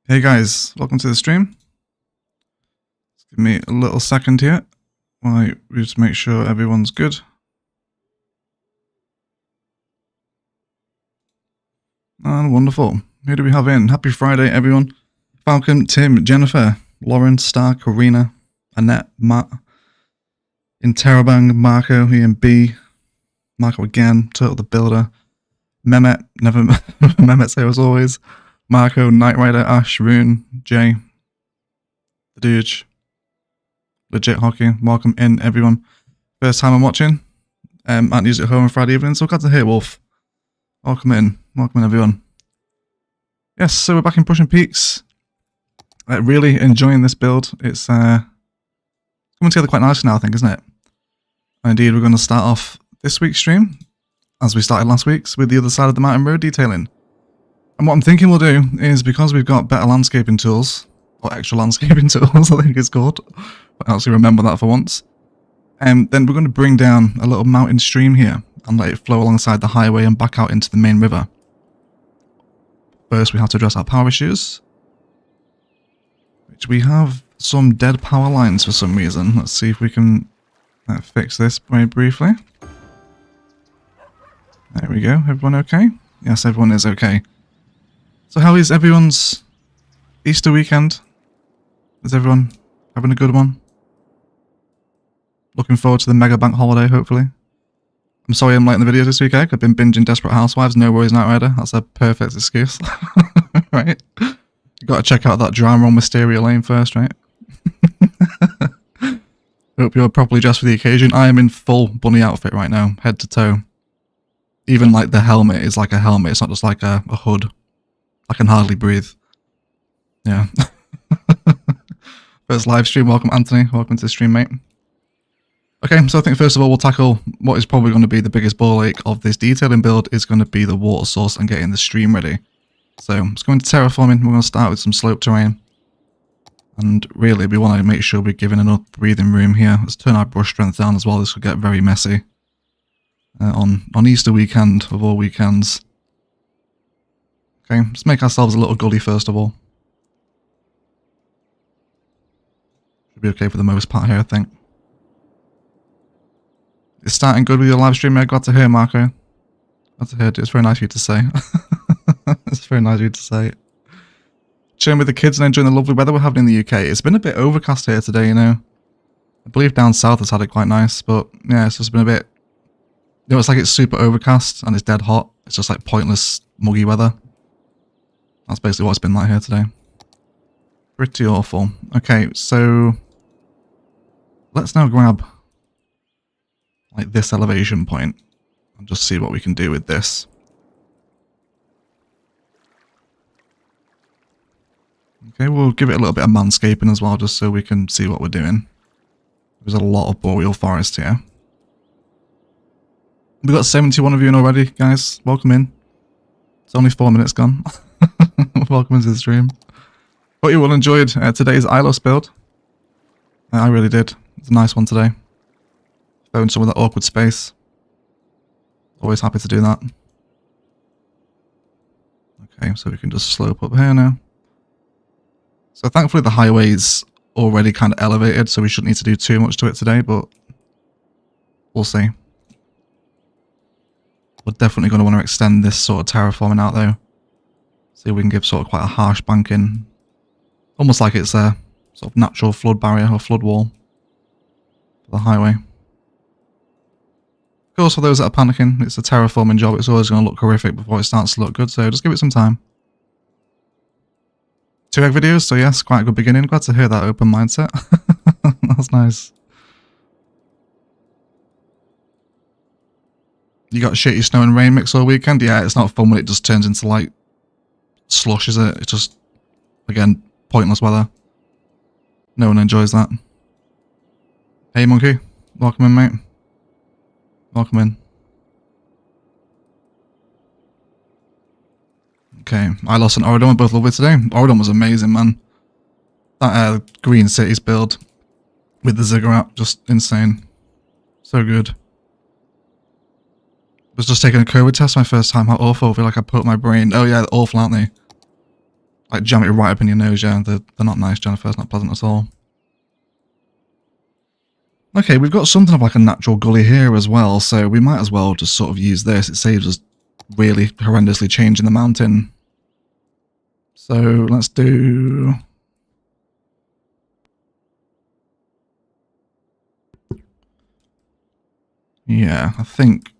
Hey guys, welcome to the stream. Just give me a little second here while we just make sure everyone's good. And wonderful. Who do we have in? Happy Friday, everyone. Falcon, Tim, Jennifer, Lauren, Star, Karina, Annette, Matt, Interrobang, Marco, Ian B, Marco again, Turtle the Builder, Mehmet, never Mehmet say as always, Marco, Knight Rider, Ash, Rune, Jay, the Dude, Legit Hockey, welcome in everyone. First time I'm watching, at News at Home on Friday evening, so glad to hear, Wolf. Welcome in everyone. Yes, so we're back in Prussian Peaks. Really enjoying this build. It's coming together quite nicely now, I think, isn't it? Indeed, we're going to start off this week's stream, as we started last week's, with the other side of the mountain road detailing. And what I'm thinking we'll do is, because we've got better landscaping tools, or extra landscaping tools, I think it's called. I actually remember that for once. Then we're going to bring down a little mountain stream here and let it flow alongside the highway and back out into the main river. First, we have to address our power issues, which we have some dead power lines for some reason. Let's see if we can fix this very briefly. There we go. Everyone okay? Yes, everyone is okay. So how is everyone's Easter weekend? Is everyone having a good one? Looking forward to the Mega Bank holiday, hopefully. I'm sorry I'm late in the video this week, I've been binging Desperate Housewives, no worries, Knight Rider. That's a perfect excuse. Right? You gotta check out that drama on Wisteria Lane first, right? Hope you're properly dressed for the occasion. I am in full bunny outfit right now, head to toe. Even like the helmet is like a helmet, it's not just like a hood. I can hardly breathe. Yeah. First live stream, welcome Anthony, welcome to the stream, mate. Okay, so I think first of all we'll tackle what is probably going to be the biggest ball ache of this detailing build is going to be the water source and getting the stream ready. So let's go into terraforming. We're going to start with some slope terrain. And really we want to make sure we're giving enough breathing room here. Let's turn our brush strength down as well, this could get very messy. On Easter weekend of all weekends. Okay, let's make ourselves a little gully first of all. Should be okay for the most part here, I think. It's starting good with your live stream, mate. Glad to hear, Marco. Glad to hear. It's very nice of you to say. It's very nice of you to say. Chilling with the kids and enjoying the lovely weather we're having in the UK. It's been a bit overcast here today, you know. I believe down south has had it quite nice, but yeah, it's just been a bit... You know, it's like it's super overcast and it's dead hot. It's just like pointless, muggy weather. That's basically what it's been like here today. Pretty awful. Okay, so... Let's now grab... like this elevation point and just see what we can do with this. Okay, we'll give it a little bit of manscaping as well, just so we can see what we're doing. There's a lot of boreal forest here. We've got 71 of you in already, guys. Welcome in. It's only 4 minutes gone. Welcome into the stream. Hope you all enjoyed today's ILOS build. I really did. It's a nice one today. Found some of that awkward space. Always happy to do that. Okay, so we can just slope up here now. So thankfully the highway's already kind of elevated, so we shouldn't need to do too much to it today, but we'll see. We're definitely going to want to extend this sort of terraforming out though. See if we can give sort of quite a harsh banking. Almost like it's a sort of natural flood barrier or flood wall for the highway. Of course, for those that are panicking, it's a terraforming job. It's always going to look horrific before it starts to look good, so just give it some time. 2 egg videos, so yes, quite a good beginning. Glad to hear that open mindset. That's nice. You got shitty snow and rain mix all weekend? Yeah, it's not fun when it just turns into like slush, is it? It's just, again, pointless weather. No one enjoys that. Hey Monkey, welcome in, mate. Welcome in. Okay, ILOS and Oridon were both lovely today. Oridon was amazing, man. That Green Cities build with the ziggurat, just insane. So good. Was just taking a COVID test my first time. How awful. I feel like I put my brain... Oh yeah, awful, aren't they? like jam it right up in your nose, yeah. They're not nice, Jennifer. It's not pleasant at all. Okay, we've got something of like a natural gully here as well, so we might as well just sort of use this. It saves us really horrendously changing the mountain. So let's do... Yeah, I think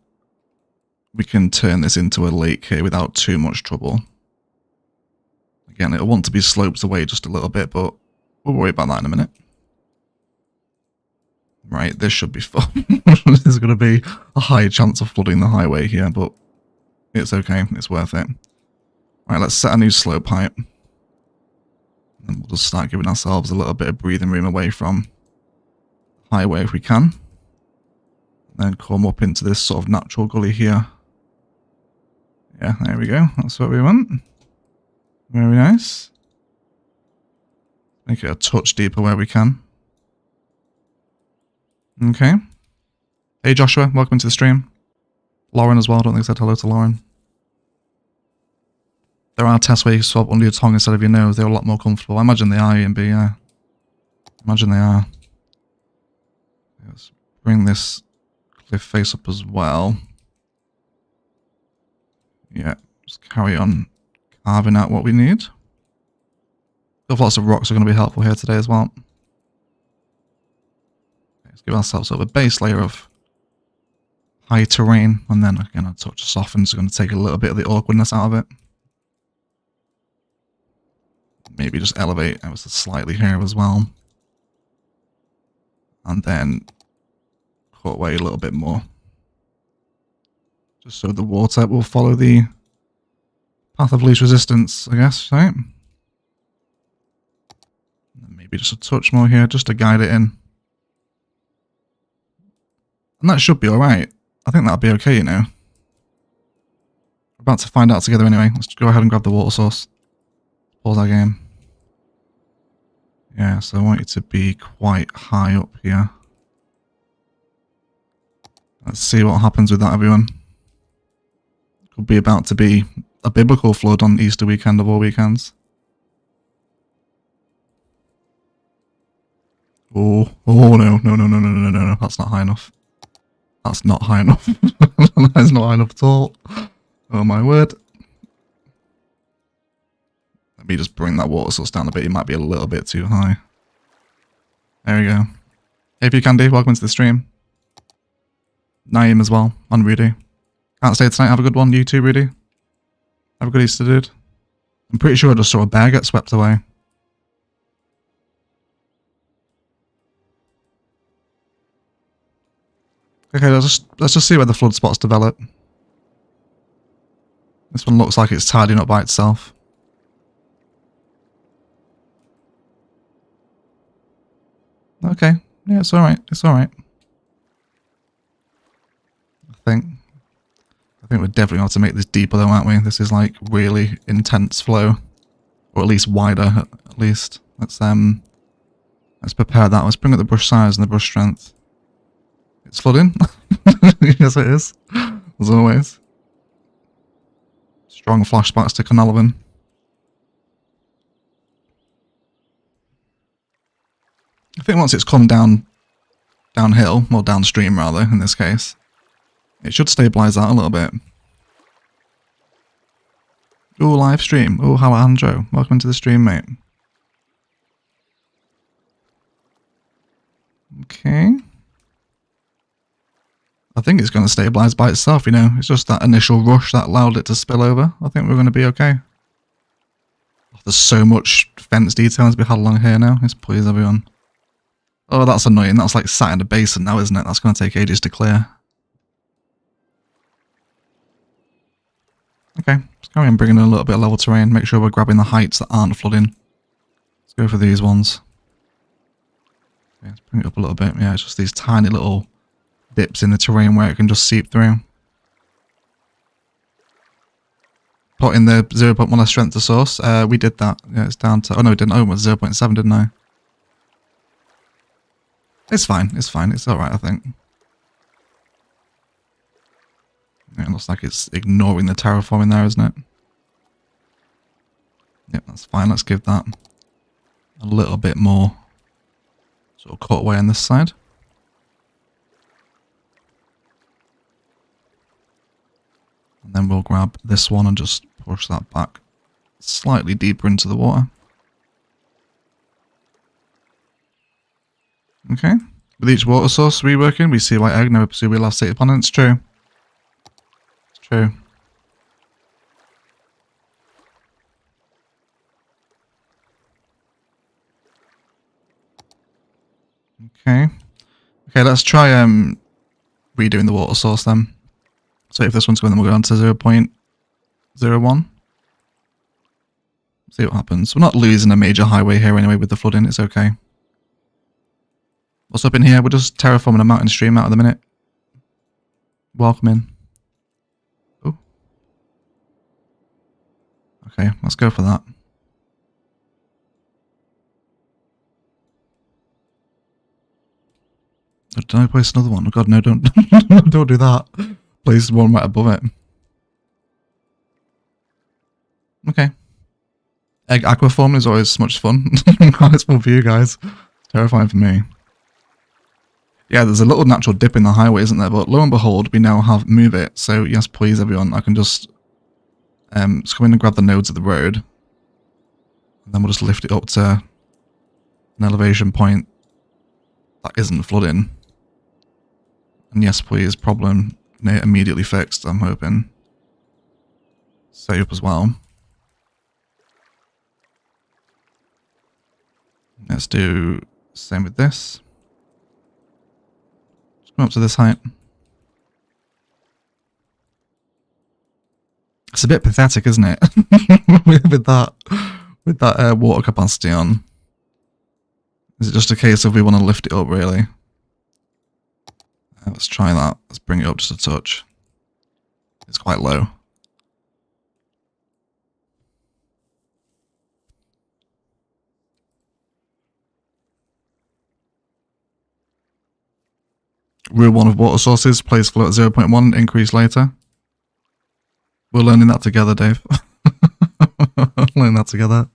we can turn this into a lake here without too much trouble. Again, it'll want to be sloped away just a little bit, but we'll worry about that in a minute. Right, this should be fun. There's going to be a high chance of flooding the highway here, but it's okay. It's worth it. Right, let's set a new slope height. And we'll just start giving ourselves a little bit of breathing room away from the highway if we can. Then come up into this sort of natural gully here. Yeah, there we go. That's what we want. Very nice. Make it a touch deeper where we can. Okay. Hey Joshua, welcome to the stream. Lauren as well, I don't think I said hello to Lauren. There are tests where you swap under your tongue instead of your nose. They're a lot more comfortable. I imagine they are, EMB, yeah. Imagine they are. Let's bring this cliff face up as well. Yeah, just carry on carving out what we need. Lots of rocks are going to be helpful here today as well. Let's give ourselves sort of a base layer of high terrain, and then again a touch of soften, so going to take a little bit of the awkwardness out of it. Maybe just elevate ever so slightly here as well. And then cut away a little bit more. Just so the water will follow the path of least resistance, I guess, right? And maybe just a touch more here, just to guide it in. And that should be alright. I think that'll be okay, you know. We're about to find out together anyway. Let's go ahead and grab the water source. Pause our game. Yeah, so I want you to be quite high up here. Let's see what happens with that, everyone. Could be about to be a biblical flood on Easter weekend of all weekends. Oh no, that's not high enough. That's not high enough. That's not high enough at all. Oh my word. Let me just bring that water source down a bit. It might be a little bit too high. There we go. Hey, if you can, Dave, welcome to the stream. Naeem as well, on Rudy. Can't stay tonight, have a good one. You too, Rudy. Have a good Easter, dude. I'm pretty sure I just saw a bear get swept away. Okay, let's just see where the flood spots develop. This one looks like it's tidying up by itself. Okay, yeah, it's alright, it's alright. I think we're definitely going to have to make this deeper though, aren't we? This is like really intense flow. Or at least wider, at least. Let's prepare that. Let's bring up the brush size and the brush strength. It's flooding. Yes it is. As always. Strong flashbacks to Carnarvon. I think once it's come downhill, or downstream rather, in this case, it should stabilise that a little bit. Ooh, live stream. Ooh, Alejandro. Welcome to the stream, mate. Okay. I think it's going to stabilise by itself, you know. It's just that initial rush that allowed it to spill over. I think we're going to be okay. Oh, there's so much fence detail to be had along here now. Yes, please, everyone. Oh, that's annoying. That's like sat in a basin now, isn't it? That's going to take ages to clear. Okay, let's carry on bringing in a little bit of level terrain. Make sure we're grabbing the heights that aren't flooding. Let's go for these ones. Okay, let's bring it up a little bit. Yeah, it's just these tiny little dips in the terrain where it can just seep through. Put in the 0.1 strength to source. We did that. Yeah, it's down to... Oh, no, we didn't. Oh, it was 0.7, didn't I? It's fine. It's fine. It's alright, I think. Yeah, it looks like it's ignoring the terraforming there, isn't it? Yep, that's fine. Let's give that a little bit more sort of cut away on this side. And then we'll grab this one and just push that back slightly deeper into the water. Okay. With each water source reworking, we see white egg, never pursue real life state opponent. It's true. It's true. Okay. Okay, let's try redoing the water source then. So if this one's going, then we'll go down to 0.01. See what happens. We're not losing a major highway here anyway with the flooding. It's okay. What's up in here? We're just terraforming a mountain stream out of the minute. Welcome in. Oh. Okay, let's go for that. Did I place another one? Oh god, no, don't don't do that. Place one right above it. Okay. Egg aquaform is always so much fun. It's fun for you guys. It's terrifying for me. Yeah, there's a little natural dip in the highway, isn't there? But lo and behold, we now have move it. So yes, please, everyone. I can just come in and grab the nodes of the road. And then we'll just lift it up to an elevation point that isn't flooding. And yes, please, problem immediately fixed, I'm hoping. Set up as well. Let's do the same with this. Just come up to this height. It's a bit pathetic, isn't it? with that water capacity on. Is it just a case of we want to lift it up, really? Let's try that. Let's bring it up just a touch. It's quite low. Rule 1 of water sources, place flow at 0.1, increase later. We're learning that together, Dave. Learning that together.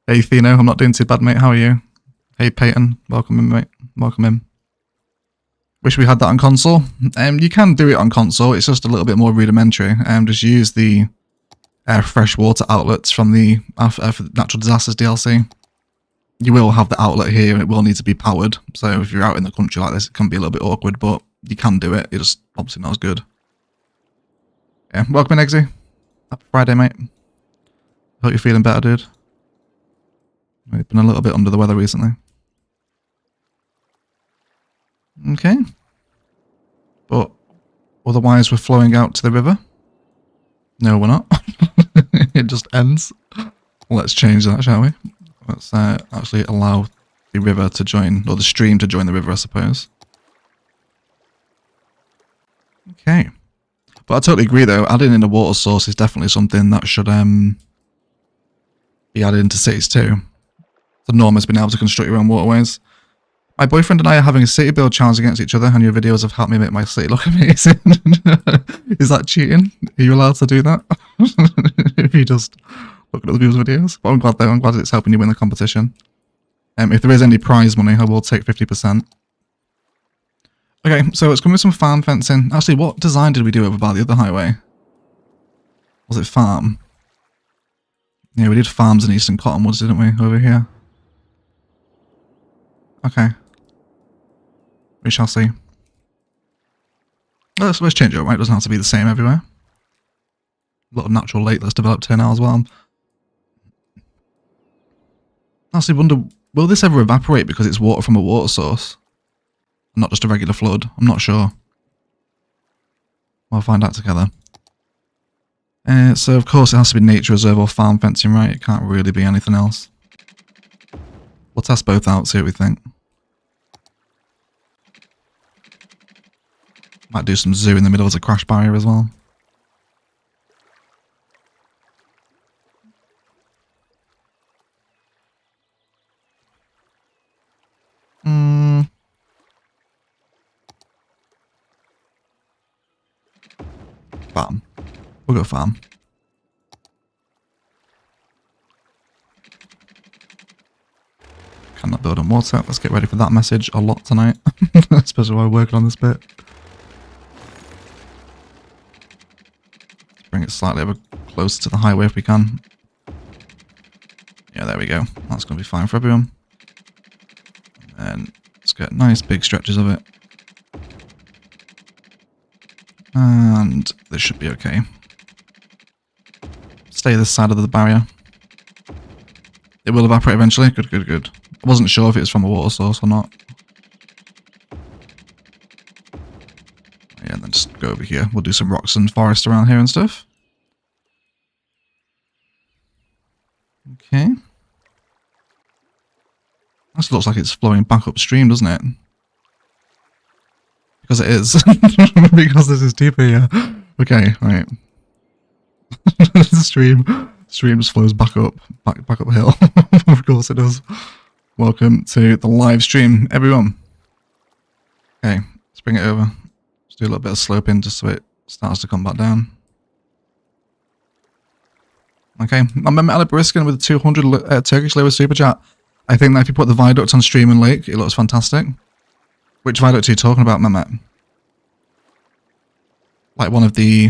Hey, Thino, I'm not doing too bad, mate. How are you? Hey, Peyton. Welcome in, mate. Welcome in. Wish we had that on console. You can do it on console. It's just a little bit more rudimentary. Just use the freshwater outlets from the Natural Disasters DLC. You will have the outlet here and it will need to be powered. So if you're out in the country like this, it can be a little bit awkward, but you can do it. It's just obviously not as good. Yeah, welcome in, Eggsy. Happy Friday, mate. Hope you're feeling better, dude. We've been a little bit under the weather recently. Okay. But otherwise we're flowing out to the river. No, we're not. It just ends. Let's change that, shall we? Let's actually allow the river to join, or the stream to join the river, I suppose. Okay. But I totally agree, though. Adding in a water source is definitely something that should be added into cities too. The norm has been able to construct your own waterways. My boyfriend and I are having a city build challenge against each other, and your videos have helped me make my city look amazing. Is that cheating? Are you allowed to do that? If you just look at other people's videos? But I'm glad, though. I'm glad it's helping you win the competition. If there is any prize money, I will take 50%. Okay, so it's coming with some farm fencing. Actually, what design did we do over by the other highway? Was it farm? Yeah, we did farms in Eastern Cottonwoods, didn't we, over here? Okay. We shall see. Let's change it, right? It doesn't have to be the same everywhere. A lot of natural lake that's developed here now as well. I actually wonder, will this ever evaporate because it's water from a water source? Not just a regular flood? I'm not sure. We'll find out together. So of course it has to be nature reserve or farm fencing, right? It can't really be anything else. We'll test both out, see what we think. Might do some zoo in the middle as a crash barrier as well. Farm. We'll go farm. Cannot build on water. Let's get ready for that message a lot tonight. Especially while we're working on this bit. Bring it slightly over closer to the highway if we can. Yeah, there we go. That's going to be fine for everyone. And let's get nice big stretches of it. And this should be okay. Stay this side of the barrier. It will evaporate eventually. Good, good, good. I wasn't sure if it was from a water source or not. Yeah, and then just go over here. We'll do some rocks and forest around here and stuff. Okay. This looks like it's flowing back upstream, doesn't it? Because it is. Because this is deeper, yeah. Okay, right. The stream just flows back up hill. Of course it does. Welcome to the live stream, everyone. Okay, let's bring it over. Let's do a little bit of sloping just so it starts to come back down. Okay, I'm Metal Briskin with 200 Turkish lira super chat. I think that if you put the viaduct on stream and lake, it looks fantastic. Which viaduct are you talking about, Mehmet? Like one of the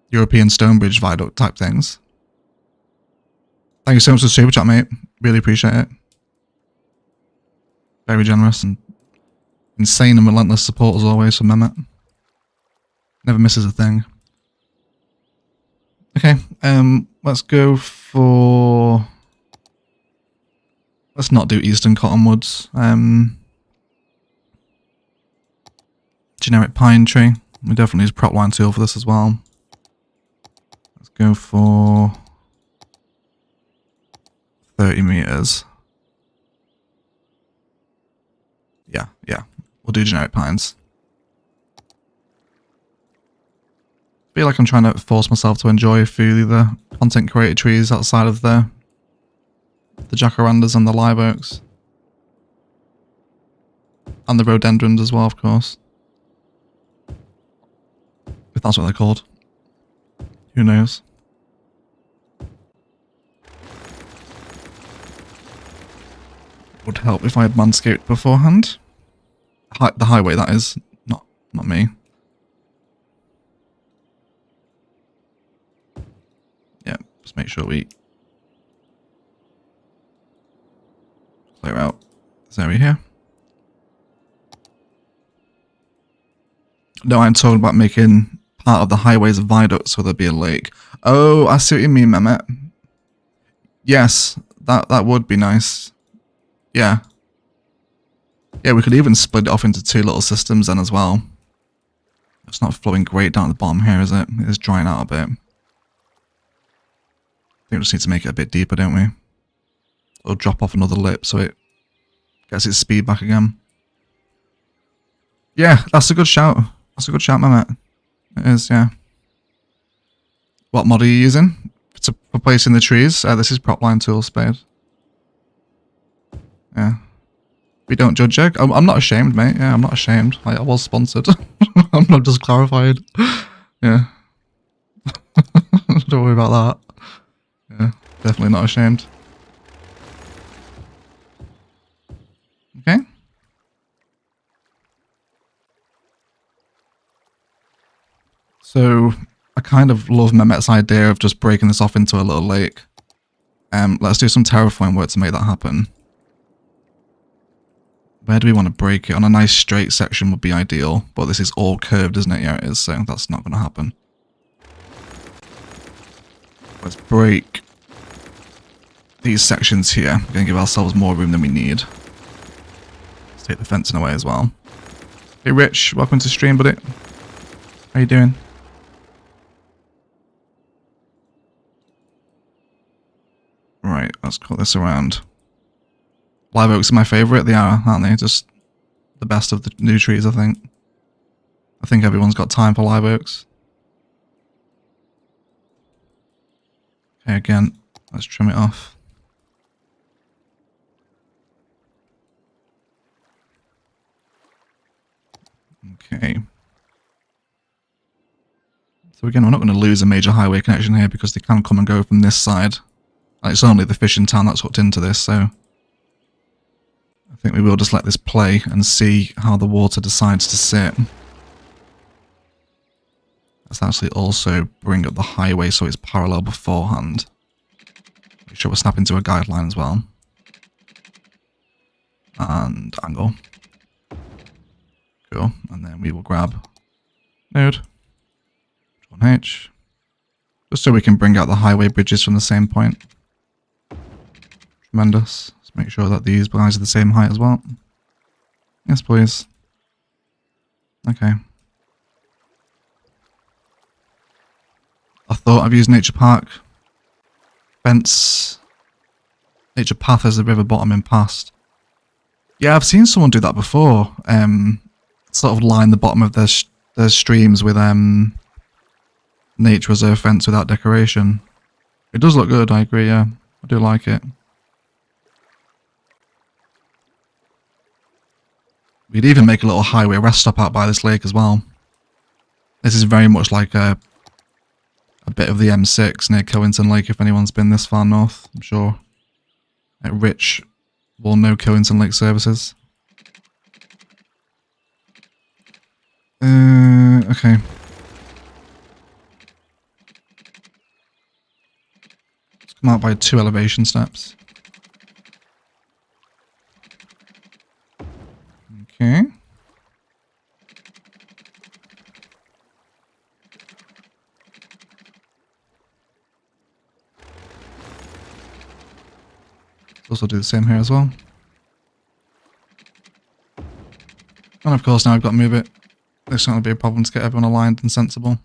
European Stonebridge viaduct type things. Thank you so much for the super chat, mate. Really appreciate it. Very generous and insane and relentless support as always from Mehmet. Never misses a thing. Okay, let's go for... Let's not do Eastern Cottonwoods. Generic pine tree. We definitely use prop line tool for this as well. Let's go for 30 meters. Yeah. We'll do generic pines. I feel like I'm trying to force myself to enjoy a few of the content creator trees outside of the jacarandas and the live oaks. And the rhododendrons as well, of course. If that's what they're called. Who knows? Would help if I had manscaped beforehand. The highway, that is. Not me. Yeah, just make sure we clear out this area here. No, I'm talking about making part of the highways a viaduct so there'd be a lake. Oh, I see what you mean, Mehmet. Yes, that would be nice. Yeah. Yeah, we could even split it off into two little systems then as well. It's not flowing great down at the bottom here, is it? It is drying out a bit. I think we just need to make it a bit deeper, don't we? Or drop off another lip so it gets its speed back again. Yeah, that's a good shout. That's a good shout, Mehmet. It is, yeah. What mod are you using for placing the trees? This is prop line tool spade. Yeah. We don't judge egg. I'm not ashamed, mate. Yeah, I'm not ashamed. I was sponsored. I'm not just clarified. Yeah. Don't worry about that. Yeah, definitely not ashamed. Okay. So, I kind of love Mehmet's idea of just breaking this off into a little lake. Let's do some terraforming work to make that happen. Where do we want to break it? On a nice straight section would be ideal, but this is all curved, isn't it? Yeah, it is, so that's not going to happen. Let's break these sections here. We're going to give ourselves more room than we need. Let's take the fencing away as well. Hey Rich, welcome to stream, buddy. How you doing? Right, let's cut this around. Live oaks are my favourite. They are, aren't they? Just the best of the new trees, I think. I think everyone's got time for live oaks. Okay, again, let's trim it off. Okay. So again, we're not going to lose a major highway connection here because they can come and go from this side. And it's only the fishing town that's hooked into this, so think we will just let this play and see how the water decides to sit. Let's actually also bring up the highway so it's parallel beforehand. Make sure we're snapping to a guideline as well. And angle. Cool. And then we will grab node, 1H, just so we can bring out the highway bridges from the same point. Tremendous. Let's make sure that these guys are the same height as well. Yes, please. Okay. I thought I've used Nature Park fence, Nature Path as the river bottom in past. Yeah, I've seen someone do that before. Sort of line the bottom of their streams with nature reserve fence without decoration. It does look good, I agree, yeah. I do like it. We'd even make a little highway rest stop out by this lake as well. This is very much like a bit of the M6 near Killington Lake if anyone's been this far north, I'm sure. Rich will know Killington Lake services. Okay. Let's come out by 2 elevation steps. Okay. Also do the same here as well. And of course now I've got to move it. It's not going to be a problem to get everyone aligned and sensible.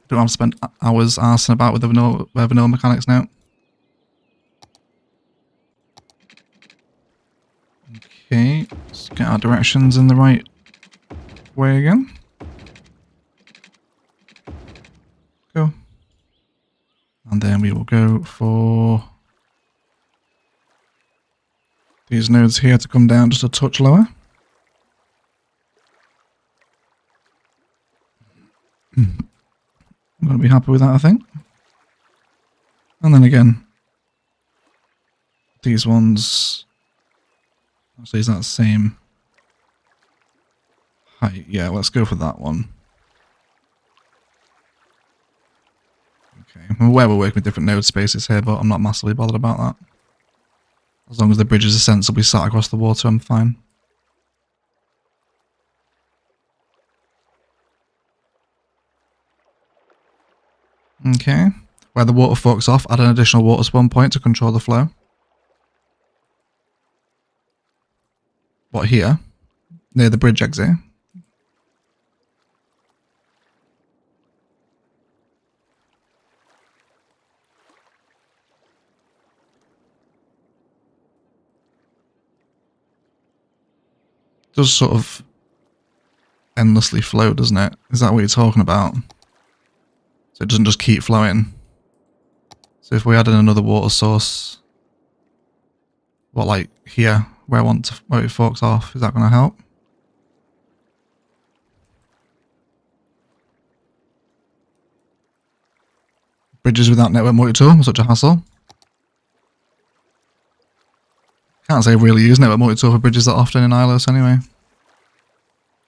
Don't have to spend hours arsing about with the vanilla mechanics now. Okay, let's get our directions in the right way again. Go. And then we will go for these nodes here to come down just a touch lower. I'm going to be happy with that, I think. And then again, these ones, actually is that the same height? Yeah, let's go for that one. Okay, I'm aware we're working with different node spaces here, but I'm not massively bothered about that. As long as the bridges are sensibly sat across the water, I'm fine. Okay, where the water forks off, add an additional water spawn point to control the flow. What, here? Near the bridge exit? Does sort of endlessly flow, doesn't it? Is that what you're talking about? So it doesn't just keep flowing. So if we add in another water source, what, like here, where I want to, where it forks off, is that going to help? Bridges without network multi-tool, such a hassle. Can't say I really use network multi-tool for bridges that often in ILOS anyway.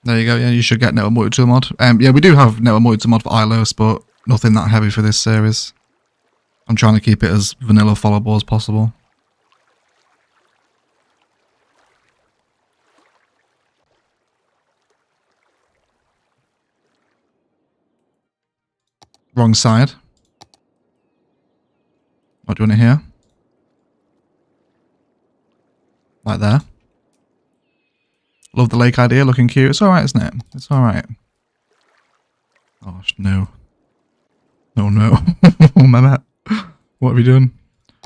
There you go, yeah, you should get network multi-tool mod. Yeah, we do have network multi-tool mod for ILOS, but nothing that heavy for this series. I'm trying to keep it as vanilla followable as possible. Wrong side. What, do you want it here? Like there. Love the lake idea, looking cute. It's alright, isn't it? It's alright. Gosh, no. No, no. Mehmet. What are we doing?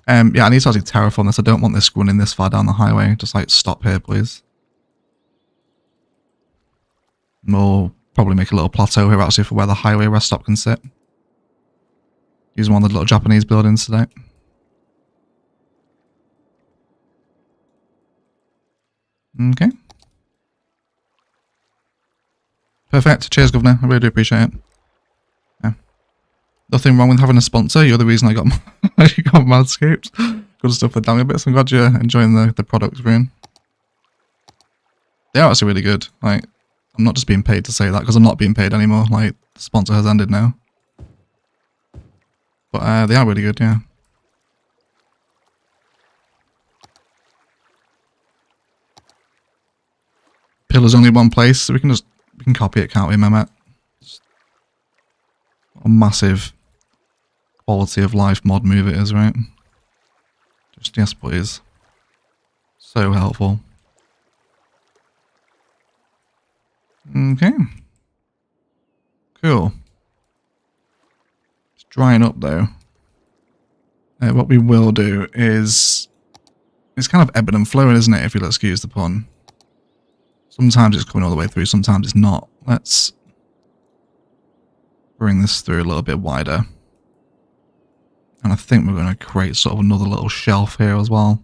Yeah, I need to actually terraform this. I don't want this running this far down the highway. Just like stop here, please. We'll probably make a little plateau here actually for where the highway rest stop can sit. Using one of the little Japanese buildings today. Okay. Perfect. Cheers, Governor. I really do appreciate it. Yeah. Nothing wrong with having a sponsor. You're the reason I got Manscaped. Good stuff with Daniel Bits. I'm glad you're enjoying the products, Rune. They are actually really good. Like, I'm not just being paid to say that because I'm not being paid anymore. Like, the sponsor has ended now. But they are really good, yeah. Pillar's only one place, so we can copy it, can't we, Mehmet? Just a massive quality of life mod move it is, right? Just yes, please. So helpful. Okay. Cool. It's drying up though. What we will do is, it's kind of ebbing and flowing, isn't it, if you'll excuse the pun. Sometimes it's coming all the way through, sometimes it's not. Let's bring this through a little bit wider. And I think we're going to create sort of another little shelf here as well.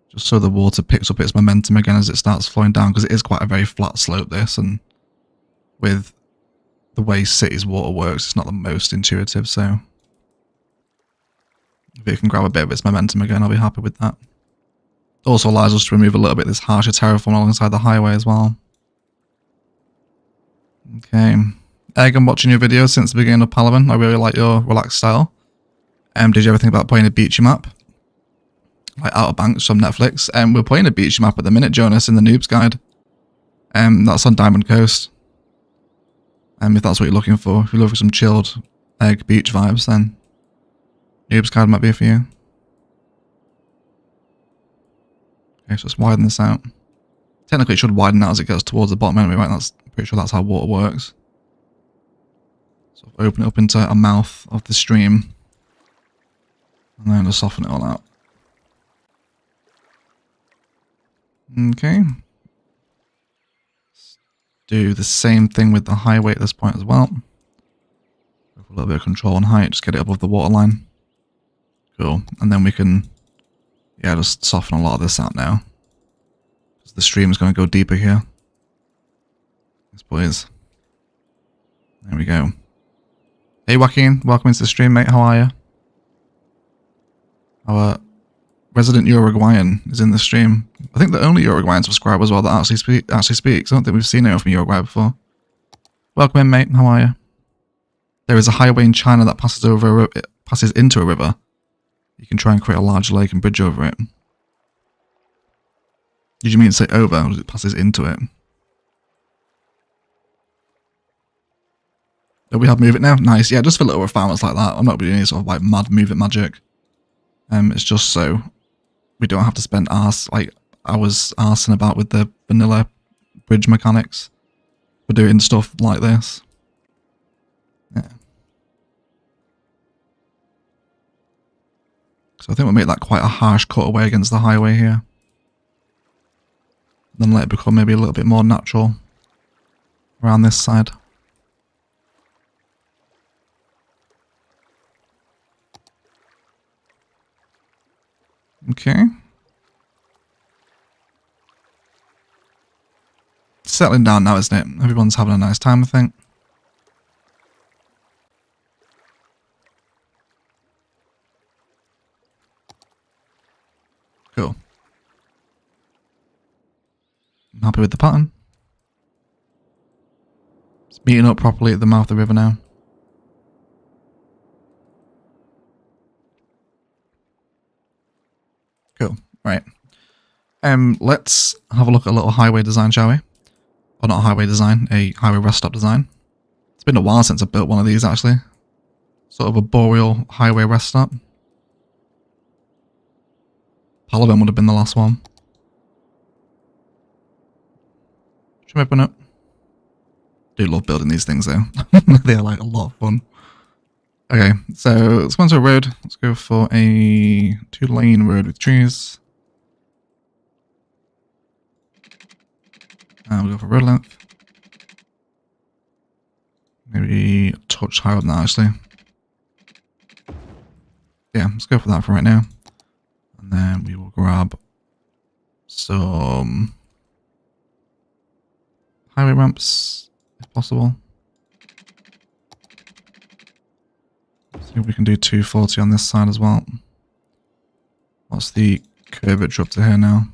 Just so the water picks up its momentum again as it starts flowing down, because it is quite a very flat slope, this, and with the way city's water works, it's not the most intuitive, so if it can grab a bit of its momentum again, I'll be happy with that. Also allows us to remove a little bit of this harsher terraform alongside the highway as well. Okay. Egg, I'm watching your videos since the beginning of Palaven. I really like your relaxed style. Did you ever think about playing a beachy map? Like Outer Banks from Netflix? We're playing a beachy map at the minute, Jonas, in the Noob's Guide. That's on Diamond Coast. If that's what you're looking for. If you're looking for some chilled egg beach vibes, then Noob's Guide might be for you. Okay, so let's widen this out. Technically it should widen out as it gets towards the bottom anyway, right? I'm pretty sure that's how water works. So open it up into a mouth of the stream. And then just soften it all out. Okay. Let's do the same thing with the highway at this point as well. With a little bit of control on height, just get it above the waterline. Cool. And then we can, yeah, just soften a lot of this out now. Because the stream is going to go deeper here. Yes, boys. There we go. Hey, Joaquin. Welcome into the stream, mate. How are you? Our resident Uruguayan is in the stream. I think the only Uruguayan subscriber as well that actually speaks. I don't think we've seen anyone from Uruguay before. Welcome in, mate. How are you? There is a highway in China that passes into a river. You can try and create a large lake and bridge over it. Did you mean to say over, or it passes into it? Do we have move it now? Nice. Yeah, just for little refinements like that. I'm not doing any sort of like mad move it magic. It's just so we don't have to spend hours arsing about with the vanilla bridge mechanics for doing stuff like this. Yeah. So I think we'll make that quite a harsh cutaway against the highway here. Then let it become maybe a little bit more natural around this side. Okay. Settling down now, isn't it? Everyone's having a nice time, I think. Cool. I'm happy with the pattern. It's meeting up properly at the mouth of the river now. Cool. Right. Let's have a look at a little highway design, shall we? Or not a highway design, a highway rest stop design. It's been a while since I built one of these, actually. Sort of a boreal highway rest stop. Palaven would have been the last one. Should we open it? Do love building these things, though. They are like a lot of fun. Okay, so let's go onto a road. Let's go for a 2-lane road with trees. And we'll go for road length. Maybe a touch higher than that, actually. Yeah, let's go for that for right now. And then we will grab some highway ramps, if possible. See if we can do 240 on this side as well. What's the curvature up to here now?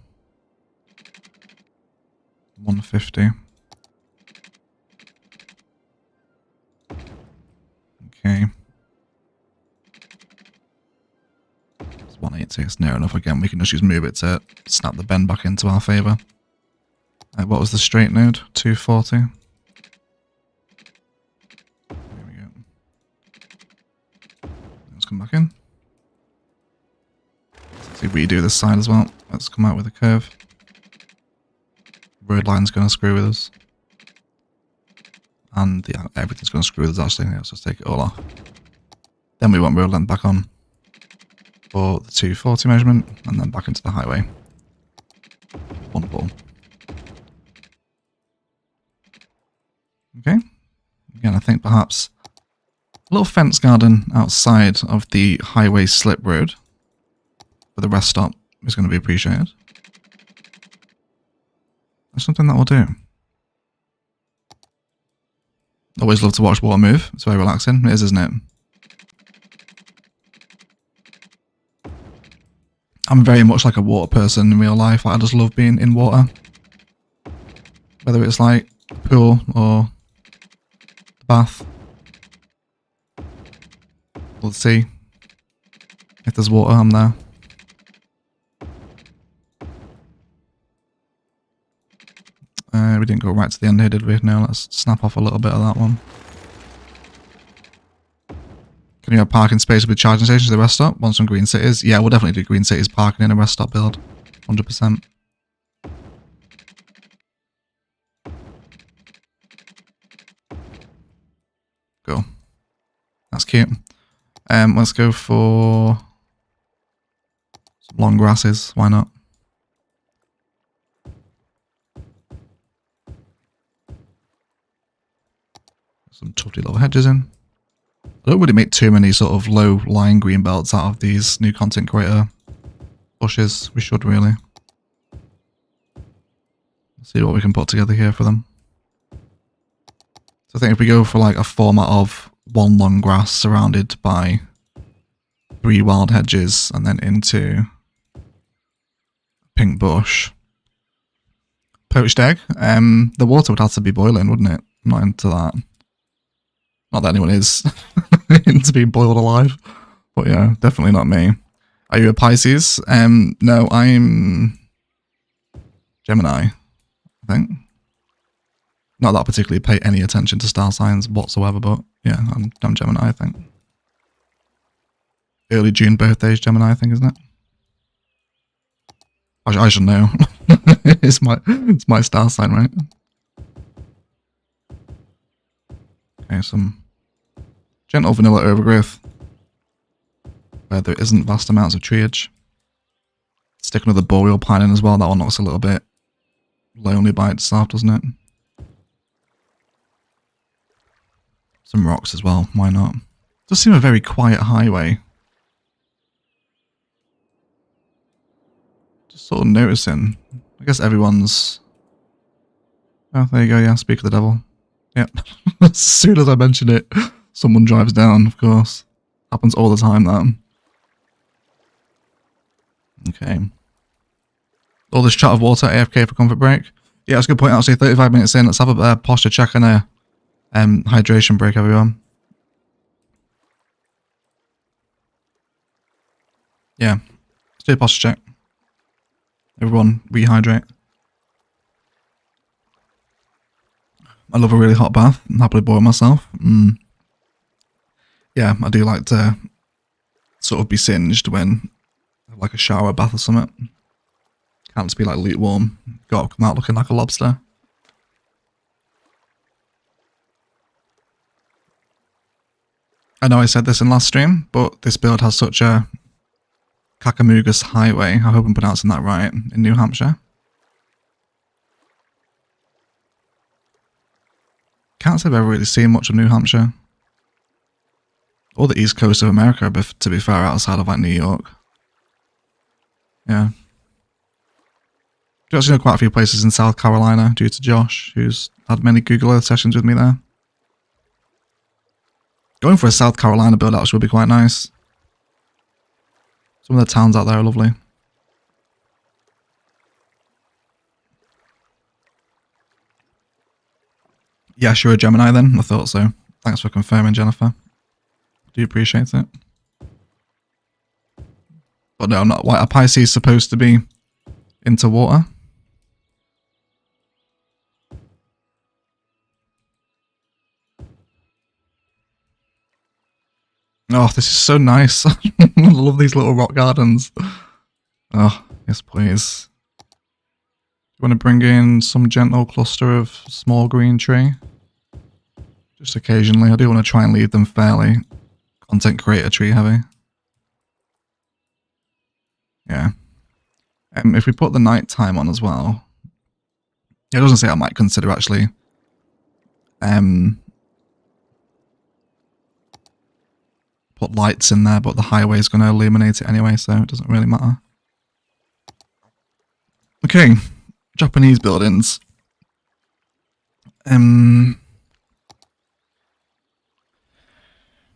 150. Okay. It's 180. It's near enough. Again, we can just use move it to snap the bend back into our favour. What was the straight node? 240. There we go. Let's come back in. Let's see, redo this side as well. Let's come out with a curve. Road line's going to screw with us. And yeah, everything's going to screw with us actually. Let's just take it all off. Then we want road length back on for the 240 measurement, and then back into the highway. Wonderful. Okay. Again, I think perhaps a little fence garden outside of the highway slip road for the rest stop is going to be appreciated. That's something that we'll do. Always love to watch water move. It's very relaxing. It is, isn't it? I'm very much like a water person in real life. I just love being in water. Whether it's like a pool or the bath. We'll see. If there's water, I'm there. We didn't go right to the end here, did we? No, let's snap off a little bit of that one. Can you have parking space with charging stations at the rest stop? Want some green cities? Yeah, we'll definitely do green cities parking in a rest stop build. 100%. Cool. That's cute. Let's go for some long grasses. Why not? Some tufty little hedges in. I don't really make too many sort of low lying green belts out of these new content creator bushes. We should really. See what we can put together here for them. So I think if we go for like a format of one long grass surrounded by 3 wild hedges and then into pink bush. Poached egg. The water would have to be boiling, wouldn't it? I'm not into that. Not that anyone is into being boiled alive. But yeah, definitely not me. Are you a Pisces? No, I'm Gemini, I think. Not that I particularly pay any attention to star signs whatsoever, but yeah, I'm Gemini, I think. Early June birthday is Gemini, I think, isn't it? I should know. It's my star sign, right? Okay, some gentle vanilla overgrowth where there isn't vast amounts of treeage. Stick another boreal pine in as well. That one looks a little bit lonely by itself, doesn't it? Some rocks as well. Why not? Does seem a very quiet highway. Just sort of noticing. I guess everyone's... Oh, there you go. Yeah, speak of the devil. Yep. As soon as I mention it, someone drives down, of course. Happens all the time, that. Okay. All this chat of water, AFK for comfort break. Yeah, that's a good point, actually. 35 minutes in. Let's have a posture check and a hydration break, everyone. Yeah. Let's do a posture check. Everyone, rehydrate. I love a really hot bath. I'm happily boil myself. Yeah, I do like to sort of be singed when I have like a shower, bath or something. Can't just be like lukewarm. Got to come out looking like a lobster. I know I said this in last stream, but this build has such a Cacamoogus highway. I hope I'm pronouncing that right, in New Hampshire. Can't say I've ever really seen much of New Hampshire. Or the east coast of America, to be fair, outside of like New York. Yeah. Do actually know quite a few places in South Carolina due to Josh, who's had many Google Earth sessions with me there. Going for a South Carolina build actually would be quite nice. Some of the towns out there are lovely. Yes, you're a Gemini then? I thought so. Thanks for confirming, Jennifer. Do appreciate it. But no, not white. A Pisces supposed to be into water. Oh, this is so nice. I love these little rock gardens. Oh, yes, please. You want to bring in some gentle cluster of small green tree? Just occasionally. I do want to try and leave them fairly content creator tree heavy. Yeah. If we put the night time on as well, it doesn't say I might consider actually put lights in there, but the highway is going to illuminate it anyway, so it doesn't really matter. Okay, Japanese buildings.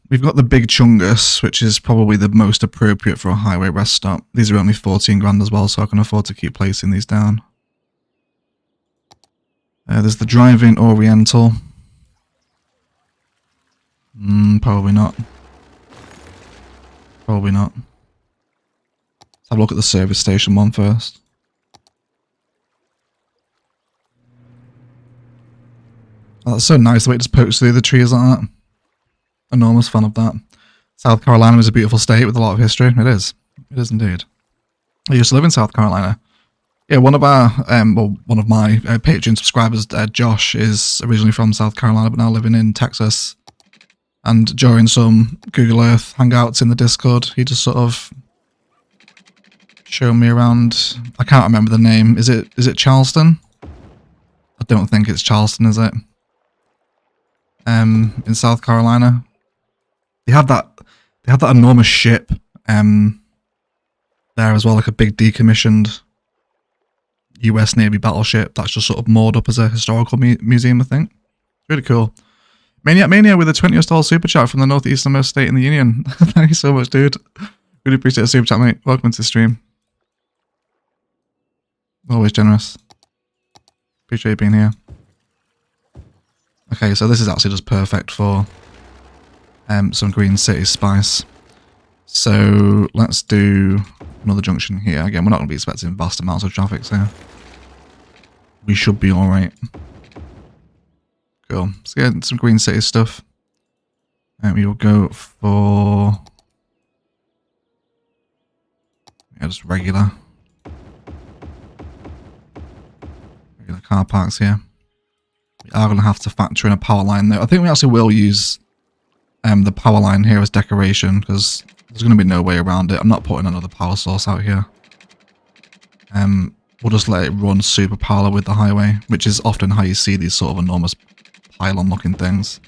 We've got the Big Chungus, which is probably the most appropriate for a highway rest stop. These are only 14 grand as well, so I can afford to keep placing these down. There's the Drive-In Oriental. Probably not. Probably not. Let's have a look at the service station one first. Oh, that's so nice the way it just pokes through the trees like that. Enormous fan of that. South Carolina is a beautiful state with a lot of history. It is. It is indeed. I used to live in South Carolina. Yeah, one of our, one of my Patreon subscribers, Josh, is originally from South Carolina, but now living in Texas. And during some Google Earth hangouts in the Discord, he just sort of showed me around. I can't remember the name. Is it Charleston? I don't think it's Charleston, is it? In South Carolina, they have that enormous ship there as well, like a big decommissioned US Navy battleship that's just sort of moored up as a historical museum. I think really cool. Mania with a $20 super chat from the northeasternmost state in the union. Thank you so much, dude. Really appreciate the super chat, mate. Welcome to the stream. Always generous. Appreciate you being here. Okay, so this is actually just perfect for some Green City spice. So let's do another junction here. Again, we're not going to be expecting vast amounts of traffic, so we should be alright. Cool. Let's get some Green City stuff. And we will go for just regular car parks here. We are going to have to factor in a power line though. I think we actually will use the power line here as decoration because there's going to be no way around it. I'm not putting another power source out here. We'll just let it run super parallel with the highway, which is often how you see these sort of enormous pylon looking things.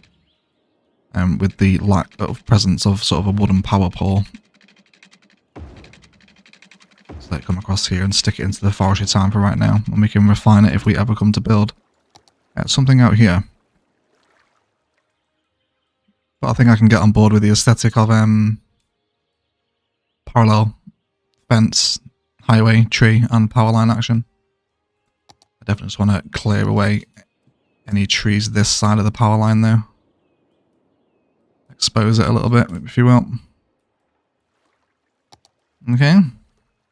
With the lack of presence of sort of a wooden power pole. So let it come across here and stick it into the forestry town for right now, and we can refine it if we ever come to build something out here. But I think I can get on board with the aesthetic of parallel fence, highway, tree, and power line action. I definitely just want to clear away any trees this side of the power line though. Expose it a little bit, if you will. Okay.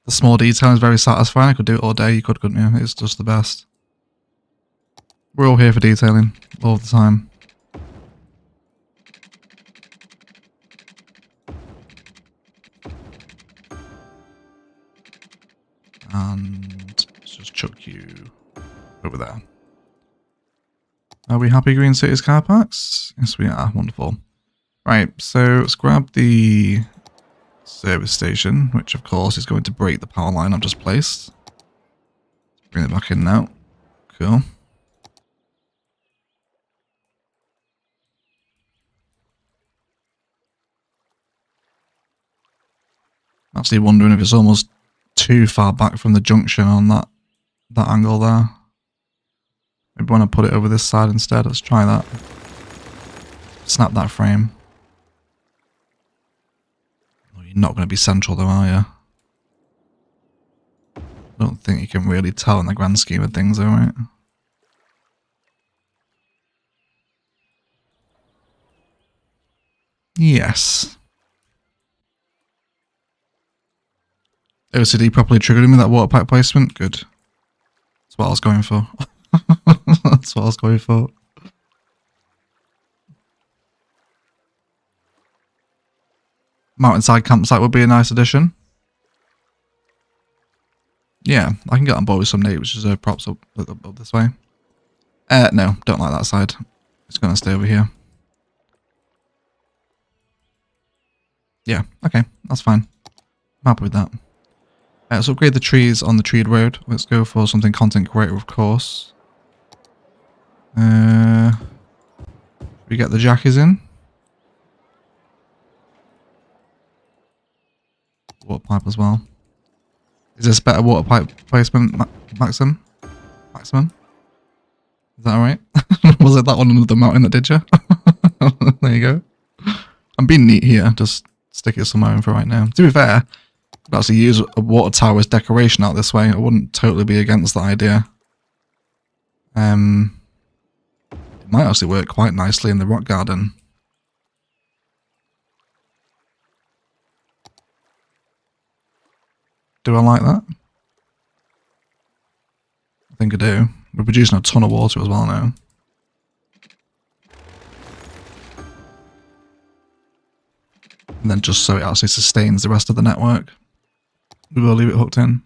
The small detail is very satisfying. I could do it all day. You could, couldn't you? It's just the best. We're all here for detailing all the time. And let's just chuck you over there. Are we happy Green City's car parks? Yes, we are. Wonderful. Right, so let's grab the service station, which of course is going to break the power line I've just placed. Bring it back in now. Cool. Actually wondering if it's almost too far back from the junction on that angle there. Maybe want to put it over this side instead. Let's try that. Snap that frame. Oh, you're not going to be central though, are you? I don't think you can really tell in the grand scheme of things though, right? Yes. OCD properly triggered me, that water pipe placement. Good. That's what I was going for. That's what I was going for. Mountainside campsite would be a nice addition. Yeah, I can get on board with some neighbours reserve props up this way. No, don't like that side. It's going to stay over here. Yeah, okay, that's fine. I'm happy with that. Let's upgrade the trees on the treed road. Let's go for something content creator, of course. We get the jackies in. Water pipe as well. Is this better water pipe placement, Maximum? Is that alright? Was it that one under the mountain that did you? There you go. I'm being neat here. Just stick it somewhere in for right now. To be fair, I'd actually use a water tower as decoration out this way. I wouldn't totally be against that idea. It might actually work quite nicely in the rock garden. Do I like that? I think I do. We're producing a ton of water as well now. And then just so it actually sustains the rest of the network, we will leave it hooked in.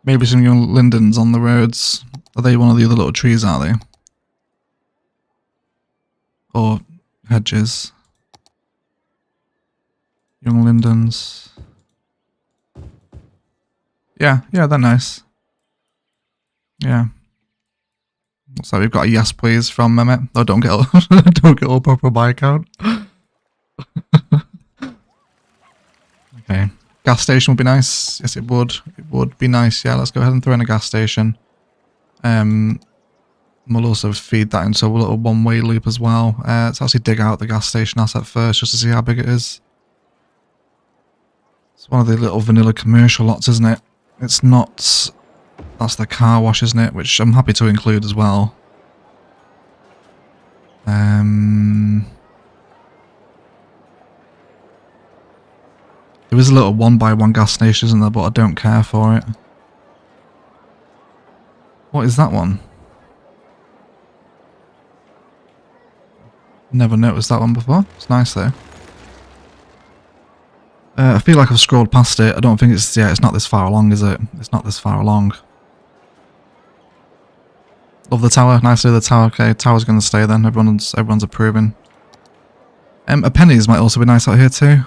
Maybe some young lindens on the roads. Are they one of the other little trees, are they? Or hedges? Young lindens. Yeah, they're nice. Yeah. Looks like we've got a yes please from Mehmet. Oh, don't get all proper by account. Okay. Gas station would be nice. Yes, it would. It would be nice. Yeah, let's go ahead and throw in a gas station. We'll also feed that into a little one-way loop as well. Let's actually dig out the gas station asset first just to see how big it is. It's one of the little vanilla commercial lots, isn't it? It's not... That's the car wash, isn't it? Which I'm happy to include as well. There is a little one-by-one gas station, isn't there? But I don't care for it. What is that one? Never noticed that one before. It's nice though. I feel like I've scrolled past it. I don't think it's... Yeah, it's not this far along, is it? It's not this far along. Love the tower. Nicely the tower. Okay, tower's going to stay then. Everyone's approving. A pennies might also be nice out here too.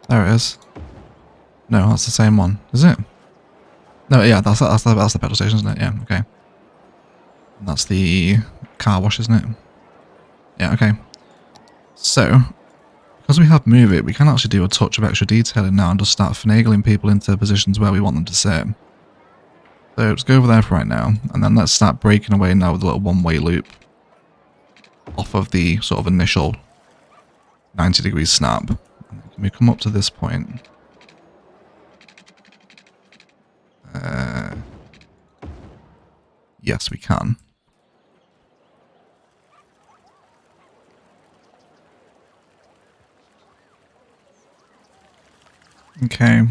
There it is. No, that's the same one. Is it? No, yeah, that's the petrol station, isn't it? Yeah, okay. And that's the car wash, isn't it? Yeah, okay. So, because we have Move It, we can actually do a touch of extra detailing now and just start finagling people into positions where we want them to sit. So, let's go over there for right now, and then let's start breaking away now with a little one-way loop off of the sort of initial 90-degree snap. Can we come up to this point? Yes, we can. Okay.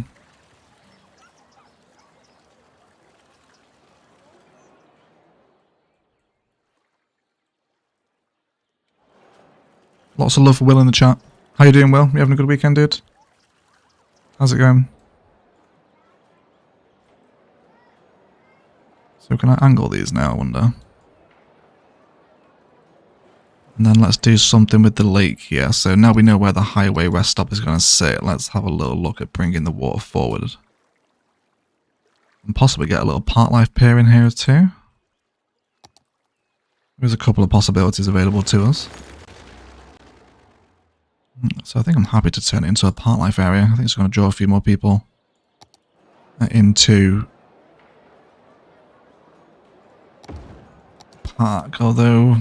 Lots of love for Will in the chat. How you doing, Will? You having a good weekend, dude? How's it going? So can I angle these now, I wonder? And then let's do something with the lake here. So now we know where the highway rest stop is going to sit. Let's have a little look at bringing the water forward. And possibly get a little park life pier in here too. There's a couple of possibilities available to us. So I think I'm happy to turn it into a park life area. I think it's going to draw a few more people into park, although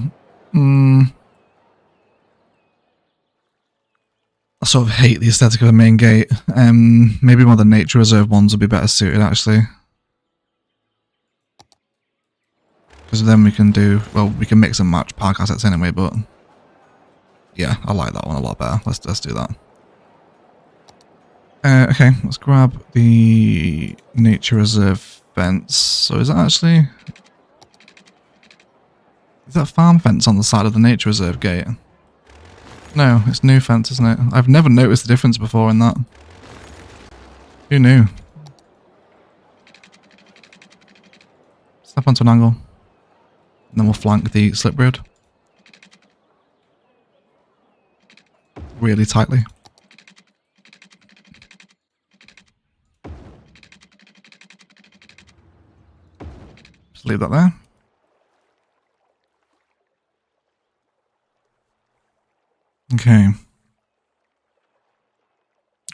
I sort of hate the aesthetic of a main gate. Maybe one of the nature reserve ones would be better suited, actually. Because then we can do, well, we can mix and match park assets anyway, but yeah, I like that one a lot better. Let's do that. Okay, let's grab the nature reserve fence. So is that actually... Is that farm fence on the side of the nature reserve gate? No, it's new fence, isn't it? I've never noticed the difference before in that. Who knew? Step onto an angle. And then we'll flank the slip road. Really tightly. Just leave that there. Okay.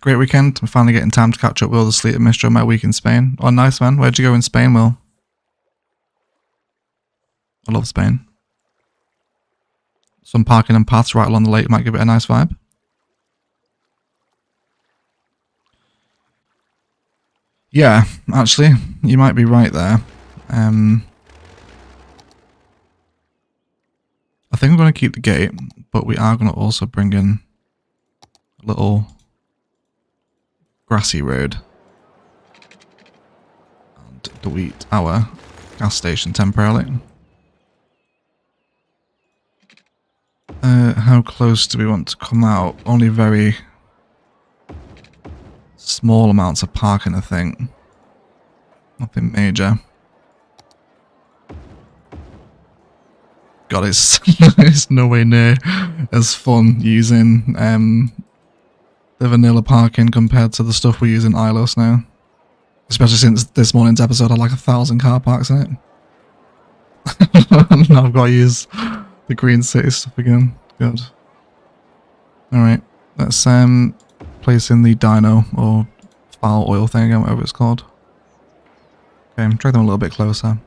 Great weekend. I'm finally getting time to catch up with all the sleep I missed during my week in Spain. Oh, nice, man. Where'd you go in Spain, Will? I love Spain. Some parking and paths right along the lake might give it a nice vibe. Yeah, actually, you might be right there. I think I'm going to keep the gate, but we are going to also bring in a little grassy road and delete our gas station temporarily. How close do we want to come out? Only very small amounts of parking, I think. Nothing major. God, it's nowhere near as fun using the vanilla parking compared to the stuff we use in ILOS now. Especially since this morning's episode had like 1,000 car parks in it. Now I've got to use the green city stuff again. Good. Alright, let's place in the dyno or foul oil thing again, whatever it's called. Okay, drag them a little bit closer.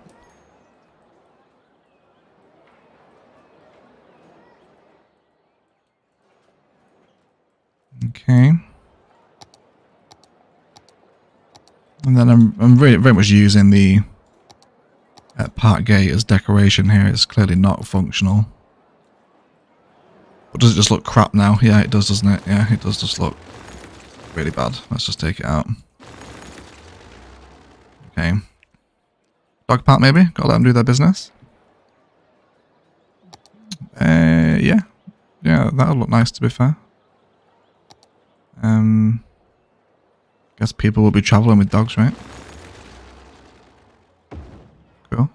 Okay. And then I'm very much using the park gate as decoration here. It's clearly not functional. But does it just look crap now? Yeah, it does, doesn't it? Yeah, it does just look really bad. Let's just take it out. Okay. Dog park maybe? Gotta let them do their business. Yeah. Yeah, that'll look nice to be fair. Guess people will be travelling with dogs, right? Cool.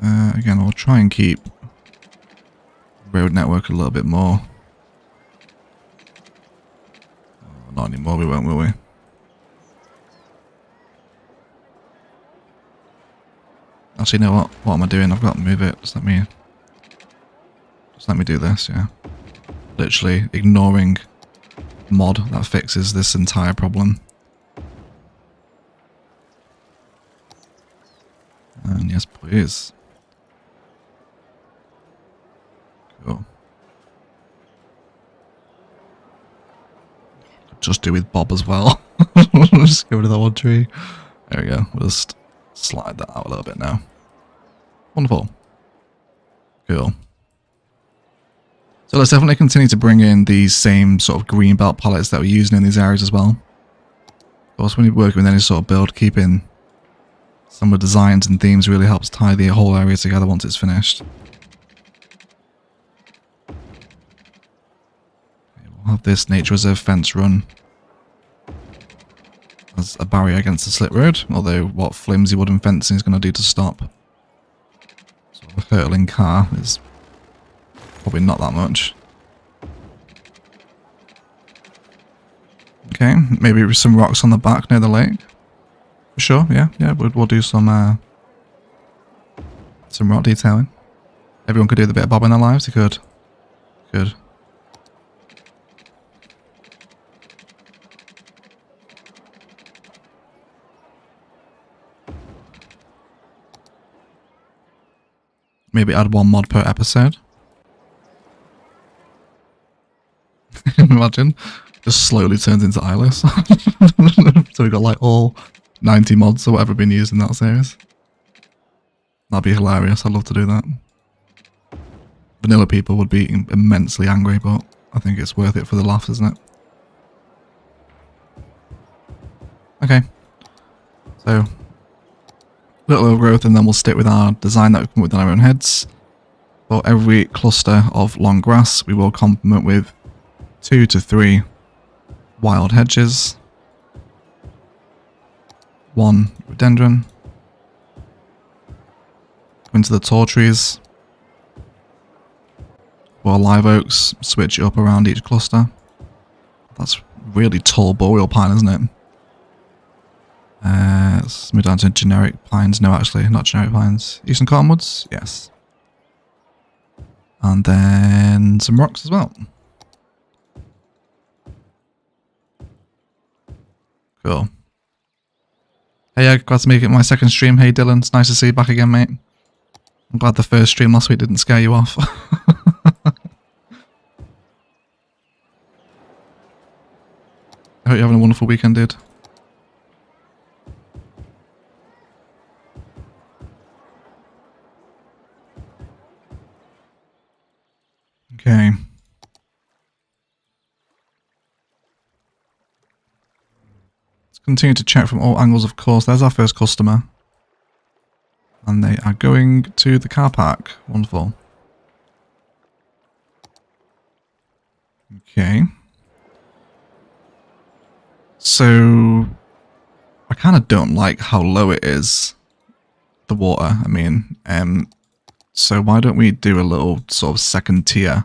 Again, we'll try and keep road network a little bit more. Oh, not anymore, we won't, will we? Actually, you know what? What am I doing? I've got to move it. Just let me do this, yeah. Literally ignoring mod that fixes this entire problem. And yes, please. Cool. Could just do with Bob as well. Just go to the old tree. There we go. We'll just slide that out a little bit now. Wonderful. Cool. So let's definitely continue to bring in these same sort of green belt palettes that we're using in these areas as well. Of course, when you're working with any sort of build, keeping some of the designs and themes really helps tie the whole area together once it's finished. We'll have this nature reserve fence run as a barrier against the slip road, although what flimsy wooden fencing is going to do to stop sort of a hurtling car is probably not that much. Okay, maybe some rocks on the back near the lake. For sure, yeah, we'll do some rock detailing. Everyone could do the bit of Bob in their lives, they could. Good. Maybe add one mod per episode. Imagine. Just slowly turns into eyeless. So we got like all 90 mods or whatever been used in that series. That'd be hilarious. I'd love to do that. Vanilla people would be immensely angry, but I think it's worth it for the laughs, isn't it? Okay. So, little overgrowth, and then we'll stick with our design that we've come up with in our own heads. For every cluster of long grass, we will complement with 2 to 3 wild hedges, 1 rhododendron. Go into the tall trees. For live oaks, switch it up around each cluster. That's really tall boreal pine, isn't it? Let's move down to generic pines. No, actually, not generic pines. Eastern cottonwoods? Yes. And then some rocks as well. Cool. Hey, yeah, glad to make it my second stream. Hey, Dylan, it's nice to see you back again, mate. I'm glad the first stream last week didn't scare you off. I hope you're having a wonderful weekend, dude. Okay. Let's continue to check from all angles, of course. There's our first customer. And they are going to the car park. Wonderful. Okay. So, I kind of don't like how low it is, the water, I mean. So why don't we do a little sort of second tier,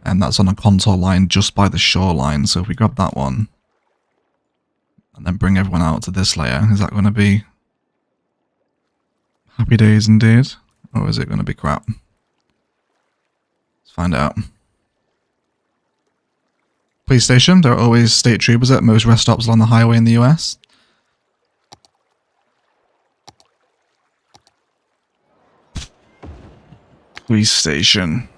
and that's on a contour line just by the shoreline. So if we grab that one, and then bring everyone out to this layer, is that going to be happy days indeed? Or is it going to be crap? Let's find out. Police station, there are always state troopers at most rest stops along the highway in the US. Police station.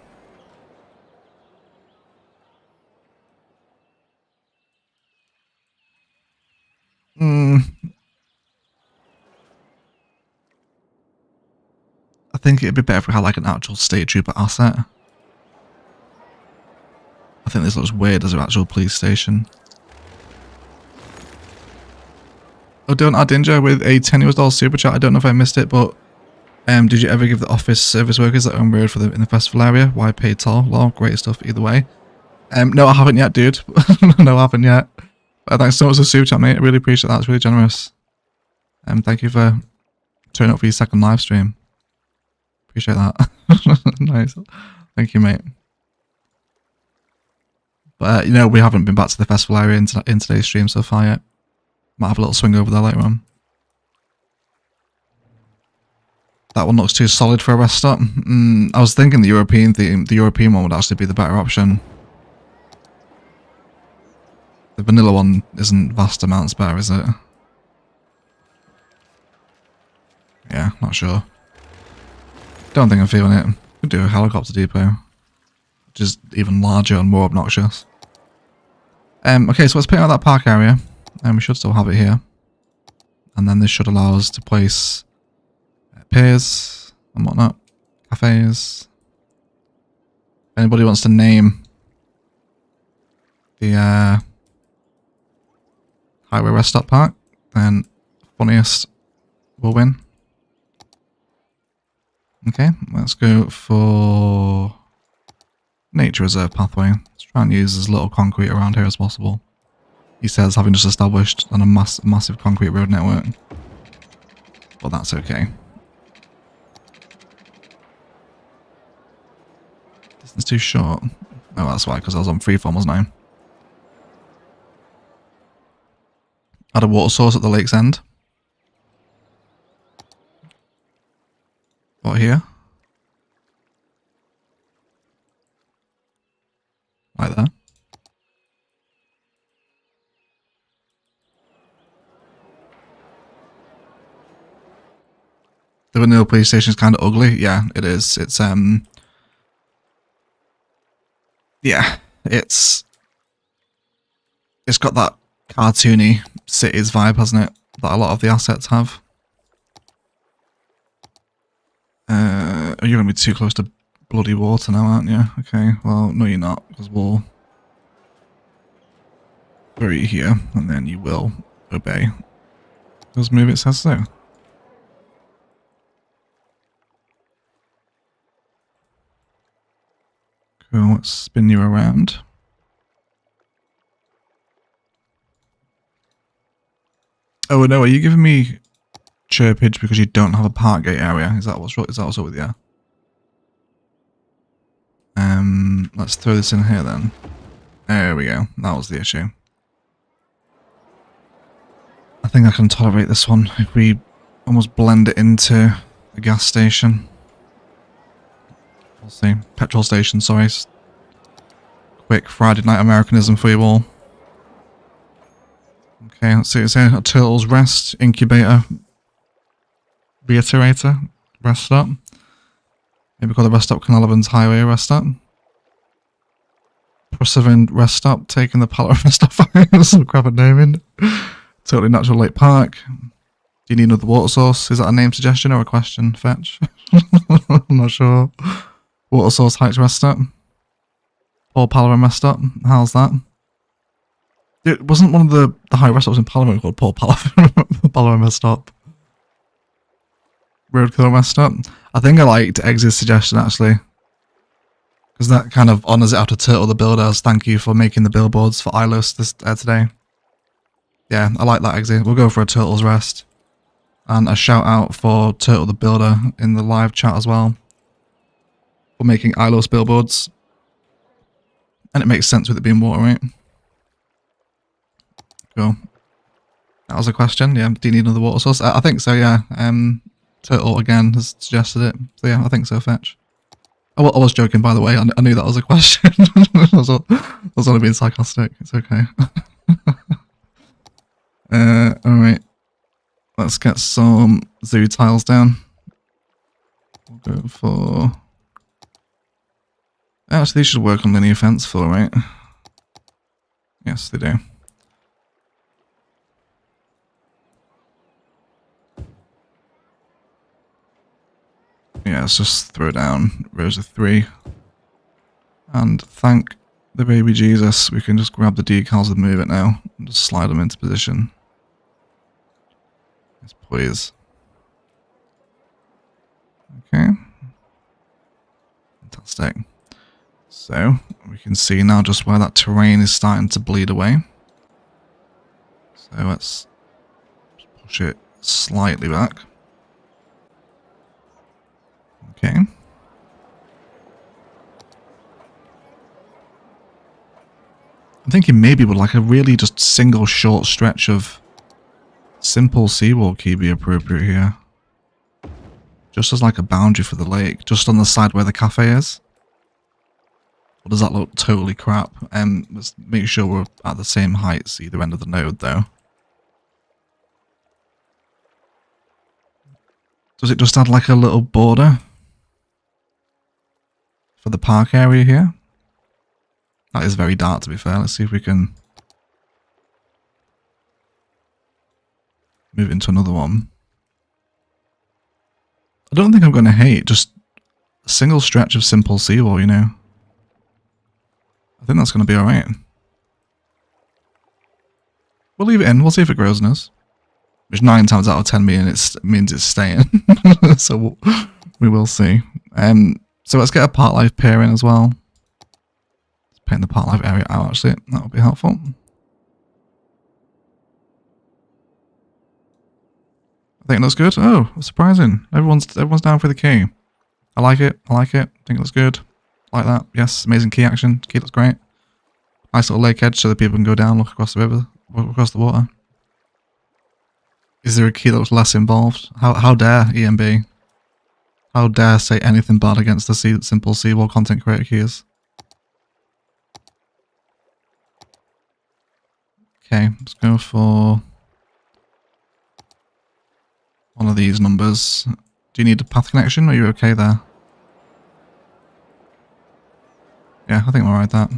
I think it'd be better if we had like an actual state trooper asset. I think this looks weird as an actual police station. Oh, don't add Ninja with a $10 super chat. I don't know if I missed it, but did you ever give the office service workers their own road for in the festival area? Why pay toll? Well, great stuff either way. No, I haven't yet, dude. No, I haven't yet. But thanks so much for the super chat, mate. I really appreciate that. It's really generous. Thank you for turning up for your second live stream. Appreciate that. Nice. Thank you, mate. But, you know, we haven't been back to the festival area in today's stream so far yet. Might have a little swing over there later on. That one looks too solid for a rest stop. I was thinking the European theme, the European one would actually be the better option. The vanilla one isn't vast amounts better, is it? Yeah, not sure. Don't think I'm feeling it. Could do a helicopter depot. Which is even larger and more obnoxious. Okay, so let's pick out that park area. And we should still have it here. And then this should allow us to place piers and whatnot. Cafes. If anybody wants to name the highway rest stop park, then funniest will win. Okay, let's go for nature reserve pathway. Let's try and use as little concrete around here as possible. He says, having just established on a massive concrete road network. But that's okay. Distance too short. Oh, that's why, because I was on freeform, wasn't I? Add a water source at the lake's end. What here? Like that. The vanilla police station is kind of ugly. Yeah, it is. It's yeah, it's It's got that cartoony cities vibe, hasn't it? That a lot of the assets have. You're going to be too close to bloody water now, aren't you? Okay, well, no you're not, because we'll bury you here, and then you will obey. Because maybe it says so. Cool, let's spin you around. Oh no, are you giving me chirpage because you don't have a park gate area? Is that what's up with you? Let's throw this in here then. There we go. That was the issue. I think I can tolerate this one if we almost blend it into a gas station. We'll see. Petrol station, sorry. Quick Friday night Americanism for you all. Okay, let's see what it's here. A Turtle's Rest, Incubator, Reiterator, Rest Stop. Maybe call the Rest Stop Canalevans Highway Rest Stop. Prussian Rest Stop, taking the pallet rest stop. Some crap at naming. Totally Natural Lake Park. Do you need another water source? Is that a name suggestion or a question? Fetch. I'm not sure. Water Source Heights Rest Stop. Paul Palaver Rest Stop. How's that? It wasn't one of the high rest stops in Parliament called Paul Palaver Rest Stop. Roadkill Rest Stop. I think I liked Eggsy's suggestion actually. Because that kind of honours it after Turtle the Builder as thank you for making the billboards for ILOS today. Yeah, I like that Eggsy. We'll go for a Turtle's Rest. And a shout out for Turtle the Builder in the live chat as well. For making ILOS billboards. And it makes sense with it being water, right? Cool. That was a question. Yeah, do you need another water source? I think so, yeah. Turtle again has suggested it. So yeah, I think so, Fetch. I was joking, by the way. I knew that was a question. I was only being sarcastic. It's okay. Alright. Let's get some zoo tiles down. We'll go for... Actually, these should work on linear fence fill, right? Yes, they do. Yeah, let's just throw down rows of 3. And thank the baby Jesus, we can just grab the decals and move it now. And just slide them into position. Yes, please. Okay. Fantastic. So, we can see now just where that terrain is starting to bleed away. So let's push it slightly back. Okay. I'm thinking maybe with like a really just single short stretch of simple seawall key be appropriate here. Just as like a boundary for the lake, just on the side where the cafe is. Or does that look totally crap? Let's make sure we're at the same heights either end of the node though. Does it just add like a little border for the park area here? That is very dark to be fair. Let's see if we can move into another one. I don't think I'm going to hate just a single stretch of simple seawall, you know. I think that's going to be alright. We'll leave it in. We'll see if it grows in us. Which 9 times out of 10 means it's staying. So we will see. So let's get a park life pier in as well. Let's paint the park life area out actually. That would be helpful. I think it looks good. Oh, surprising. Everyone's down for the key. I like it. I like it. I think it looks good. Like that. Yes, amazing key action. Key looks great. Nice little lake edge so that people can go down, look across the river, look across the water. Is there a key that looks less involved? How dare EMB? How dare say anything bad against the simple seawall content creator keys? Okay, let's go for one of these numbers. Do you need a path connection? Or are you okay there? Yeah, I think we'll ride that.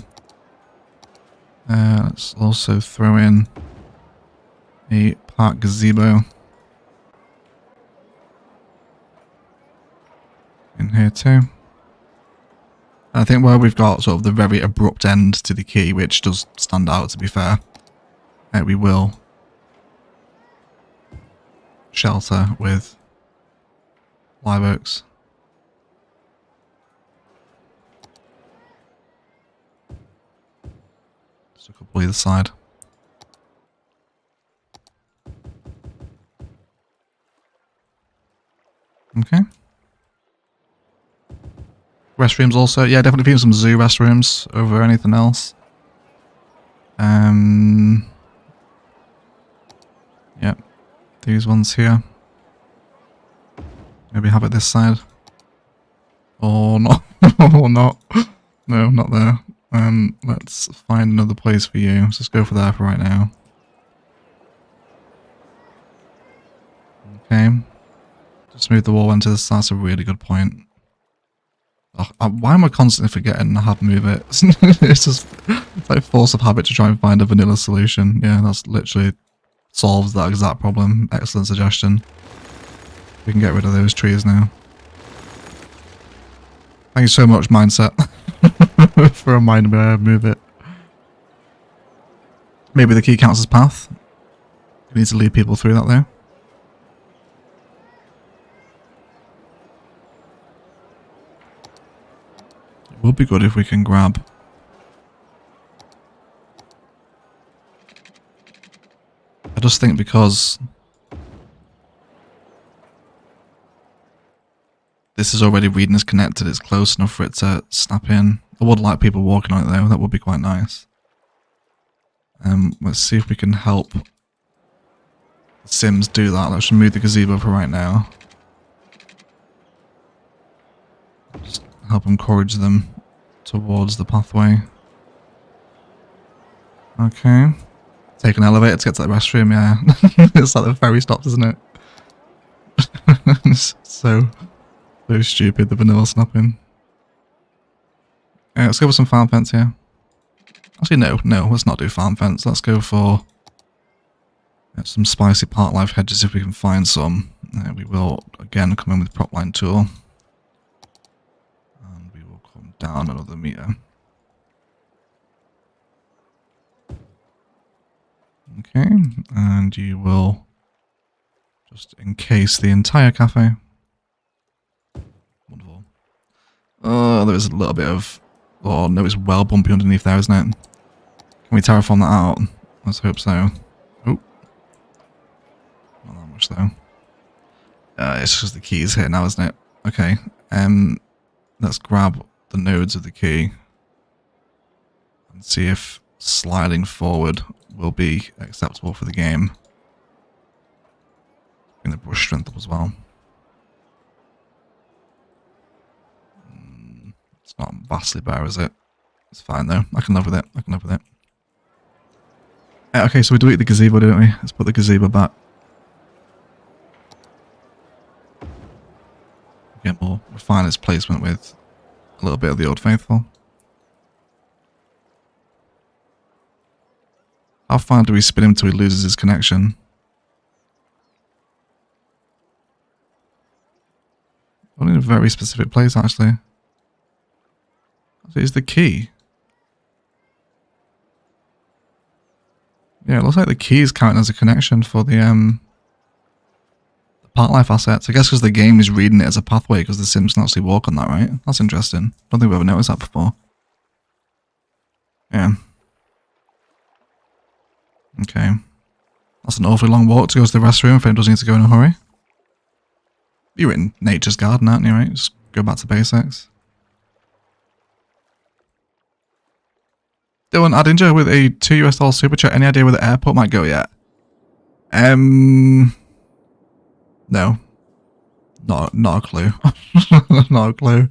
Let's also throw in a park gazebo in here too. I think where we've got sort of the very abrupt end to the quay, which does stand out to be fair, we will shelter with live oaks. Just a couple either side. Okay. Restrooms also, yeah, definitely feeling some zoo restrooms over anything else. Yep, these ones here. Maybe have it this side. Or not, or not. No, not there. Let's find another place for you. Let's just go for there for right now. Okay. Just move the wall into this. That's a really good point. Oh, why am I constantly forgetting how to move it? It's just it's like force of habit to try and find a vanilla solution. Yeah, that's literally solves that exact problem. Excellent suggestion. We can get rid of those trees now. Thank you so much, Mindset, for reminding me to move it. Maybe the key counts as path. We need to lead people through that though. It would be good if we can grab I just think because this is already reading as connected, it's close enough for it to snap in. I would like people walking on it though, that would be quite nice. Let's see if we can help the Sims do that. Let's remove the gazebo for right now. Just help encourage them towards the pathway. Okay. Take an elevator to get to the restroom, yeah. It's like the ferry stops, isn't it? It's so stupid, the vanilla snapping. Let's go for some farm fence here. Actually, no, let's not do farm fence. Let's go for some spicy park life hedges if we can find some. We will, again, come in with prop line tool. And we will come down another meter. Okay, and you will just encase the entire cafe. Wonderful. Oh, there's a little bit of... Oh, no, it's well bumpy underneath there, isn't it? Can we terraform that out? Let's hope so. Oh. Not that much, though. It's just the keys here now, isn't it? Okay. Let's grab the nodes of the key. And see if sliding forward will be acceptable for the game. Bring the brush strength up as well. It's not vastly bare, is it? It's fine though. I can live with it. I can live with it. Okay, so we delete the gazebo, don't we? Let's put the gazebo back. Get more refine its placement with a little bit of the Old Faithful. How far do we spin him until he loses his connection? Only in a very specific place, actually. It's the key. Yeah, it looks like the key is counting as a connection for the park life assets. I guess because the game is reading it as a pathway because the Sims can actually walk on that, right? That's interesting. Don't think we've ever noticed that before. Yeah. Okay. That's an awfully long walk to go to the restroom if it doesn't need to go in a hurry. You're in nature's garden, aren't you, right? Just go back to basics. Dylan Adinger with a $2 super chat. Any idea where the airport might go yet? No. Not a clue. Not a clue.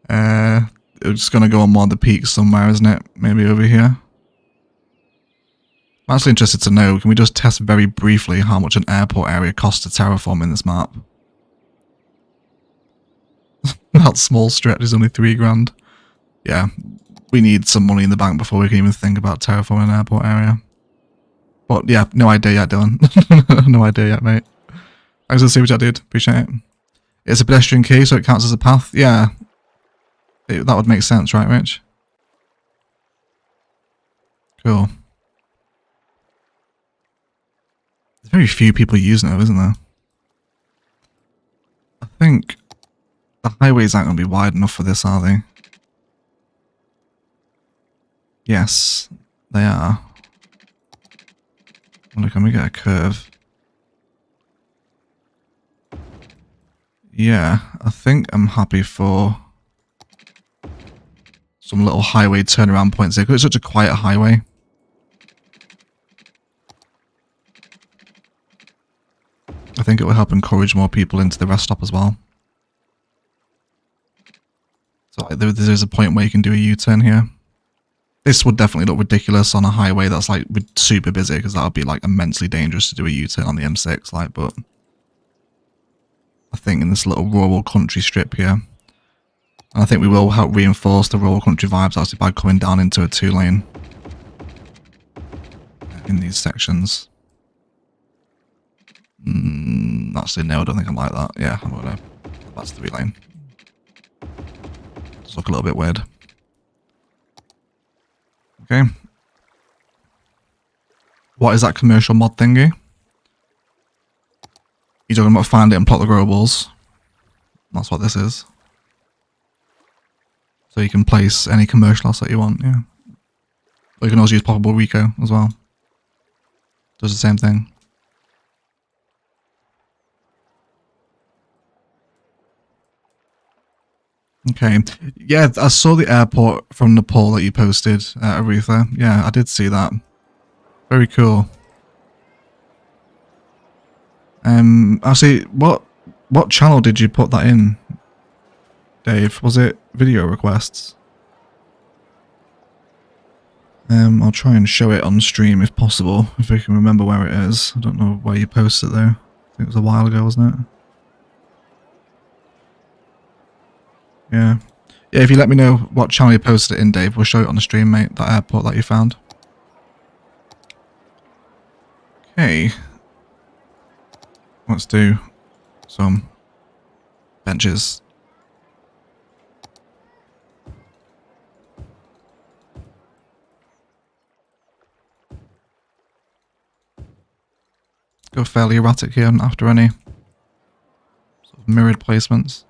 It's just gonna go on one of the peaks somewhere, isn't it? Maybe over here. I'm actually interested to know, can we just test very briefly how much an airport area costs to terraform in this map? That small stretch is only $3 grand. Yeah, we need some money in the bank before we can even think about terraforming an airport area. But yeah, no idea yet, Dylan. No idea yet, mate. Thanks for the super chat, dude. Appreciate it. It's a pedestrian key, so it counts as a path. Yeah. That would make sense, right, Rich? Cool. There's very few people using it, isn't there? I think the highways aren't going to be wide enough for this, are they? Yes, they are. I wonder, can we get a curve? Yeah, I think I'm happy for some little highway turnaround points here, because it's such a quiet highway. I think it will help encourage more people into the rest stop as well. So like, there's a point where you can do a U-turn here. This would definitely look ridiculous on a highway that's like super busy, because that would be like immensely dangerous to do a U-turn on the M6. Like, but I think in this little rural country strip here, and I think we will help reinforce the rural country vibes actually by coming down into a 2-lane in these sections. Actually, no, I don't think I'm like that. Yeah, I'm gonna. That's 3-lane. Does look a little bit weird. Okay. What is that commercial mod thingy? You're talking about find it and plot the grow balls. That's what this is. So you can place any commercial asset you want, yeah. Or you can also use poppable Rico as well. Does the same thing. Okay. Yeah, I saw the airport from the poll that you posted, Aretha. Yeah, I did see that. Very cool. Actually, what channel did you put that in, Dave? Was it video requests? I'll try and show it on stream if possible, if I can remember where it is. I don't know where you posted it though. I think it was a while ago, wasn't it? Yeah. Yeah, if you let me know what channel you posted it in, Dave, we'll show it on the stream, mate, that airport that you found. Okay. Let's do some benches. Go fairly erratic here after any sort of mirrored placements.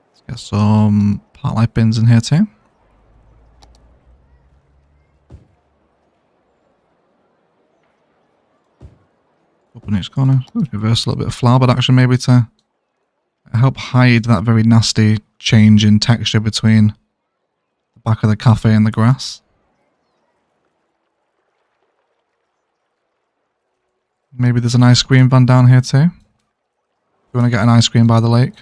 Let's get some part life bins in here too. Open each corner. Reverse a little bit of flower bed action maybe to help hide that very nasty change in texture between the back of the cafe and the grass. Maybe there's an ice cream van down here too. You want to get an ice cream by the lake?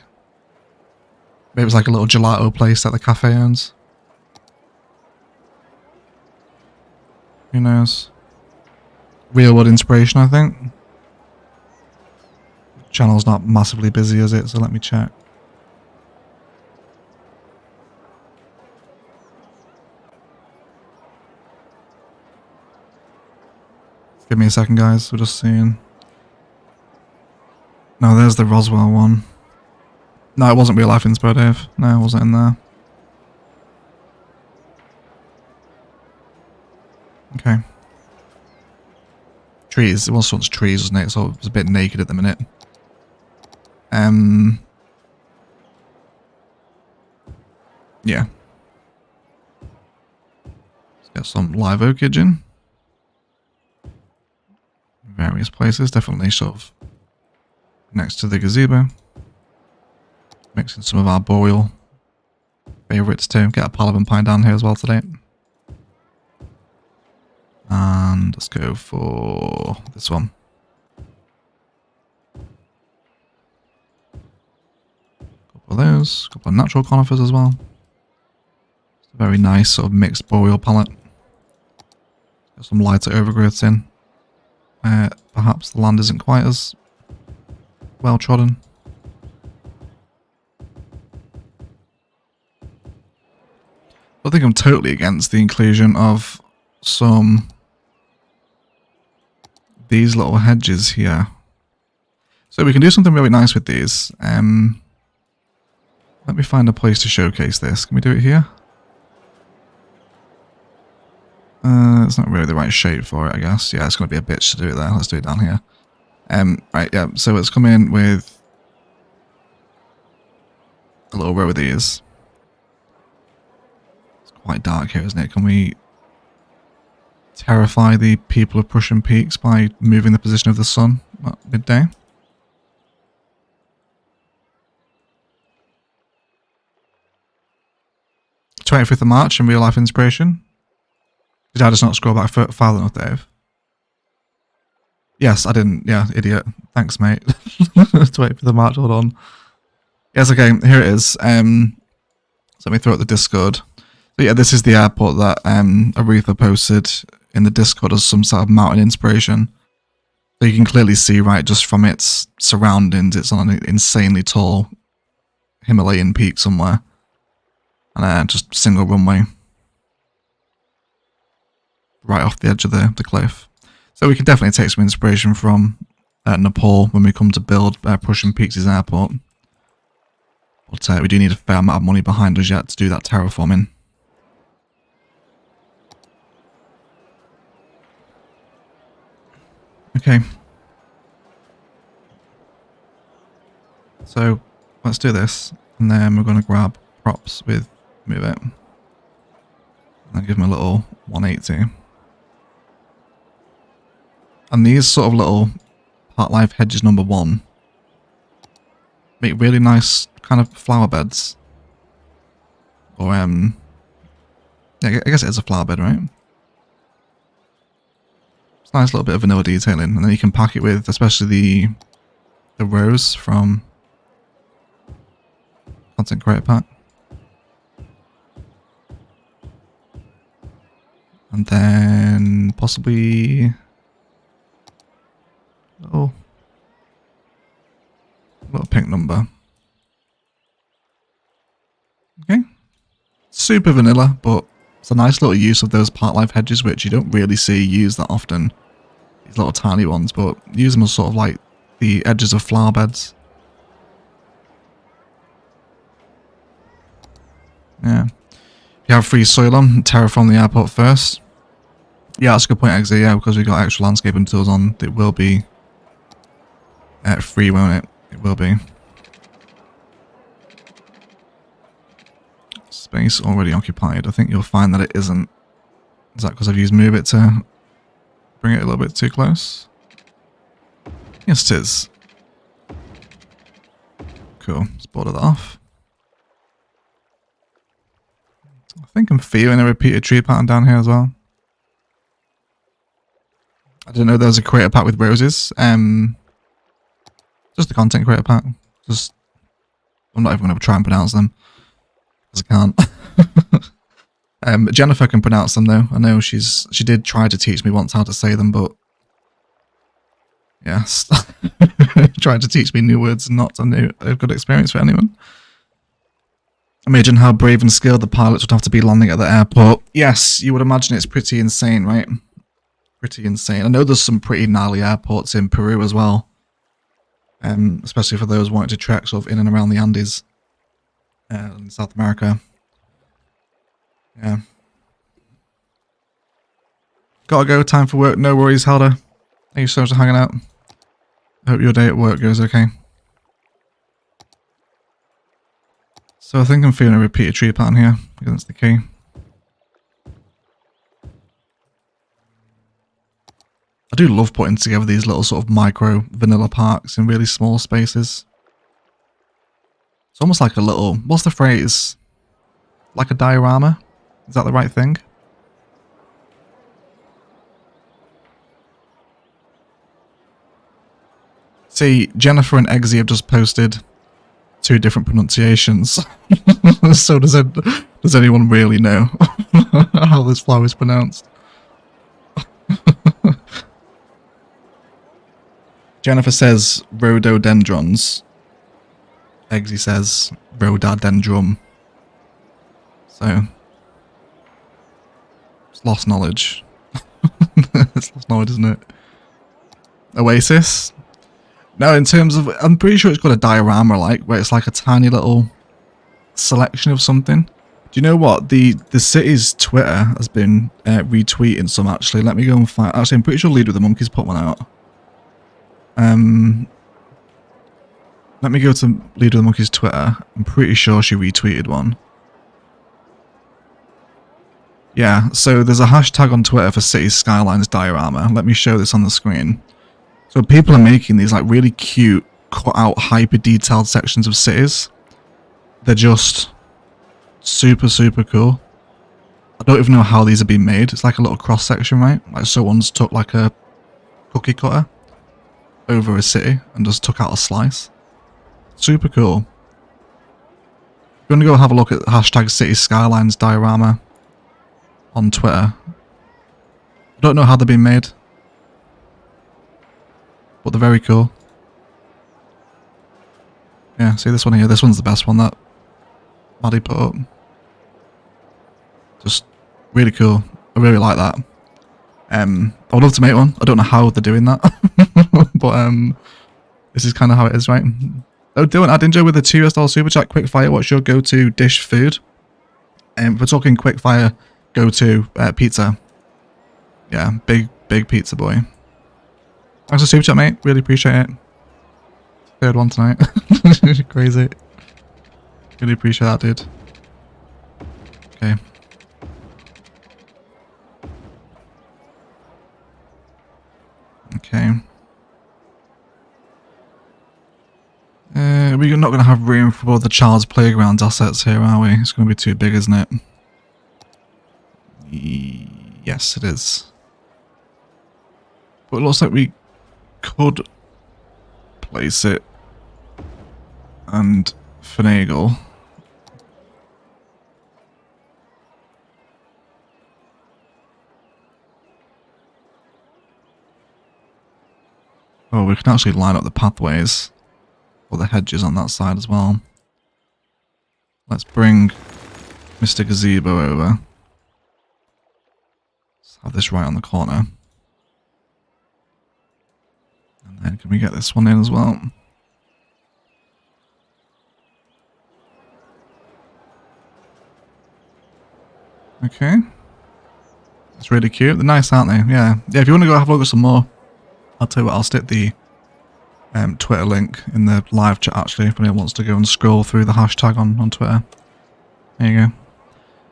Maybe it's like a little gelato place that the cafe owns. Who knows? Real world inspiration, I think. Channel's not massively busy, is it? So let me check. Give me a second, guys. We're just seeing. No, there's the Roswell one. No, it wasn't real life inspo, Dave. No, it wasn't in there. Okay. Trees. It was once trees, wasn't it? So it's a bit naked at the minute. Yeah. Let's get some live oakage in. Various places, definitely sort of next to the gazebo. Mixing some of our boreal favourites too. Get a Palavan pine down here as well today. And let's go for this one. Couple of those, couple of natural conifers as well. It's a very nice sort of mixed boreal palette. Got some lighter overgrowths in. Perhaps the land isn't quite as well trodden. I think I'm totally against the inclusion of these little hedges here. So we can do something really nice with these. Let me find a place to showcase this. Can we do it here? It's not really the right shape for it, I guess. Yeah, it's going to be a bitch to do it there. Let's do it down here. Right, yeah, so let's come in with a little row of these. It's quite dark here, isn't it? Can we terrify the people of Prussian Peaks by moving the position of the sun at midday? '25th of March in real life inspiration. Did I just not scroll back far enough, Dave? Yes, I didn't. Yeah, idiot. Thanks, mate. 25th of March, hold on. Yes, okay, here it is. So let me throw up the Discord. So yeah, this is the airport that Aretha posted in the Discord as some sort of mountain inspiration. So you can clearly see, right, just from its surroundings, it's on an insanely tall Himalayan peak somewhere. And just single runway. Right off the edge of the cliff. So we can definitely take some inspiration from Nepal when we come to build Prussian Peaks' airport. But we do need a fair amount of money behind us yet to do that terraforming. Okay. So let's do this. And then we're going to grab props with move it. And give them a little 180. And these sort of little part life hedges number 1 make really nice kind of flower beds. Or yeah, I guess it is a flower bed, right? It's a nice little bit of vanilla detailing, and then you can pack it with, especially the rose from Content Creator Pack. And then possibly little pink number. Okay. Super vanilla, but it's a nice little use of those part life hedges, which you don't really see used that often. These little tiny ones, but use them as sort of like the edges of flower beds. Yeah. You have free soil on, terraform the airport first. Yeah, that's a good point, Exy. Yeah, because we've got extra landscaping tools on, it will be free, won't it? It will be. Space already occupied. I think you'll find that it isn't. Is that because I've used Move It to bring it a little bit too close? Yes, it is. Cool. Let's border that off. I think I'm feeling a repeated tree pattern down here as well. I didn't know there was a creator pack with roses. Just the content creator pack. Just, I'm not even going to try and pronounce them, because I can't. Jennifer can pronounce them though. I know she did try to teach me once how to say them, but yes, trying to teach me new words is not a good experience for anyone. Imagine how brave and skilled the pilots would have to be landing at the airport. Yes, you would imagine it's pretty insane, right? Pretty insane. I know there's some pretty gnarly airports in Peru as well. Especially for those wanting to trek sort of in and around the Andes in South America. Yeah. Gotta go, time for work. No worries, Helder. Thank you so much for hanging out. I hope your day at work goes okay. So I think I'm feeling a repeated tree pattern here, because that's the key. I do love putting together these little sort of micro vanilla parks in really small spaces. It's almost like a little, what's the phrase? Like a diorama? Is that the right thing? See, Jennifer and Eggsy have just posted 2 different pronunciations. So does anyone really know how this flower is pronounced? Jennifer says rhododendrons. Eggsy says rhododendron. So It's lost knowledge. It's lost knowledge, isn't it? Oasis? No, in terms of... I'm pretty sure it's got a diorama, like, where it's like a tiny little selection of something. Do you know what? The city's Twitter has been retweeting some, actually. Let me go and find... Actually, I'm pretty sure Lead with the Monkeys put one out. Let me go to Lead with the Monkeys' Twitter. I'm pretty sure she retweeted one. Yeah, so there's a hashtag on Twitter for City Skylines diorama. Let me show this on the screen. So people are making these like really cute, cut out, hyper detailed sections of cities. They're just super, super cool. I don't even know how these are being made. It's like a little cross section, right? Like someone's took like a cookie cutter over a city and just took out a slice. Super cool. If you want to go have a look at hashtag City Skylines diorama on Twitter. I don't know how they're being made, but they're very cool. Yeah, see this one here? This one's the best one that Maddie put up. Just really cool. I really like that. I would love to make one. I don't know how they're doing that, but this is kind of how it is, right? Oh, Dylan, I'd enjoy with a $2 super chat. Quick fire. What's your go-to dish food? If we're talking quick fire, go-to pizza. Yeah, big pizza boy. Thanks for super chat, mate. Really appreciate it. Third one tonight. Crazy. Really appreciate that, dude. Okay. Okay. We're not going to have room for all the child's playground assets here, are we? It's going to be too big, isn't it? Yes, it is. But it looks like we could place it and finagle. Oh, we can actually line up the pathways or the hedges on that side as well. Let's bring Mr. Gazebo over. Let's have this right on the corner. And then can we get this one in as well? Okay. That's really cute. They're nice, aren't they? Yeah. Yeah, if you want to go have a look at some more, I'll tell you what, I'll stick the Twitter link in the live chat, actually, if anyone wants to go and scroll through the hashtag on Twitter. There you go.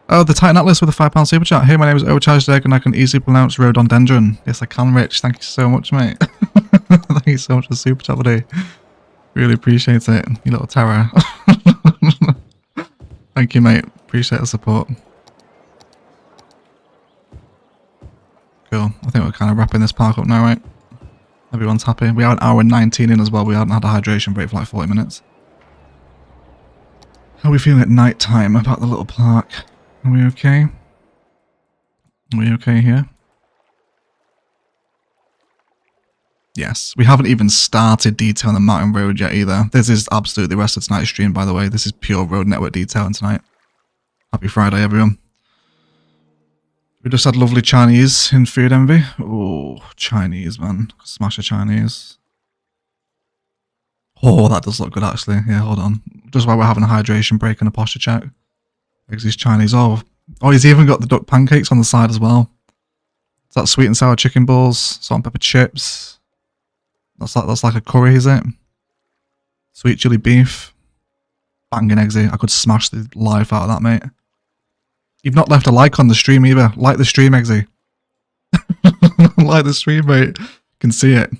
Oh, the Titan Atlas with a £5 super chat. Hey, my name is Overcharged Egg and I can easily pronounce rhododendron. Yes, I can, Rich. Thank you so much, mate. Thank you so much for the super chat today. Really appreciate it. You little terror. Thank you, mate. Appreciate the support. Cool. I think we're kind of wrapping this park up now, right? Everyone's happy. We are an hour and 19 in as well. We hadn't had a hydration break for like 40 minutes. How are we feeling at night time about the little park? Are we okay? Are we okay here? Yes. We haven't even started detailing the mountain road yet either. This is absolutely the rest of tonight's stream, by the way. This is pure road network detailing tonight. Happy Friday, everyone. We just had lovely Chinese in Food Envy. Oh, Chinese, man. Smash a Chinese. Oh, that does look good, actually. Yeah, hold on. Just while we're having a hydration break and a posture check. These Chinese. Oh, he's even got the duck pancakes on the side as well. Is that sweet and sour chicken balls? Salt and pepper chips? That's like a curry, is it? Sweet chili beef. Banging eggsy. I could smash the life out of that, mate. You've not left a like on the stream either. Like the stream, Eggsy. Like the stream, mate. Can see it.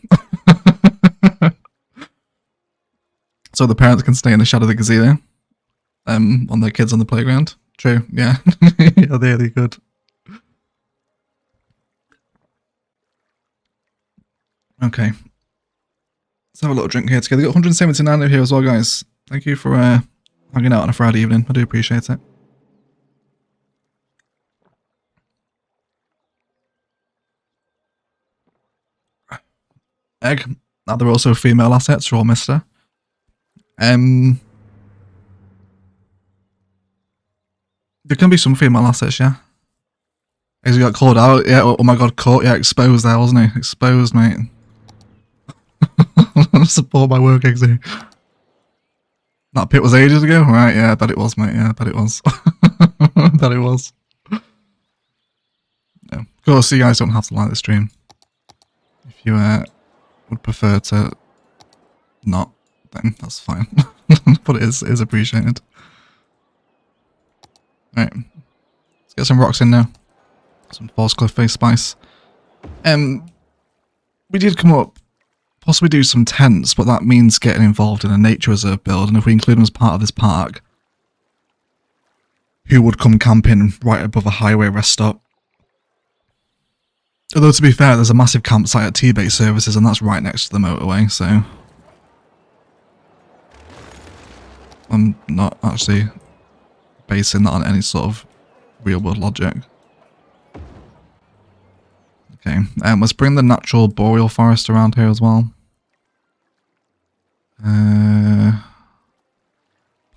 So the parents can stay in the shadow of the gazebo. On their kids on the playground. True, yeah. Yeah, they're good. Okay. Let's have a little drink here together. Got 179 here as well, guys. Thank you for hanging out on a Friday evening. I do appreciate it. Egg. Now they're also female assets, raw mister. There can be some female assets, yeah. He got called out. Yeah, oh my god, caught. Yeah, exposed there, wasn't he? Exposed, mate. Support my work, Eggsy. That pit was ages ago? Right, yeah, I bet it was, mate. Yeah, I bet it was. I bet it was. Yeah. Of course, you guys don't have to like the stream. If you would prefer to not, then that's fine. But it is appreciated. Right. Let's get some rocks in now. Some false cliff face spice. We did come up, possibly do some tents, but that means getting involved in a nature reserve build, and if we include them as part of this park, who would come camping right above a highway rest stop? Although to be fair, there's a massive campsite at T-Base Services, and that's right next to the motorway, so I'm not actually basing that on any sort of real world logic. Okay, let's bring the natural boreal forest around here as well.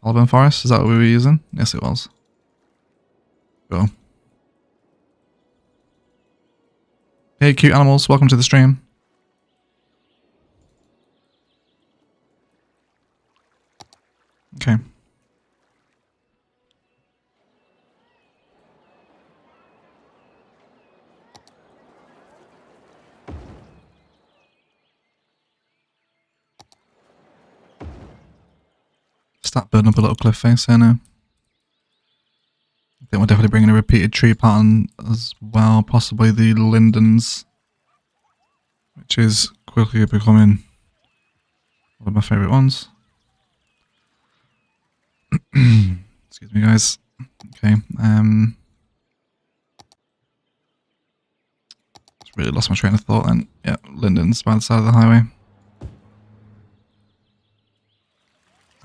Alban forest, is that what we were using? Yes, it was. Cool. Hey, cute animals, welcome to the stream. Okay. Start building up a little cliff face here now. I think we're definitely bringing a repeated tree pattern as well, possibly the lindens, which is quickly becoming one of my favourite ones. Excuse me, guys. Okay, just really lost my train of thought then. Yeah, lindens by the side of the highway.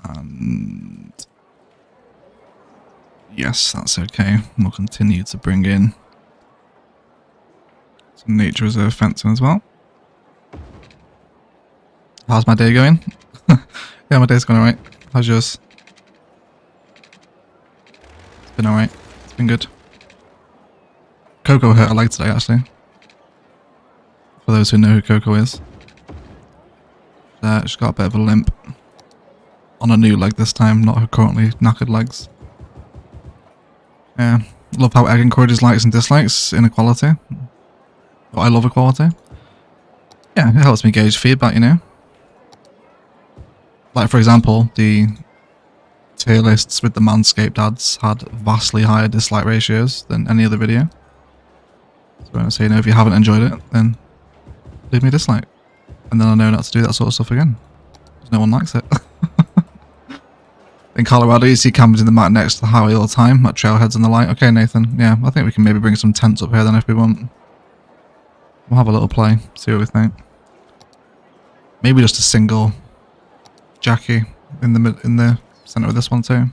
And yes, that's okay. We'll continue to bring in some nature reserve fencing as well. How's my day going? Yeah, my day's going alright. How's yours? It's been alright. It's been good. Coco hurt her leg today, actually. For those who know who Coco is. She's got a bit of a limp. On a new leg this time, not her currently knackered legs. Yeah, love how egg encourages likes and dislikes, inequality. But I love equality. Yeah, it helps me gauge feedback, you know. Like, for example, the tier lists with the Manscaped ads had vastly higher dislike ratios than any other video. So, you know, if you haven't enjoyed it, then leave me a dislike. And then I know not to do that sort of stuff again. Because no one likes it. In Colorado, you see campers in the mat next to the highway all the time, like trailheads and the like. Okay, Nathan. Yeah, I think we can maybe bring some tents up here then if we want. We'll have a little play, see what we think. Maybe just a single Jackie in the center of this one too.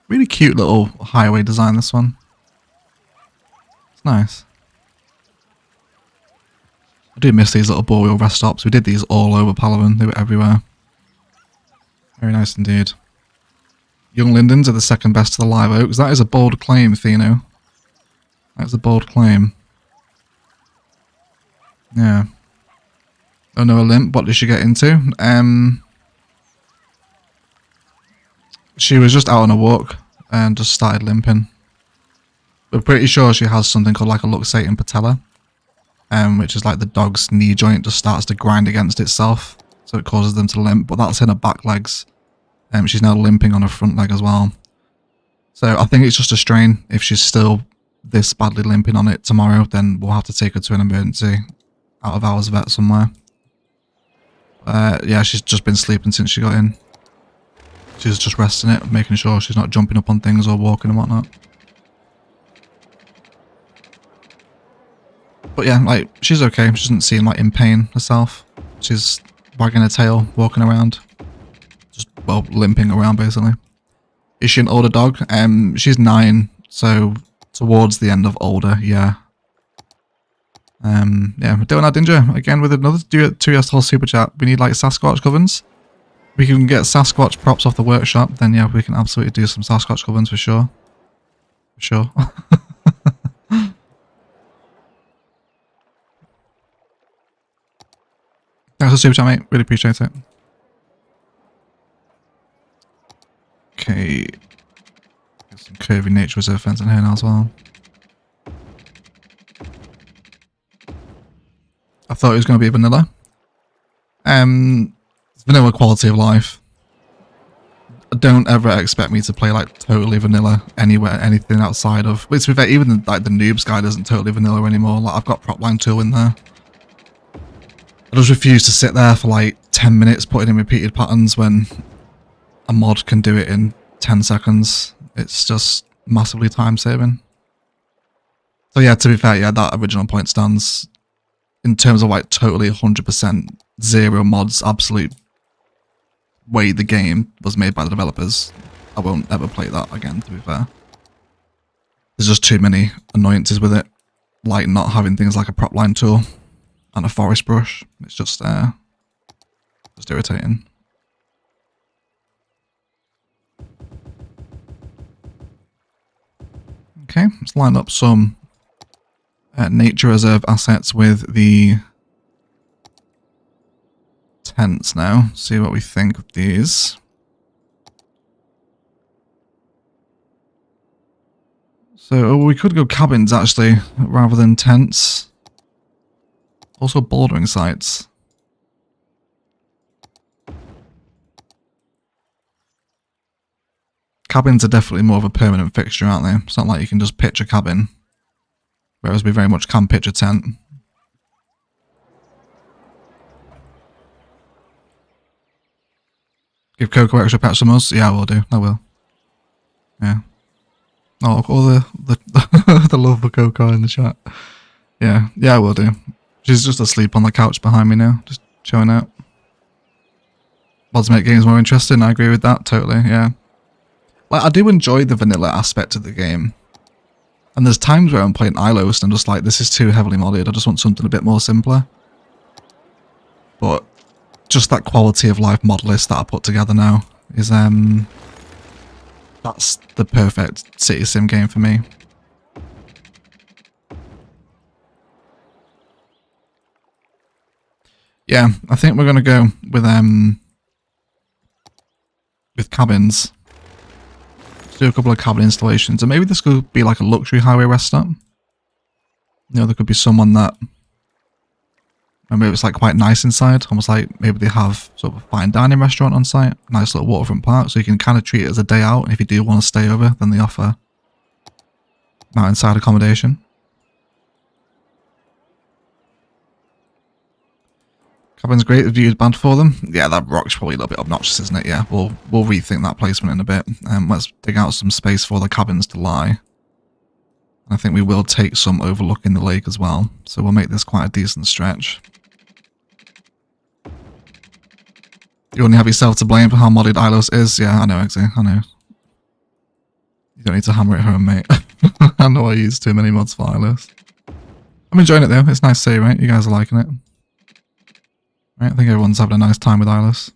Really cute little highway design, this one. It's nice. I do miss these little boreal rest stops. We did these all over Palawan. They were everywhere. Very nice indeed. Young lindens are the second best to the live oaks. That is a bold claim, Theno. That's a bold claim. Yeah. Oh no, a limp. What did she get into? She was just out on a walk and just started limping. We're pretty sure she has something called like a luxating patella, which is like the dog's knee joint just starts to grind against itself, so it causes them to limp. But that's in her back legs. She's now limping on her front leg as well. So I think it's just a strain. If she's still this badly limping on it tomorrow, then we'll have to take her to an emergency out of hours vet somewhere. Yeah, she's just been sleeping since she got in. She's just resting it, making sure she's not jumping up on things or walking and whatnot. But yeah, like, she's okay. She doesn't seem like in pain herself. She's wagging her tail, walking around. Just, well, limping around basically. Is she an older dog? She's 9, so towards the end of older, yeah. Yeah, we're doing our Dinger again with another 2 years whole super chat. We need like Sasquatch covens. We can get Sasquatch props off the workshop, then yeah, we can absolutely do some Sasquatch covens for sure. For sure. Thanks for super chat, mate. Really appreciate it. Okay. Get some curvy nature reserve fence in here now as well. I thought it was going to be vanilla. Vanilla quality of life. Don't ever expect me to play like totally vanilla anywhere, anything outside of. Which, to be fair, even like the noobs guide isn't totally vanilla anymore. Like I've got prop line tool in there. I just refuse to sit there for like 10 minutes putting in repeated patterns when a mod can do it in 10 seconds. It's just massively time saving. So yeah, to be fair, yeah, that original point stands. In terms of like totally 100% zero mods, absolute way the game was made by the developers, I won't ever play that again, to be fair. There's just too many annoyances with it, like not having things like a prop line tool and a forest brush. It's just irritating. Okay, let's line up some nature reserve assets with the tents now. See what we think of these. So we could go cabins actually, rather than tents. Also bouldering sites. Cabins are definitely more of a permanent fixture, aren't they? It's not like you can just pitch a cabin. Whereas we very much can pitch a tent. Give Coco extra pets from us? Yeah, I will do. I will. Yeah. Oh, all the love for Coco in the chat. Yeah, I will do. She's just asleep on the couch behind me now, just showing out. Mods make games more interesting. I agree with that totally. Yeah. Like I do enjoy the vanilla aspect of the game. And there's times where I'm playing Ilos and I'm just like, this is too heavily modded. I just want something a bit more simpler. But just that quality of life mod list that I put together now is that's the perfect city sim game for me. Yeah, I think we're gonna go with cabins. Do a couple of cabin installations, and maybe this could be like a luxury highway rest stop. You know, there could be someone that, maybe it's like quite nice inside, almost like maybe they have sort of a fine dining restaurant on site, nice little waterfront park, so you can kind of treat it as a day out. And if you do want to stay over, then they offer mountainside accommodation. Cabin's great, the view is bad for them. Yeah, that rock's probably a little bit obnoxious, isn't it? Yeah, we'll rethink that placement in a bit. Let's dig out some space for the cabins to lie. I think we will take some overlooking the lake as well, so we'll make this quite a decent stretch. You only have yourself to blame for how modded Ilos is. Yeah, I know, Exy, I know. You don't need to hammer it home, mate. I know I use too many mods for Ilos. I'm enjoying it though, it's nice to see, right? You guys are liking it. Right, I think everyone's having a nice time with Ilos.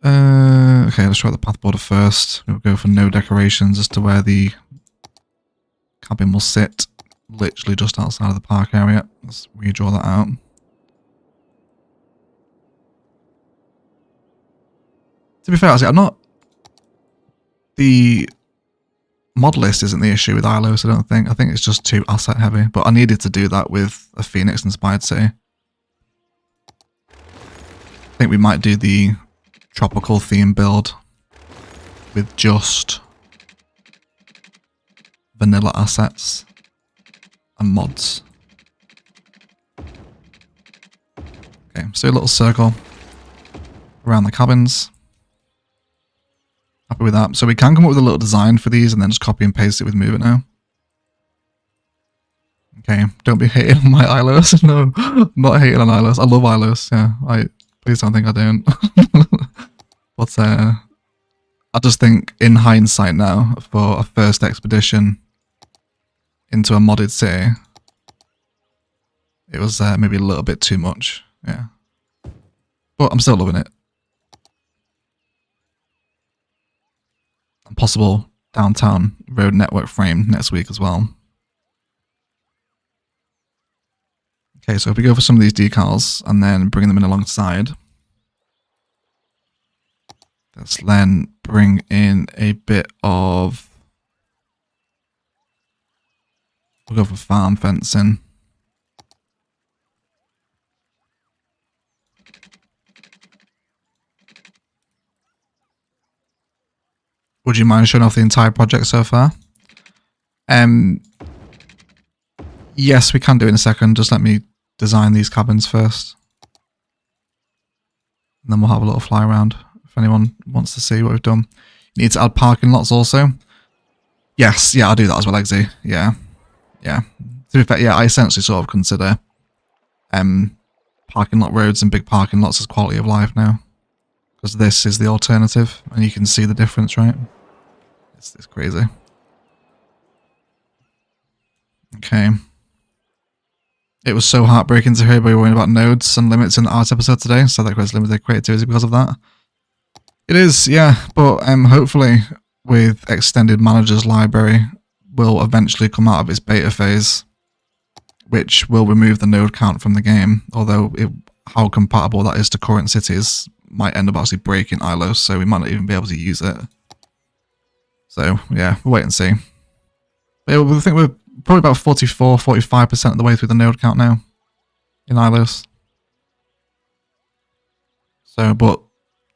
Okay, let's try the path border first. We'll go for no decorations as to where the cabin will sit. Literally just outside of the park area. Let's redraw that out. To be fair, I'm not... The mod list isn't the issue with Ilos, I don't think. I think it's just too asset heavy. But I needed to do that with a Phoenix inspired city. I think we might do the tropical theme build with just vanilla assets and mods. Okay, so a little circle around the cabins. Happy with that. So we can come up with a little design for these and then just copy and paste it with Move It now. Okay, don't be hating on my Ilos. No, I'm not hating on Ilos. I love Ilos, yeah. Please don't think I don't. But I just think in hindsight now, for a first expedition into a modded city, it was maybe a little bit too much, yeah. But I'm still loving it. And possible downtown road network frame next week as well. Okay, so if we go for some of these decals and then bring them in alongside, let's then bring in a bit of, we'll go for farm fencing. Would you mind showing off the entire project so far? Yes, we can do it in a second. Just let me design these cabins first. And then we'll have a little fly around if anyone wants to see what we've done. You need to add parking lots also. Yes, yeah, I'll do that as well, Eggsy. Yeah. Yeah. To be fair, yeah, I essentially sort of consider parking lot roads and big parking lots as quality of life now. Because this is the alternative, and you can see the difference, right? It's crazy. Okay. It was so heartbreaking to hear everybody worrying about nodes and limits in the art episode today, so that creates limited creativity because of that. It is, yeah, but hopefully with Extended Manager's Library will eventually come out of its beta phase, which will remove the node count from the game, although how compatible that is to current cities might end up actually breaking ILOS, so we might not even be able to use it. So, yeah, we'll wait and see. But yeah, we think we're probably about 44-45% of the way through the node count now in ILOS. So, but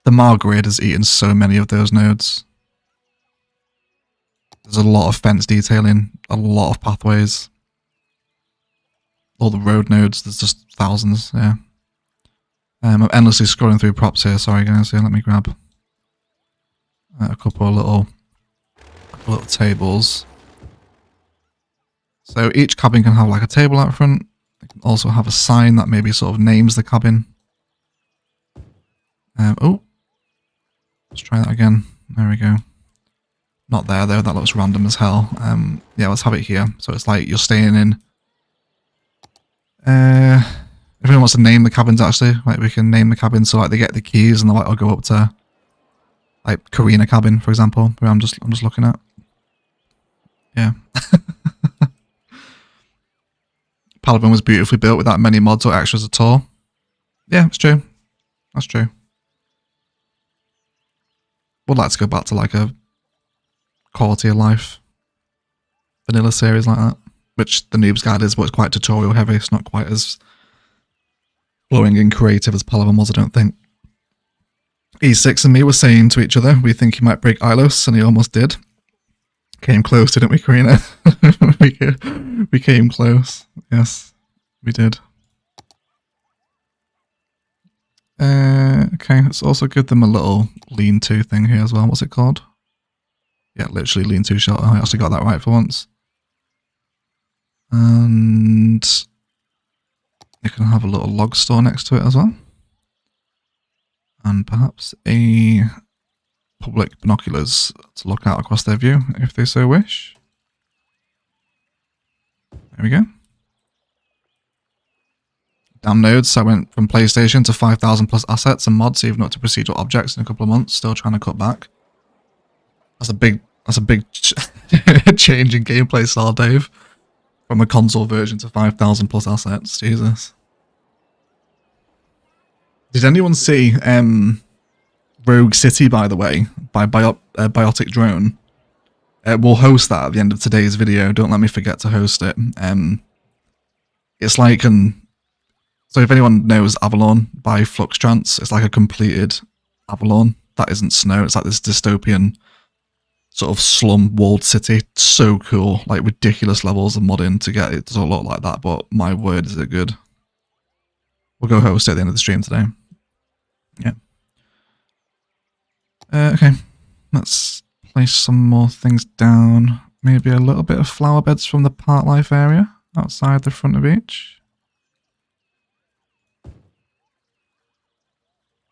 the Margrid has eaten so many of those nodes. There's a lot of fence detailing, a lot of pathways. All the road nodes, there's just thousands, yeah. I'm endlessly scrolling through props here, sorry guys, yeah, let me grab a couple of little tables. So each cabin can have like a table out front. They can also have a sign that maybe sort of names the cabin. Oh, let's try that again. There we go. Not there though, that looks random as hell. Yeah, let's have it here. So it's like you're staying in. If anyone wants to name the cabins actually, like we can name the cabin so like they get the keys and they'll like, I'll go up to like Karina cabin, for example, where I'm just looking at. Yeah. Palaven was beautifully built without many mods or extras at all. Yeah, it's true. That's true. Would like to go back to like a quality of life vanilla series like that, which the Noob's Guide is, but it's quite tutorial heavy. It's not quite as glowing and creative as Palaven was, I don't think. E6 and me were saying to each other, we think he might break ILOS, and he almost did. Came close, didn't we, Karina? we came close. Yes, we did. Okay, let's also give them a little lean-to thing here as well. What's it called? Yeah, literally lean-to shelter. I actually got that right for once. And you can have a little log store next to it as well. And perhaps a public binoculars to look out across their view, if they so wish. There we go. Damn nodes, so I went from PlayStation to 5,000 plus assets and mods, even up to procedural objects in a couple of months, still trying to cut back. That's a big change in gameplay style, Dave. From a console version to 5,000 plus assets, Jesus. Did anyone see Rogue City, by the way, by Biotic Drone? We'll host that at the end of today's video. Don't let me forget to host it. It's like so if anyone knows Avalon by Fluxtrance, it's like a completed Avalon that isn't snow. It's like this dystopian sort of slum walled city. So cool, like ridiculous levels of modding to get it to look like that. But my word, is it good? We'll go host it at the end of the stream today. Yeah. Okay, let's place some more things down. Maybe a little bit of flower beds from the park life area outside the front of each.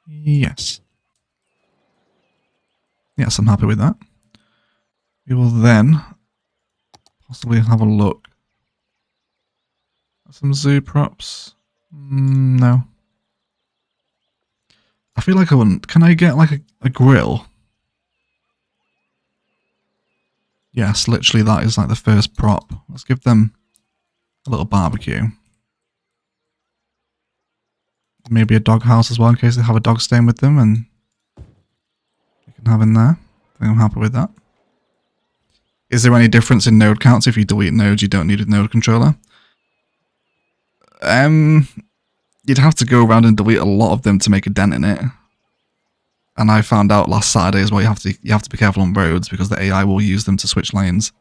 Yes. Yes, I'm happy with that. We will then possibly have a look at some zoo props. No. I feel like I wouldn't. Can I get like a grill? Yes, literally that is like the first prop. Let's give them a little barbecue. Maybe a dog house as well in case they have a dog staying with them and you can have in there. I think I'm happy with that. Is there any difference in node counts if you delete nodes you don't need a node controller? You'd have to go around and delete a lot of them to make a dent in it. And I found out last Saturday as well, you have to be careful on roads because the AI will use them to switch lanes.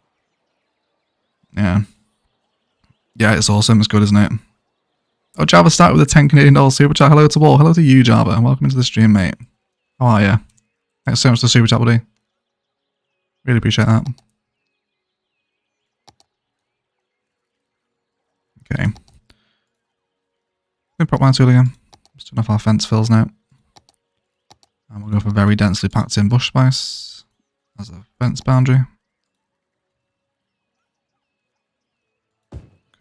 Yeah. Yeah, it's awesome. It's good, isn't it? Oh, Java started with a $10 Canadian super chat. Hello to all. Hello to you, Java. Welcome into the stream, mate. How are you? Thanks so much for the super chat, buddy. Really appreciate that. Okay. Gonna prop my tool again. Just turn off our fence fills now. And we'll go for very densely packed in bush spice as a fence boundary.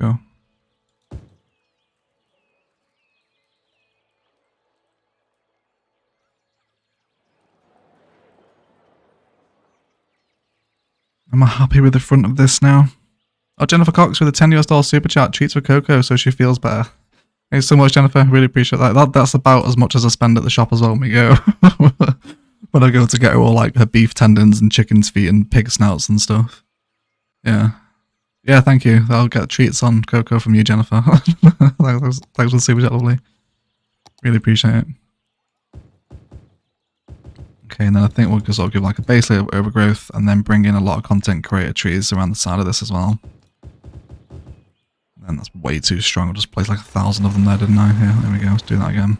Cool. Am I happy with the front of this now? Oh, Jennifer Cox with a $10 super chat. Treats for Coco so she feels better. Thanks so much, Jennifer. Really appreciate that. That's about as much as I spend at the shop as well when we go. When I go to get her all like her beef tendons and chicken's feet and pig snouts and stuff. Yeah. Yeah, thank you. I'll get treats on Coco from you, Jennifer. Thanks for the super chat, lovely. Really appreciate it. Okay, and then I think we'll just sort of give like a base layer of overgrowth and then bring in a lot of content creator trees around the side of this as well. And that's way too strong. I'll just place like 1,000 of them there, didn't I? Yeah, there we go. Let's do that again.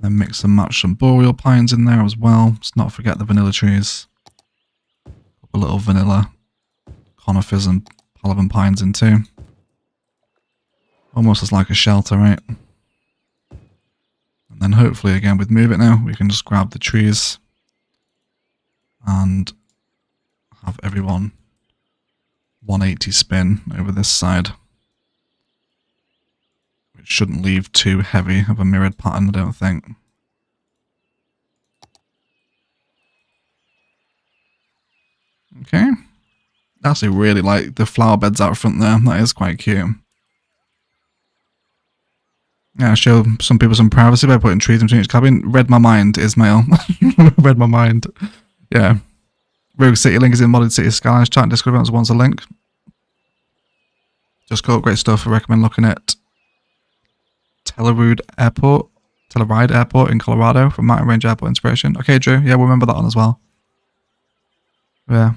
Then mix and match some boreal pines in there as well. Let's not forget the vanilla trees. A little vanilla conifers and Palavan pines in too. Almost as like a shelter, right? And then hopefully again with Move It now, we can just grab the trees and have everyone 180 spin over this side, which shouldn't leave too heavy of a mirrored pattern, I don't think. Okay. I actually really like the flower beds out front there. That is quite cute. Yeah, show some people some privacy by putting trees in between each cabin. Read my mind, Ismail. Read my mind. Yeah. Rogue City link is in Modded City Skylines chat and Discord events wants a link. Just cool, great stuff. I recommend looking at Telluride Airport in Colorado for Mountain Range Airport inspiration. Okay, Drew. Yeah, we'll remember that one as well. Yeah.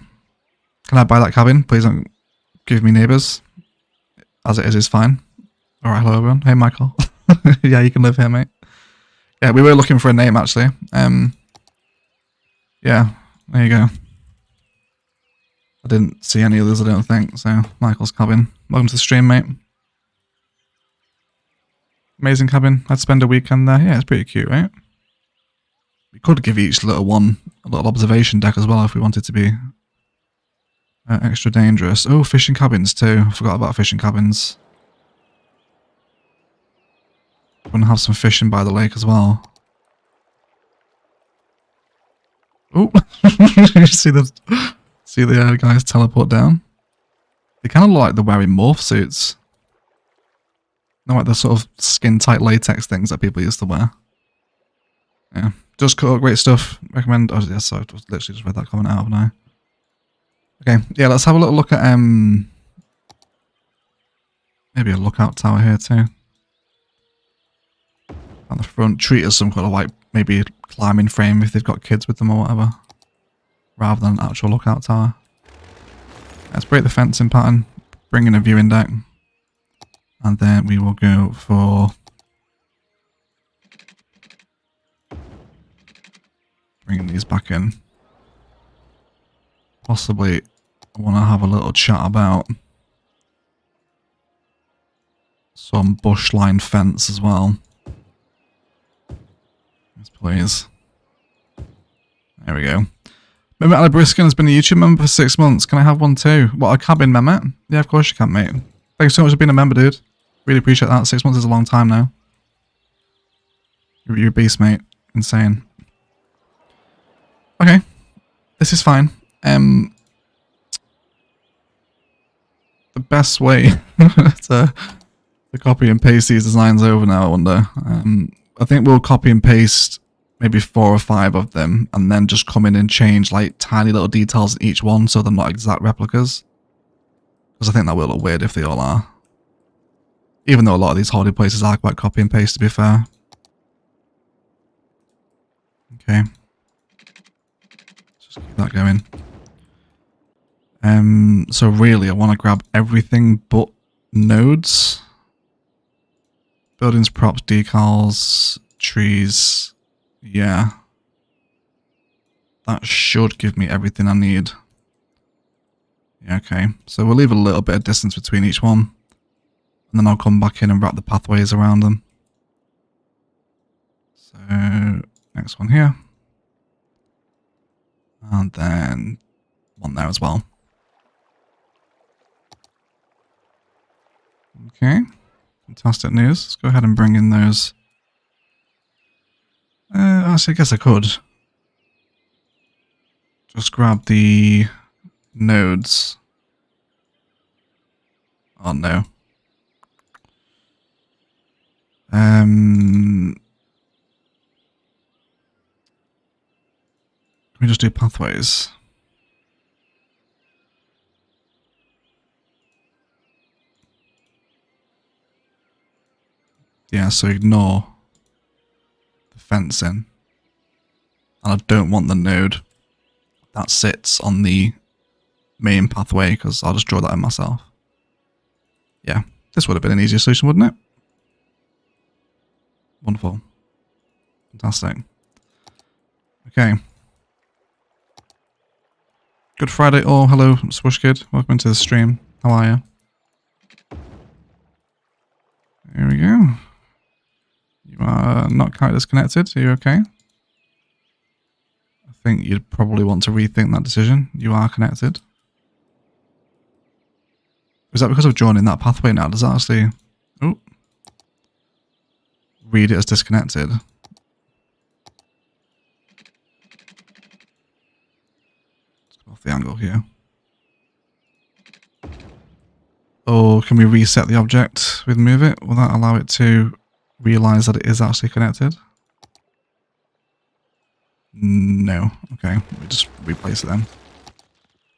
Can I buy that cabin? Please don't give me neighbours. As it is fine. Alright, hello everyone. Hey, Michael. Yeah, you can live here, mate. Yeah, we were looking for a name actually. Yeah, there you go. I didn't see any others, I don't think. So, Michael's cabin. Welcome to the stream, mate. Amazing cabin. I'd spend a weekend there. Yeah, it's pretty cute, right? We could give each little one a little observation deck as well if we wanted to be extra dangerous. Oh, fishing cabins too. I forgot about fishing cabins. We're going to have some fishing by the lake as well. Oh, you see the guys teleport down? They kind of look like they're wearing morph suits. Not like the sort of skin-tight latex things that people used to wear. Yeah, just cool, great stuff. Recommend. Oh, yes, I literally just read that comment out, haven't I? Okay, yeah, let's have a little look at maybe a lookout tower here too. On the front, treat as some kind of like maybe climbing frame if they've got kids with them or whatever, rather than an actual lookout tower. Let's break the fencing pattern, bring in a viewing deck, and then we will go for bringing these back in. Possibly I want to have a little chat about some bush line fence as well. Yes, please. There we go. Mehmet Ali Briskin has been a YouTube member for 6 months. Can I have one too? What, a cabin, Mehmet? Yeah, of course you can, mate. Thanks so much for being a member, dude. Really appreciate that. 6 months is a long time now. You're a beast, mate. Insane. Okay. This is fine. The best way to to copy and paste these designs over now, I wonder. I think we'll copy and paste maybe 4 or 5 of them and then just come in and change like tiny little details in each one so they're not exact replicas. Because I think that will look weird if they all are. Even though a lot of these holiday places are quite copy and paste, to be fair. Okay. Just keep that going. So really I want to grab everything but nodes. Buildings, props, decals, trees. Yeah. That should give me everything I need. Yeah, okay. So we'll leave a little bit of distance between each one. And then I'll come back in and wrap the pathways around them. So, next one here. And then one there as well. Okay. Fantastic news. Let's go ahead and bring in those. Actually, I guess I could. Just grab the nodes. Oh no. Can we just do pathways? Yeah, so ignore the fencing. And I don't want the node that sits on the main pathway because I'll just draw that in myself. Yeah, this would have been an easier solution, wouldn't it? Wonderful. Fantastic. Okay. Good Friday all. Hello, Swooshkid. Welcome into the stream. How are you? There we go. You are not quite disconnected. Are you okay? I think you'd probably want to rethink that decision. You are connected. Is that because of joining that pathway now? Does that actually... Oh. Read it as disconnected? Let's go off the angle here. Or can we reset the object with move it? Will that allow it to realize that it is actually connected? No. Okay, we just replace it then.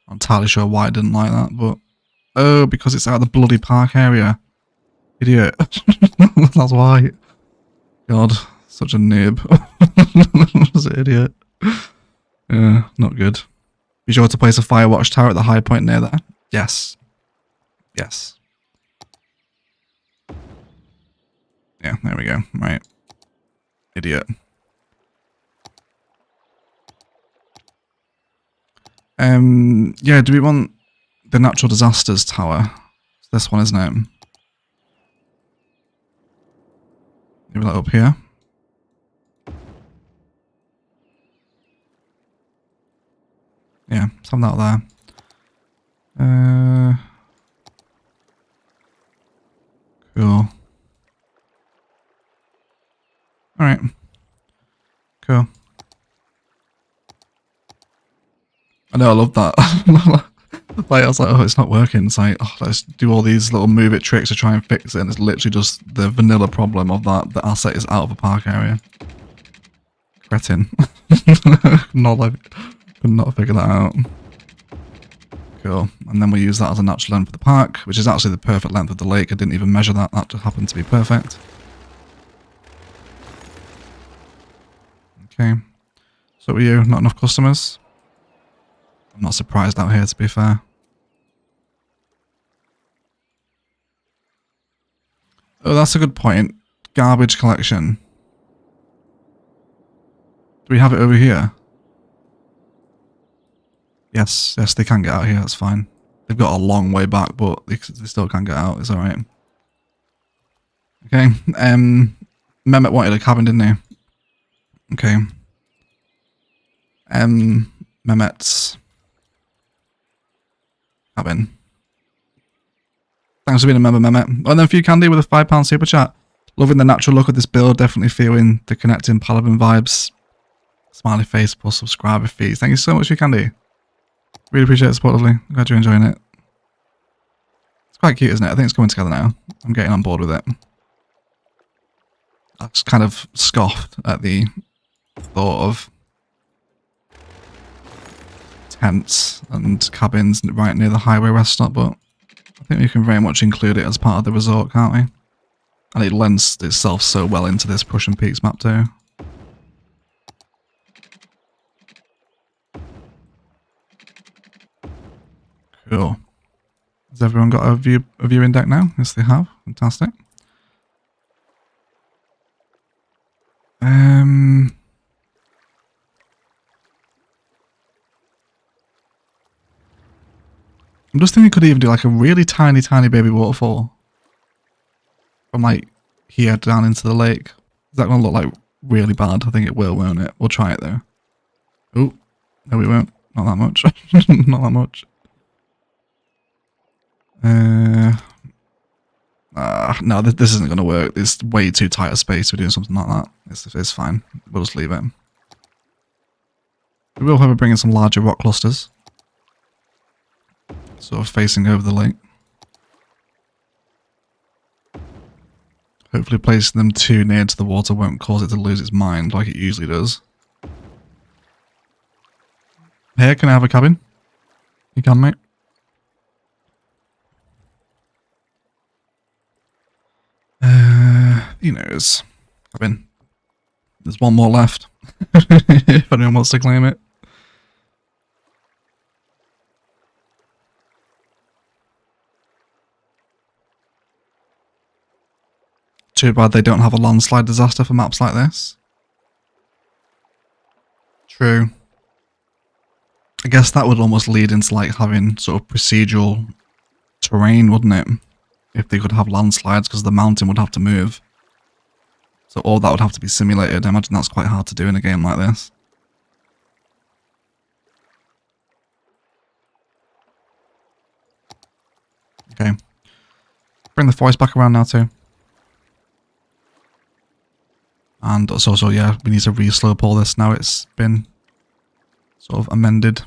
I'm entirely sure why I didn't like that, but... Oh, because it's out of the bloody park area. Idiot. That's why. God, such a noob. What an idiot. Yeah, not good. Be sure to place a fire watch tower at the high point near there. Yes. Yes. Yeah, there we go. Right. Idiot. Yeah, do we want the natural disasters tower? It's this one, isn't it? Maybe that up here. Yeah, something out there. Cool. Alright. Cool. I know, I love that. Like, I was like, oh, it's not working. It's like, oh, let's do all these little move it tricks to try and fix it, and it's literally just the vanilla problem of that the asset is out of a park area. Cretin. Could not figure that out. Cool. And then we use that as a natural length for the park, which is actually the perfect length of the lake. I didn't even measure that. That just happened to be perfect. Okay. So are you? Not enough customers? I'm not surprised out here, to be fair. Oh, that's a good point. Garbage collection. Do we have it over here? Yes, yes, they can get out here, that's fine. They've got a long way back, but they still can get out, it's alright. Okay, Mehmet wanted a cabin, didn't he? Okay. Mehmet's cabin. Thanks for being a member, Mehmet. Oh, and then for you, Candy, with a £5 super chat. Loving the natural look of this build, definitely feeling the connecting Paladin vibes. Smiley face plus subscriber fees. Thank you so much for your Candy. Really appreciate it, support, lovely. Glad you're enjoying it. It's quite cute, isn't it? I think it's coming together now. I'm getting on board with it. I just kind of scoffed at the thought of tents and cabins right near the highway rest stop, but I think we can very much include it as part of the resort, can't we? And it lends itself so well into this Prussian Peaks map too. Cool. Has everyone got a viewing deck now? Yes, they have. Fantastic. I'm just thinking we could even do like a really tiny baby waterfall from like here down into the lake. Is that going to look like really bad? I think it will, won't it? We'll try it though. Oh, no we won't. Not that much. Not that much. No, this isn't going to work. It's way too tight a space for doing something like that. It's fine. We'll just leave it. We will, however, bring in some larger rock clusters. Sort of facing over the lake. Hopefully placing them too near to the water won't cause it to lose its mind like it usually does. Here, can I have a cabin? You can, mate. Who knows? Cabin. There's one more left. If anyone wants to claim it. Too bad they don't have a landslide disaster for maps like this. True. I guess that would almost lead into like having sort of procedural terrain, wouldn't it? If they could have landslides, because the mountain would have to move. So all that would have to be simulated. I imagine that's quite hard to do in a game like this. Okay. Bring the forest back around now too. And also, yeah, we need to re-slope all this now it's been sort of amended.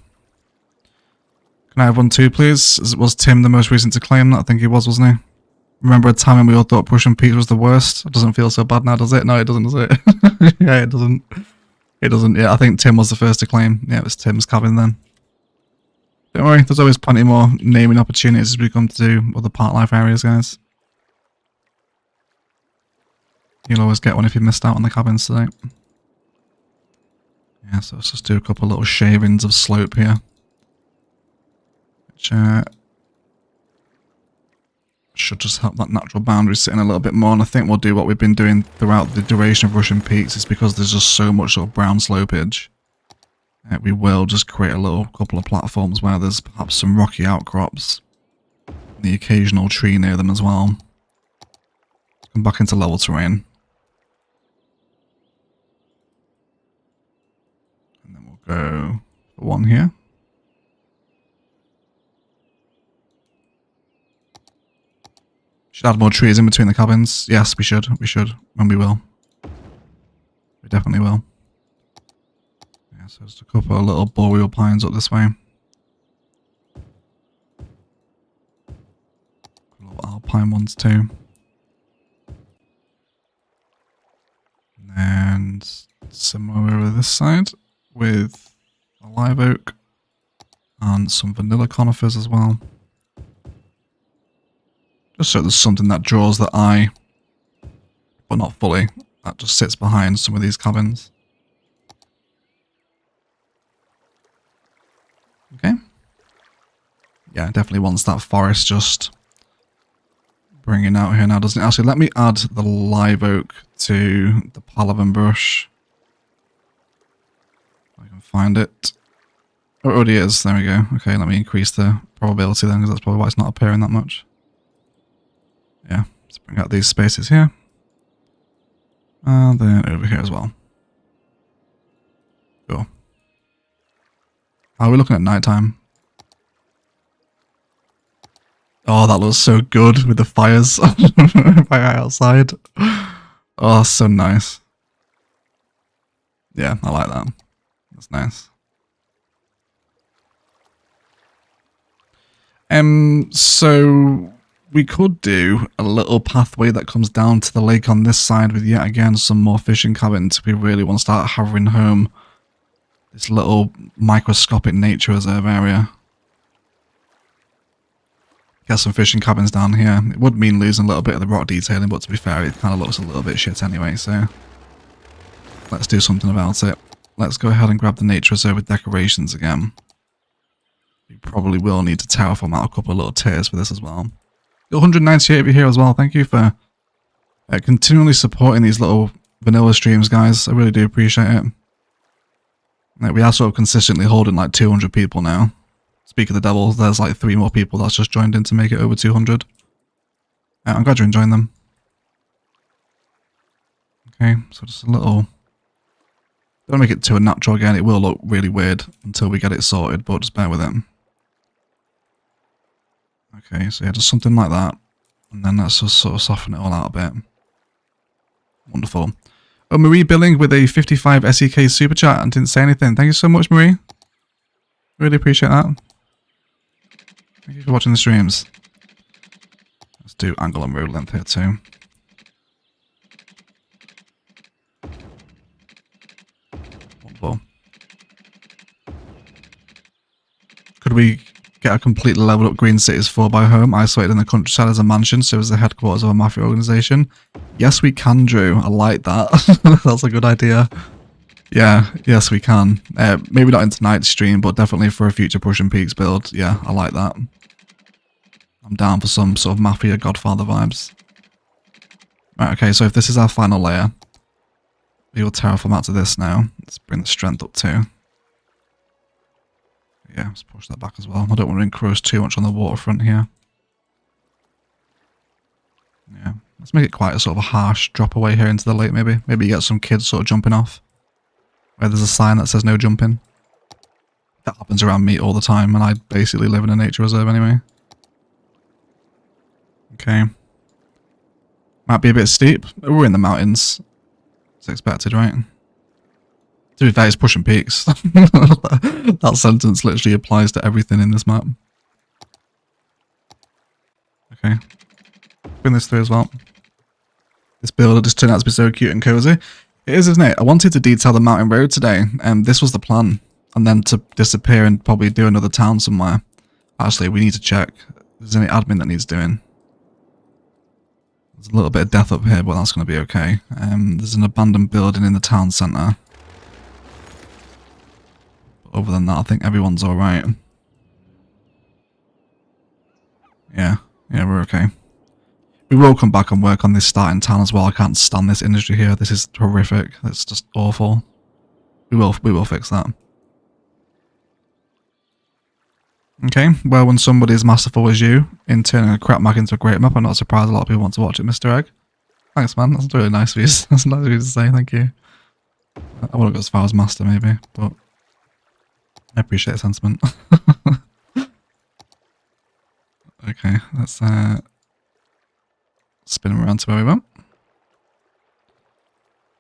Can I have one too, please? Was Tim the most recent to claim that? I think he was, wasn't he? Remember a time when we all thought Prussian Peaks was the worst? It doesn't feel so bad now, does it? No, it doesn't, does it? Yeah, it doesn't. It doesn't. Yeah, I think Tim was the first to claim. Yeah, it was Tim's cabin then. Don't worry, there's always plenty more naming opportunities as we come to do other park life areas, guys. You'll always get one if you missed out on the cabins today. Yeah, so let's just do a couple of little shavings of slope here. Which should just help that natural boundary sit in a little bit more. And I think we'll do what we've been doing throughout the duration of Prussian Peaks. Is because there's just so much sort of brown slopage. We will just create a little couple of platforms where there's perhaps some rocky outcrops. The occasional tree near them as well. Come back into level terrain. And then we'll go for one here. Should add more trees in between the cabins. Yes, we should. We should. And we will. We definitely will. Yeah, so just a couple of little boreal pines up this way. Little alpine ones too. And similar over this side with a live oak and some vanilla conifers as well. Just so there's something that draws the eye, but not fully, that just sits behind some of these cabins. Okay. Yeah, definitely wants that forest just bringing out here now, doesn't it? Actually, let me add the live oak to the Palavan brush. If I can find it. Oh, it already is. There we go. Okay, let me increase the probability then, because that's probably why it's not appearing that much. Yeah, let's bring out these spaces here. And then over here as well. Cool. How are we looking at nighttime? Oh, that looks so good with the fires right outside. Oh, that's so nice. Yeah, I like that. That's nice. So we could do a little pathway that comes down to the lake on this side with yet again some more fishing cabins if we really want to start hammering home this little microscopic nature reserve area. Get some fishing cabins down here. It would mean losing a little bit of the rock detailing, but to be fair, it kind of looks a little bit shit anyway, so let's do something about it. Let's go ahead and grab the nature reserve with decorations again. We probably will need to terraform out a couple of little tiers for this as well. 198 of you here as well. Thank you for continually supporting these little vanilla streams, guys. I really do appreciate it. Like, we are sort of consistently holding like 200 people now. Speak of the devil, there's like 3 more people that's just joined in to make it over 200. I'm glad you're enjoying them. Okay, so just a little... Don't make it too unnatural again, it will look really weird until we get it sorted, but just bear with it. Okay, so yeah, just something like that. And then let's just sort of soften it all out a bit. Wonderful. Oh, Marie Billing with a 55 SEK super chat and didn't say anything. Thank you so much, Marie. Really appreciate that. Thank you for watching the streams. Let's do angle and road length here too. Wonderful. Could we get a completely leveled up Green Cities 4x home isolated in the countryside as a mansion so as the headquarters of a mafia organization? Yes, we can, Drew. I like that. That's a good idea. Yeah, yes, we can. Maybe not in tonight's stream, but definitely for a future Prussian Peaks build. Yeah, I like that. I'm down for some sort of mafia Godfather vibes. Right, okay, so if this is our final layer, we will terraform out to this now. Let's bring the strength up too. Yeah, let's push that back as well. I don't want to encroach too much on the waterfront here. Yeah, let's make it quite a sort of a harsh drop away here into the lake maybe. Maybe you get some kids sort of jumping off. Where there's a sign that says no jumping. That happens around me all the time and I basically live in a nature reserve anyway. Okay. Might be a bit steep, but we're in the mountains. It's expected, right? To be fair, it's Prussian Peaks. That sentence literally applies to everything in this map. Okay. Bring this through as well. This build just turned out to be so cute and cozy. It is, isn't it? I wanted to detail the mountain road today, and this was the plan. And then to disappear and probably do another town somewhere. Actually, we need to check if there's any admin that needs doing. There's a little bit of death up here, but that's going to be okay. There's an abandoned building in the town centre. Other than that, I think everyone's alright. Yeah, we're okay. We will come back and work on this starting town as well. I can't stand this industry here. This is horrific. It's just awful. We will fix that. Okay, well, when somebody as masterful as you in turning a crap map into a great map, I'm not surprised a lot of people want to watch it, Mr. Egg. Thanks, man. That's really nice of you. That's nice of you to say. Thank you. I wouldn't go as far as master, maybe, but I appreciate the sentiment. Okay, let's spin them around to where we went.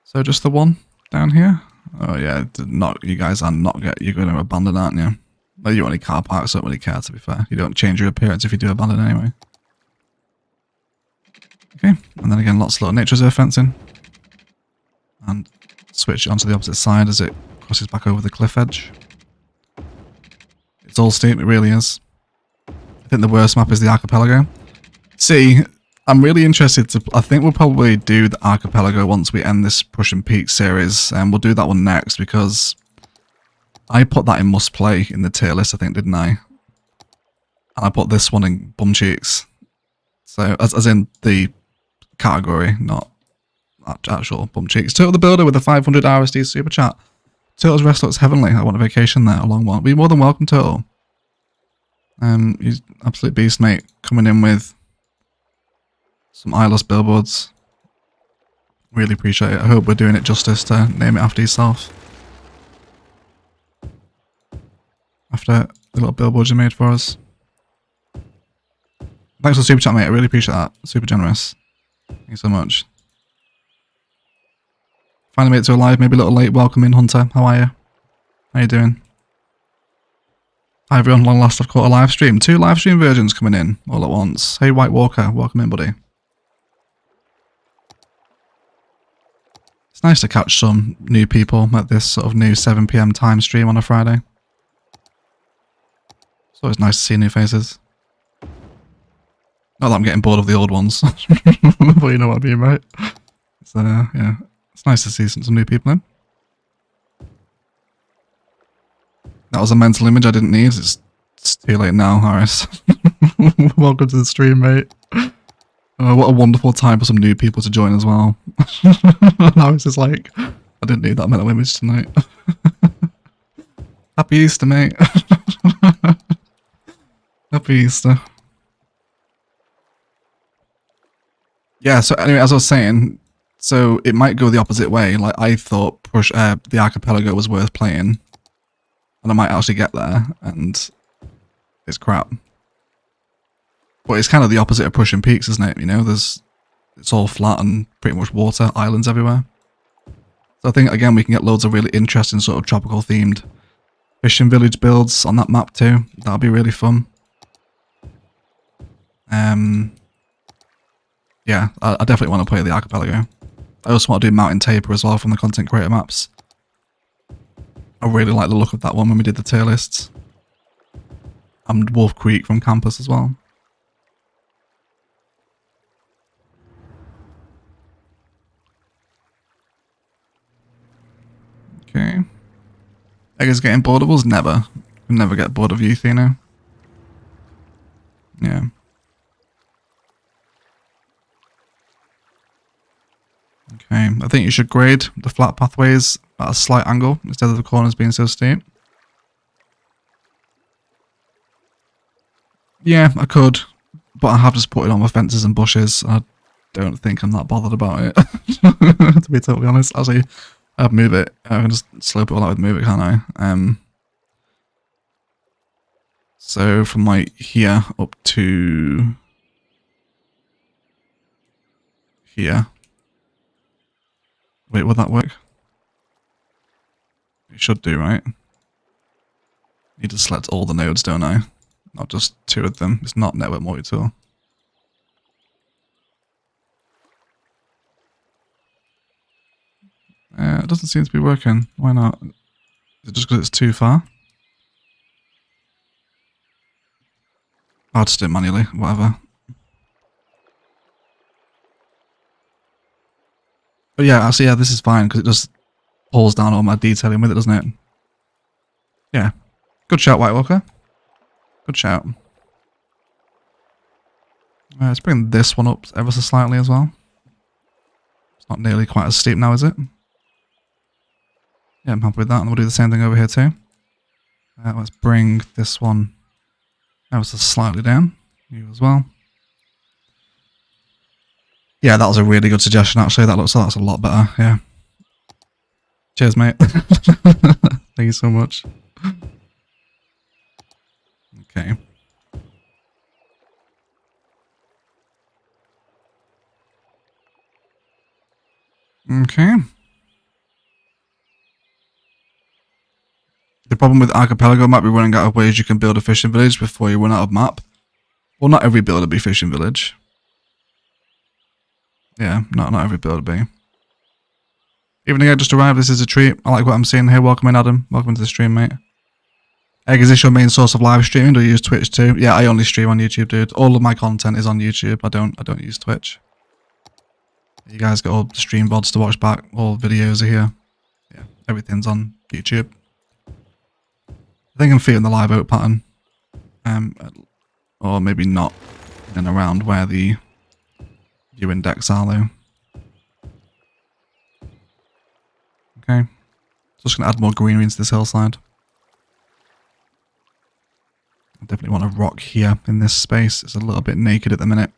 So just the one down here? Oh yeah, not you guys are not you're going to abandon, aren't you? Well, you only car parks don't really care, to be fair. You don't change your appearance if you do abandon anyway. Okay, and then again, lots of little nature reserve fencing. And switch onto the opposite side as it crosses back over the cliff edge. It's all steep, it really is. I think the worst map is the archipelago. See, I'm really interested to... I think we'll probably do the archipelago once we end this Prussian Peaks series. And we'll do that one next because I put that in must play in the tier list, I think, didn't I? And I put this one in bum cheeks. So, as in the category, not actual bum cheeks. Turtle the Builder with a 500 RSD super chat. Turtle's rest looks heavenly. I want a vacation there, a long one. Be more than welcome, Turtle. He's absolute beast, mate. Coming in with some eyeless billboards. Really appreciate it. I hope we're doing it justice to name it after yourself. After the little billboards you made for us. Thanks for the super chat, mate. I really appreciate that. Super generous. Thank you so much. Finally made it to a live, maybe a little late. Welcome in, Hunter. How are you? How you doing? Hi everyone, long last I've caught a live stream. 2 live stream versions coming in all at once. Hey White Walker, welcome in buddy. It's nice to catch some new people at this sort of new 7 PM time stream on a Friday. It's always nice to see new faces. Not that I'm getting bored of the old ones, but you know what I mean, right? So yeah, it's nice to see some new people in. That was a mental image I didn't need. It's too late now, Harris. Welcome to the stream, mate. What a wonderful time for some new people to join as well. Harris is like, I didn't need that mental image tonight. Happy Easter, mate. Happy Easter. Yeah, so anyway, as I was saying, so it might go the opposite way. Like, I thought the archipelago was worth playing. And I might actually get there, and it's crap. But it's kind of the opposite of Prussian Peaks, isn't it? You know, it's all flat and pretty much water, islands everywhere. So I think, again, we can get loads of really interesting sort of tropical themed fishing village builds on that map too. That'll be really fun. Yeah, I definitely want to play the archipelago. I also want to do Mountain Taper as well from the content creator maps. I really like the look of that one when we did the tier lists. And Wolf Creek from Campus as well. Okay. Eggers getting bored of us? Never. We'll never get bored of you, Thino. Yeah. Okay, I think you should grade the flat pathways at a slight angle instead of the corners being so steep. Yeah, I could, but I have just put it on with fences and bushes. I don't think I'm that bothered about it, to be totally honest. Actually, I'd move it. I can just slope it all out with move it, can't I? So from like here up to here. Wait, would that work? It should do, right? Need to select all the nodes, don't I? Not just 2 of them. It's not network multi-tool. It doesn't seem to be working. Why not? Is it just because it's too far? I'll just do it manually, whatever. But yeah, actually, yeah, this is fine because it just pulls down all my detailing with it, doesn't it? Yeah. Good shout, White Walker. Good shout. Let's bring this one up ever so slightly as well. It's not nearly quite as steep now, is it? Yeah, I'm happy with that. And we'll do the same thing over here too. Let's bring this one ever so slightly down. You as well. Yeah, that was a really good suggestion actually. That's a lot better, yeah. Cheers, mate. Thank you so much. Okay. Okay. The problem with Archipelago might be running out of ways you can build a fishing village before you run out of map. Well, not every build will be fishing village. Yeah, not every build will be. Evening, I just arrived. This is a treat. I like what I'm seeing here. Welcome in, Adam. Welcome to the stream, mate. Egg, is this your main source of live streaming? Do you use Twitch too? Yeah, I only stream on YouTube, dude. All of my content is on YouTube. I don't use Twitch. You guys got all the stream VODs to watch back. All videos are here. Yeah, everything's on YouTube. I think I'm feeling the live out pattern. Or maybe not in and around where the viewing decks are though. Okay. Just gonna add more greenery into this hillside. I definitely want a rock here in this space. It's a little bit naked at the minute.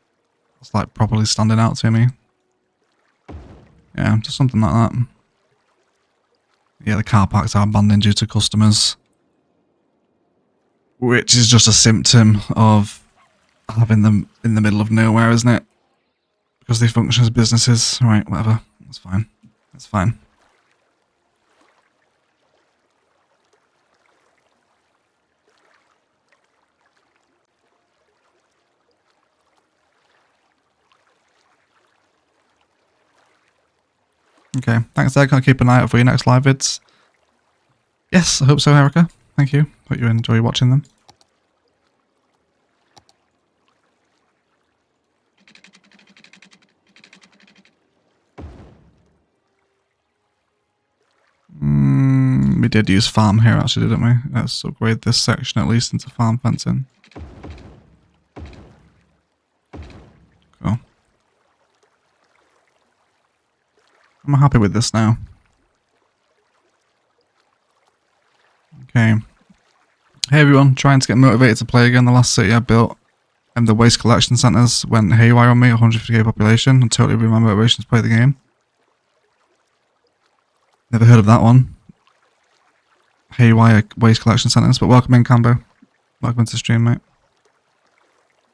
It's like properly standing out to me. Yeah, just something like that. Yeah, the car parks are abandoned due to customers. Which is just a symptom of having them in the middle of nowhere, isn't it? Because they function as businesses. Right, whatever. That's fine. That's fine. Okay, thanks Erica. I'll keep an eye out for your next live vids. Yes, I hope so, Erica. Thank you. Hope you enjoy watching them. We did use farm here actually, didn't we? Let's upgrade this section at least into farm fencing. Cool. I'm happy with this now. Okay. Hey everyone, trying to get motivated to play again. The last city I built and the waste collection centres went haywire on me, 150k population, and totally ruined my motivation to play the game. Never heard of that one. Haywire waste collection centres, but welcome in, Cambo. Welcome into the stream, mate.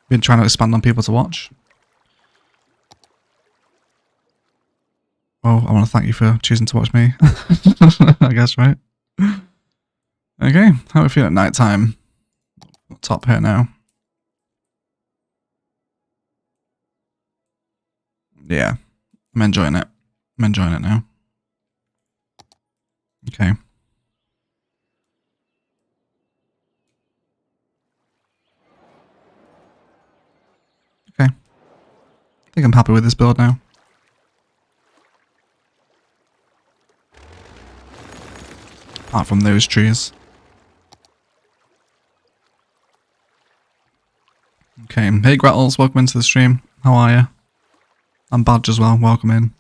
Been trying to expand on people to watch. Oh, I want to thank you for choosing to watch me. I guess, right? Okay, how are we feeling at night time? Top here now. Yeah, I'm enjoying it. I'm enjoying it now. Okay. Okay. I think I'm happy with this build now. Apart from those trees. Okay, hey Grattles, welcome into the stream. How are you? I'm Badge as well, welcome in.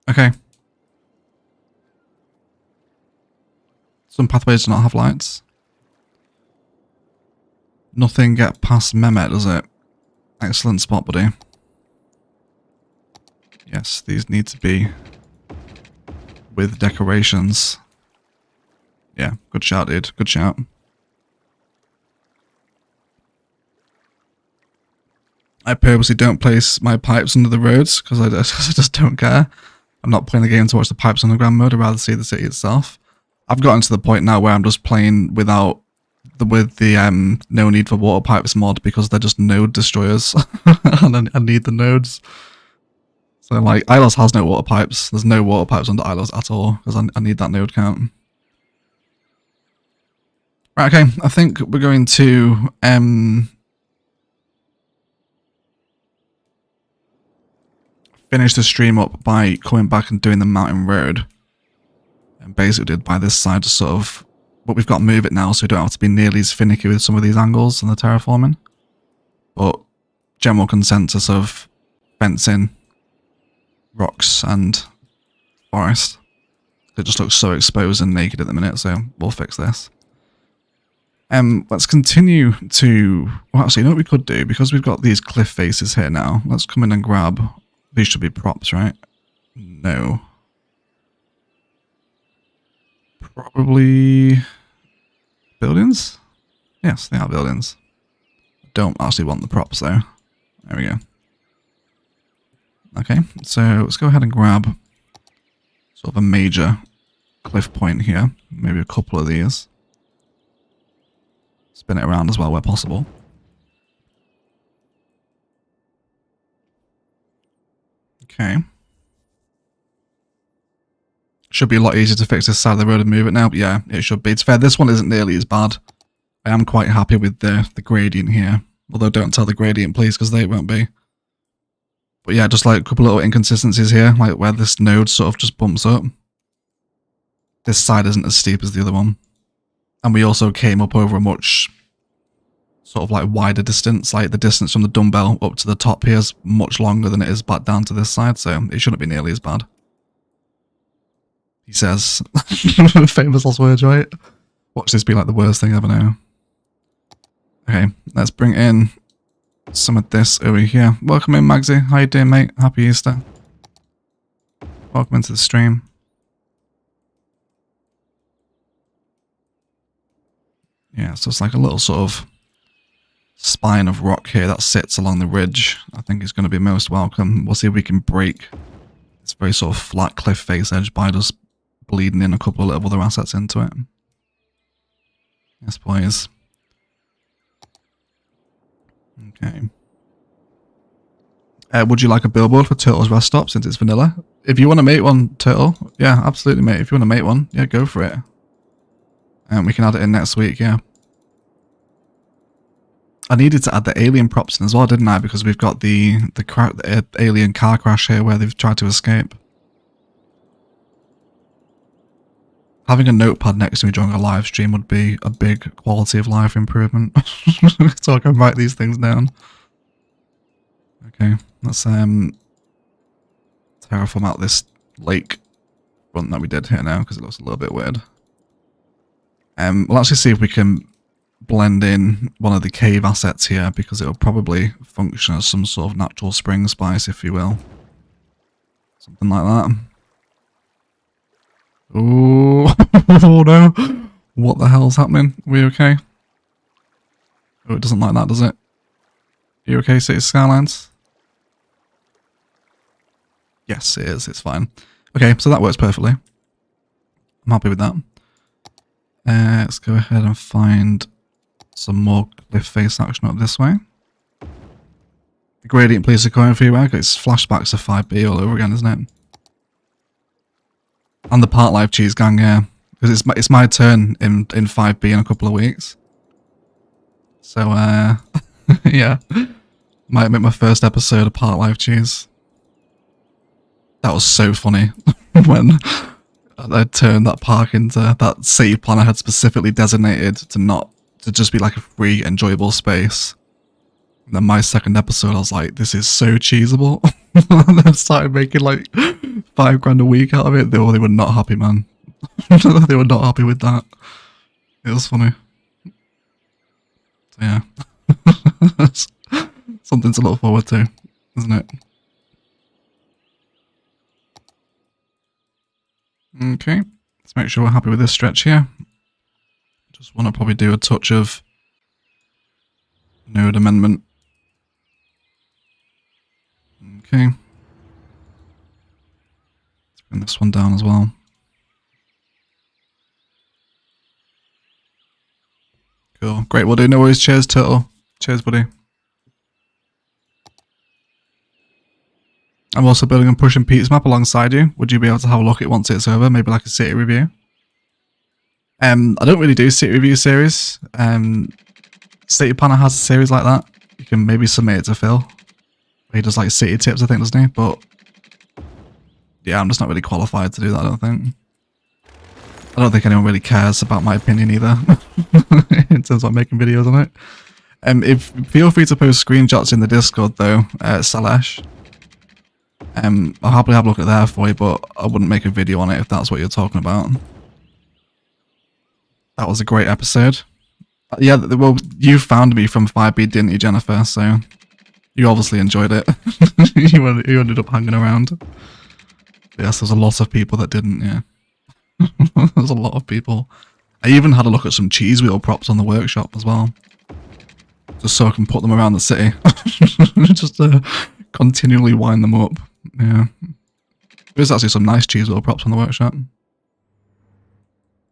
Okay. Some pathways do not have lights. Nothing get past Mehmet, does it? Excellent spot, buddy. Yes, these need to be with decorations. Yeah, good shout, dude. Good shout. I purposely don't place my pipes under the roads because I just don't care. I'm not playing the game to watch the pipes underground mode. I'd rather see the city itself. I've gotten to the point now where I'm just playing with the no need for water pipes mod because they're just node destroyers and I need the nodes. So like Ilos has no water pipes. There's no water pipes under Ilos at all because I need that node count. Right, okay. I think we're going to finish the stream up by coming back and doing the mountain road. And basically did by this side to sort of, but we've got to move it now so we don't have to be nearly as finicky with some of these angles and the terraforming. But general consensus of fencing, rocks and forest. It just looks so exposed and naked at the minute, so we'll fix this. Let's continue to, well actually you know what we could do, because we've got these cliff faces here now, let's come in and grab, these should be props, right? No. Probably buildings? Yes, they are buildings. Don't actually want the props though. There we go. Okay, so let's go ahead and grab sort of a major cliff point here. Maybe a couple of these. Spin it around as well where possible. Okay. Should be a lot easier to fix this side of the road and move it now, but yeah, it should be. It's fair, this one isn't nearly as bad. I am quite happy with the gradient here. Although don't tell the gradient please, because they won't be. But yeah, just like a couple little inconsistencies here, like where this node sort of just bumps up. This side isn't as steep as the other one. And we also came up over a much sort of like wider distance, like the distance from the dumbbell up to the top here is much longer than it is back down to this side, so it shouldn't be nearly as bad. He says, famous last words, right? Watch this be like the worst thing ever now. Okay, let's bring in some of this over here. Welcome in, Magsy. How you doing, mate? Happy Easter. Welcome into the stream. Yeah, so it's like a little sort of spine of rock here that sits along the ridge. I think is going to be most welcome. We'll see if we can break this very sort of flat cliff face edge by just bleeding in a couple of other assets into it. Yes, please. Okay. Would you like a billboard for Turtle's rest stop since it's vanilla? If you want to make one, Turtle, yeah, absolutely, mate. If you want to make one, yeah, go for it. And we can add it in next week, yeah. I needed to add the alien props in as well, didn't I? Because we've got the alien car crash here where they've tried to escape. Having a notepad next to me during a live stream would be a big quality of life improvement. So I can write these things down. Okay, let's terraform out this lake front that we did here now because it looks a little bit weird. We'll actually see if we can blend in one of the cave assets here because it will probably function as some sort of natural spring spice, if you will. Something like that. Oh, oh no. What the hell's happening? Are we okay? Oh, it doesn't like that, does it? Are you okay, City Skylines? Yes, it is. It's fine. Okay, so that works perfectly. I'm happy with that. Let's go ahead and find some more cliff face action up this way. The gradient police are coming for you, Egg. It's flashbacks to 5B all over again, isn't it? And the part live cheese gang, yeah. Because it's my turn in 5B in a couple of weeks. So, yeah. Might make my first episode of part live cheese. That was so funny when I turned that park into that city plan I had specifically designated to just be like a free, enjoyable space. And then my second episode, I was like, this is so cheesable. And then started making like $5 a week out of it. They were not happy, man. They were not happy with that. It was funny. So yeah. Something to look forward to, isn't it? Okay, let's make sure we're happy with this stretch here. Just want to probably do a touch of node amendment. Okay. Let's bring this one down as well. Cool. Great, we'll do. No worries. Cheers, Turtle. Cheers, buddy. I'm also building a Prussian Peaks map alongside you. Would you be able to have a look at it once it's over? Maybe like a city review? I don't really do city review series. City Planner has a series like that. You can maybe submit it to Phil. He does like city tips, I think, doesn't he? But yeah, I'm just not really qualified to do that, I don't think. I don't think anyone really cares about my opinion either. In terms of making videos on it. Feel free to post screenshots in the Discord though, Salesh. I'll happily have a look at there for you, but I wouldn't make a video on it if that's what you're talking about. That was a great episode. Yeah, well, you found me from 5B, didn't you, Jennifer? So you obviously enjoyed it. you ended up hanging around. Yes, there's a lot of people that didn't, yeah. There's a lot of people. I even had a look at some cheese wheel props on the workshop as well. Just so I can put them around the city. Just to continually wind them up. Yeah. There's actually some nice cheese wheel props on the workshop.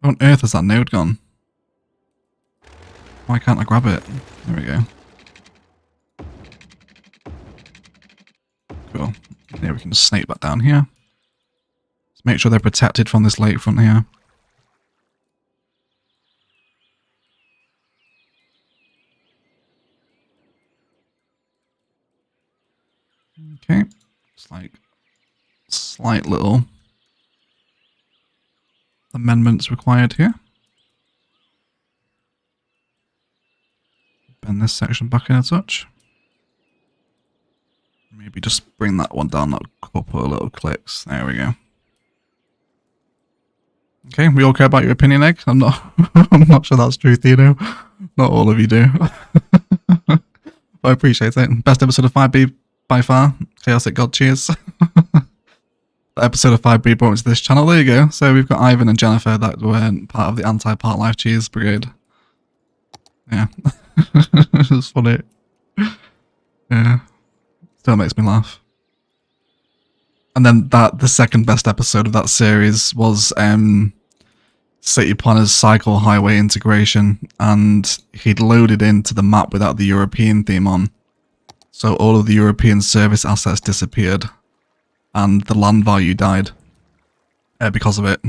Where on earth has that node gone? Why can't I grab it? There we go. Cool. There we can just snake that down here. Let's make sure they're protected from this lakefront here. Okay. It's like slight little amendments required here. Bend this section back in a touch. Maybe just bring that one down that couple of little clicks. There we go. Okay, we all care about your opinion, Egg. I'm not sure that's true, Theo. Not all of you do. But I appreciate it. Best episode of 5B by far. Chaotic God, cheers. The episode of 5B brought me to this channel. There you go. So we've got Ivan and Jennifer that were part of the anti-part life cheese brigade. Yeah. It's funny. Yeah. Still makes me laugh. And then the second best episode of that series was City Planner's Cycle Highway integration, and he'd loaded into the map without the European theme on. So all of the European service assets disappeared, and the land value died because of it.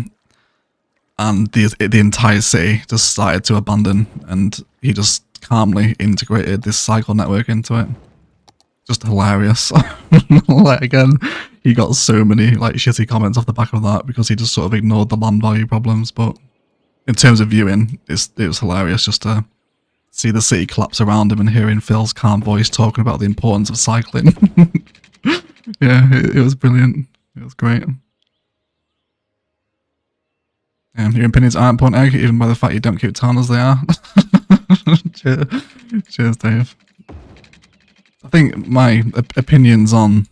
And the entire city just started to abandon, and he just calmly integrated this cycle network into it. Just hilarious. Like, again, he got so many like shitty comments off the back of that because he just sort of ignored the land value problems. But in terms of viewing, it was hilarious just to see the city collapse around him and hearing Phil's calm voice talking about the importance of cycling. Yeah, it was brilliant. It was great. Your opinions aren't important, Egg, even by the fact you don't keep telling us they are. Cheers, Dave. I think my opinions on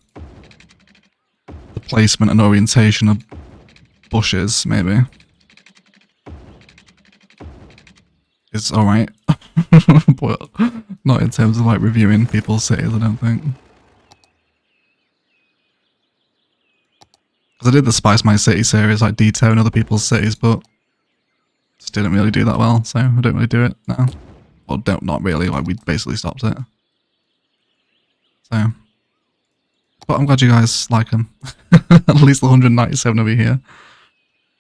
the placement and orientation of bushes, maybe, is alright. But not in terms of like reviewing people's cities, I don't think. Because I did the Spice My City series, like detailing other people's cities, but just didn't really do that well, so I don't really do it now. Well, not really, like we basically stopped it. So, but I'm glad you guys like them. At least the 197 of you here.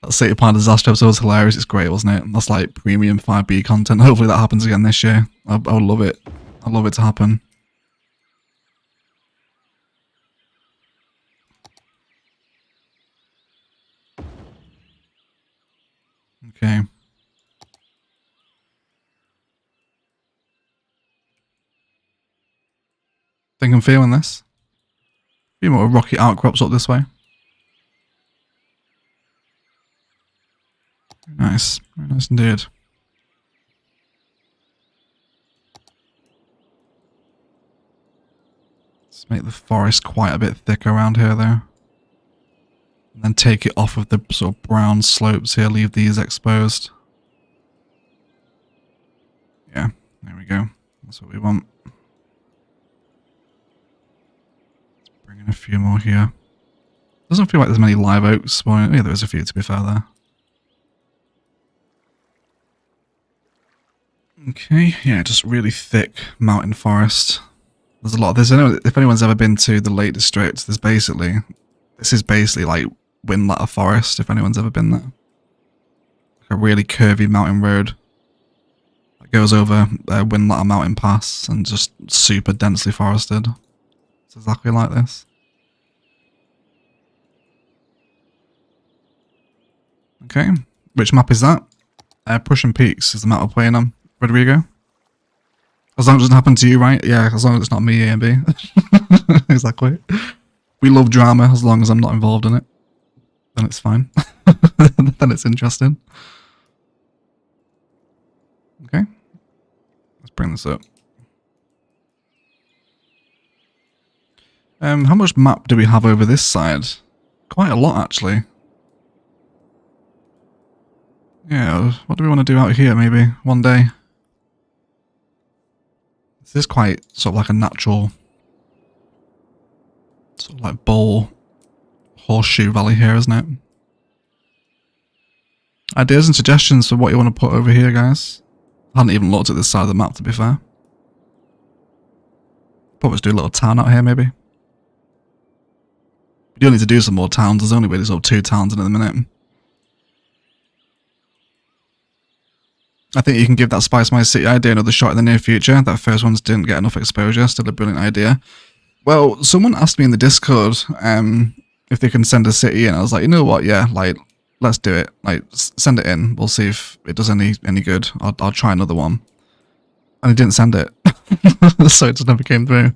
That City Plan Disaster episode was hilarious, it's great, wasn't it? That's like premium 5B content. Hopefully that happens again this year. I would love it. I'd love it to happen. Okay. Think I'm feeling this. A few more rocky outcrops up this way. Nice. Very nice indeed. Let's make the forest quite a bit thick around here though. And then take it off of the sort of brown slopes here, leave these exposed. Yeah, there we go. That's what we want. Let's bring in a few more here. Doesn't feel like there's many live oaks spawning. Yeah, there is a few to be fair there. Okay, yeah, just really thick mountain forest. There's a lot. If anyone's ever been to the Lake District, this is basically like Windlatter Forest, if anyone's ever been there. Like a really curvy mountain road that goes over Windlatter Mountain Pass and just super densely forested. It's exactly like this. Okay, which map is that? Prussian Peaks is the map we're playing on. Rodrigo? As long as it doesn't happen to you, right? Yeah, as long as it's not me, A and B. Exactly. We love drama as long as I'm not involved in it. Then it's fine. Then it's interesting. Okay. Let's bring this up. How much map do we have over this side? Quite a lot, actually. Yeah, what do we want to do out here, maybe, one day? This is quite sort of like a natural, sort of like bowl, horseshoe valley here, isn't it? Ideas and suggestions for what you want to put over here, guys? I hadn't even looked at this side of the map, to be fair. Probably just do a little town out here, maybe. We do need to do some more towns. There's only really sort of 2 towns in at the minute. I think you can give that Spice My City idea another shot in the near future. That first one didn't get enough exposure. Still a brilliant idea. Well, someone asked me in the Discord if they can send a city in. I was like, you know what? Yeah, like, let's do it. Like, send it in. We'll see if it does any good. I'll try another one. And he didn't send it. So it just never came through.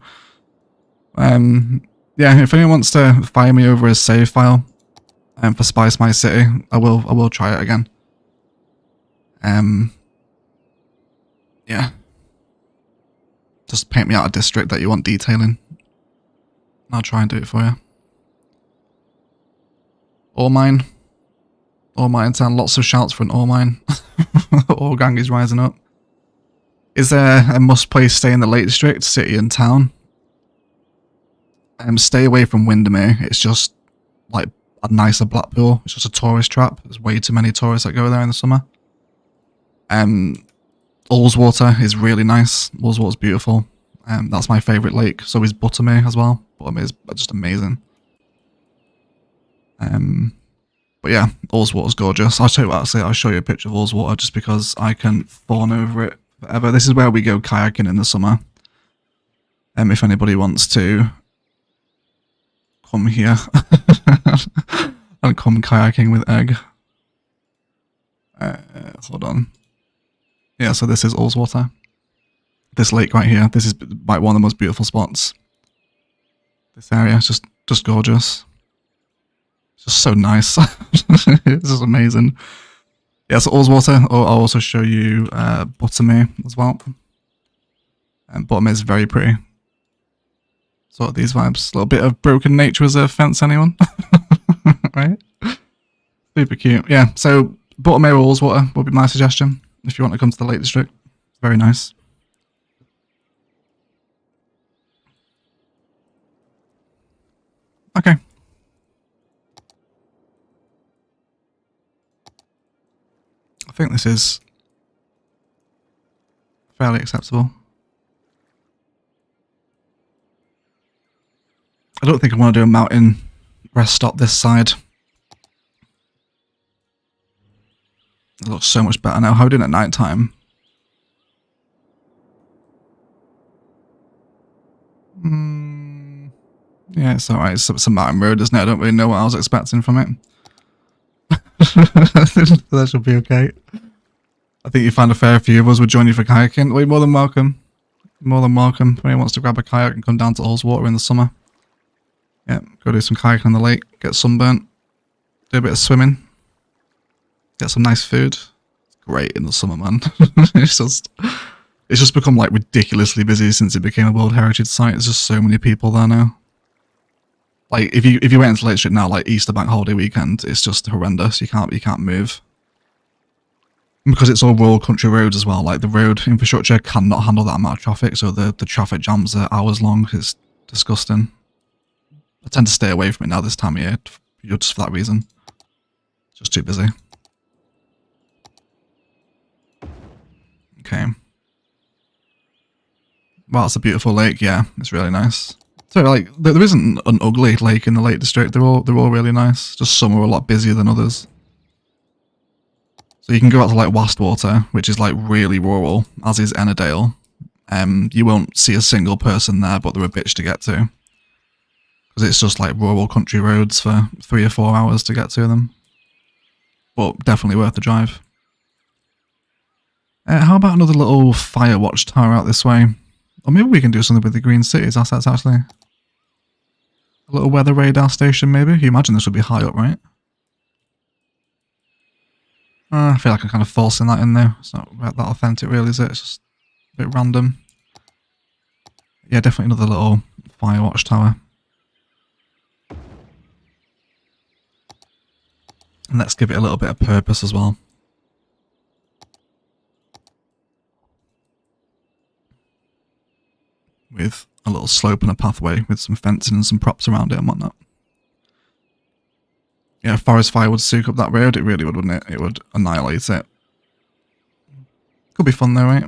Yeah, if anyone wants to fire me over a save file for Spice My City, I will try it again. Yeah. Just paint me out a district that you want detailing. I'll try and do it for you. Ore mine. Ore mine town. Lots of shouts for an ore mine. Ore gang is rising up. Is there a must play stay in the Lake District, city and town? Stay away from Windermere. It's just like a nicer Blackpool. It's just a tourist trap. There's way too many tourists that go there in the summer. Ullswater is really nice. Ullswater's beautiful. That's my favourite lake. So is Buttermere as well. Buttermere is just amazing. But yeah, Ullswater's gorgeous. I'll show you, actually, I'll show you a picture of Ullswater just because I can fawn over it forever. This is where we go kayaking in the summer. If anybody wants to come here and come kayaking with Egg. Hold on. Yeah, so this is Ullswater. This lake right here. This is like one of the most beautiful spots. This area is just gorgeous. It's just so nice. This is amazing. Yeah, so Ullswater. I'll also show you Buttermere as well. And Buttermere is very pretty. Sort of these vibes. A little bit of broken nature as a fence, anyone? Right? Super cute. Yeah, so Buttermere or Ullswater would be my suggestion if you want to come to the Lake District. Very nice. Okay. I think this is fairly acceptable. I don't think I want to do a mountain rest stop this side. It looks so much better now. How are we doing at night time? Yeah, it's alright. It's a mountain road, isn't it? I don't really know what I was expecting from it. That should be okay. I think you find a fair few of us would join you for kayaking. Well, you're more than welcome. More than welcome. If anyone wants to grab a kayak and come down to Ullswater in the summer. Yeah, go do some kayaking on the lake, get sunburnt, do a bit of swimming, get some nice food. It's great in the summer, man. It's just become like ridiculously busy since it became a World Heritage Site. There's just so many people there now. Like if you went into Lake District now, like Easter Bank Holiday weekend, it's just horrendous. You can't move. And because it's all rural country roads as well, like the road infrastructure cannot handle that amount of traffic, so the traffic jams are hours long. It's disgusting. I tend to stay away from it now this time of year, just for that reason. It's just too busy. Okay. Well, it's a beautiful lake, yeah. It's really nice. So, like, there isn't an ugly lake in the Lake District. They're all really nice. Just some are a lot busier than others. So you can go out to, like, Wastwater, which is, like, really rural, as is Ennerdale. You won't see a single person there, but they're a bitch to get to. Because it's just like rural country roads for 3 or 4 hours to get to them. But definitely worth the drive. How about another little fire watch tower out this way? Or maybe we can do something with the Green Cities assets actually. A little weather radar station maybe? You imagine this would be high up, right? I feel like I'm kind of forcing that in there. It's not that authentic really, is it? It's just a bit random. Yeah, definitely another little fire watch tower. And let's give it a little bit of purpose as well. With a little slope and a pathway with some fencing and some props around it and whatnot. Yeah, forest fire would soak up that road. It really would, wouldn't it? It would annihilate it. Could be fun though, right?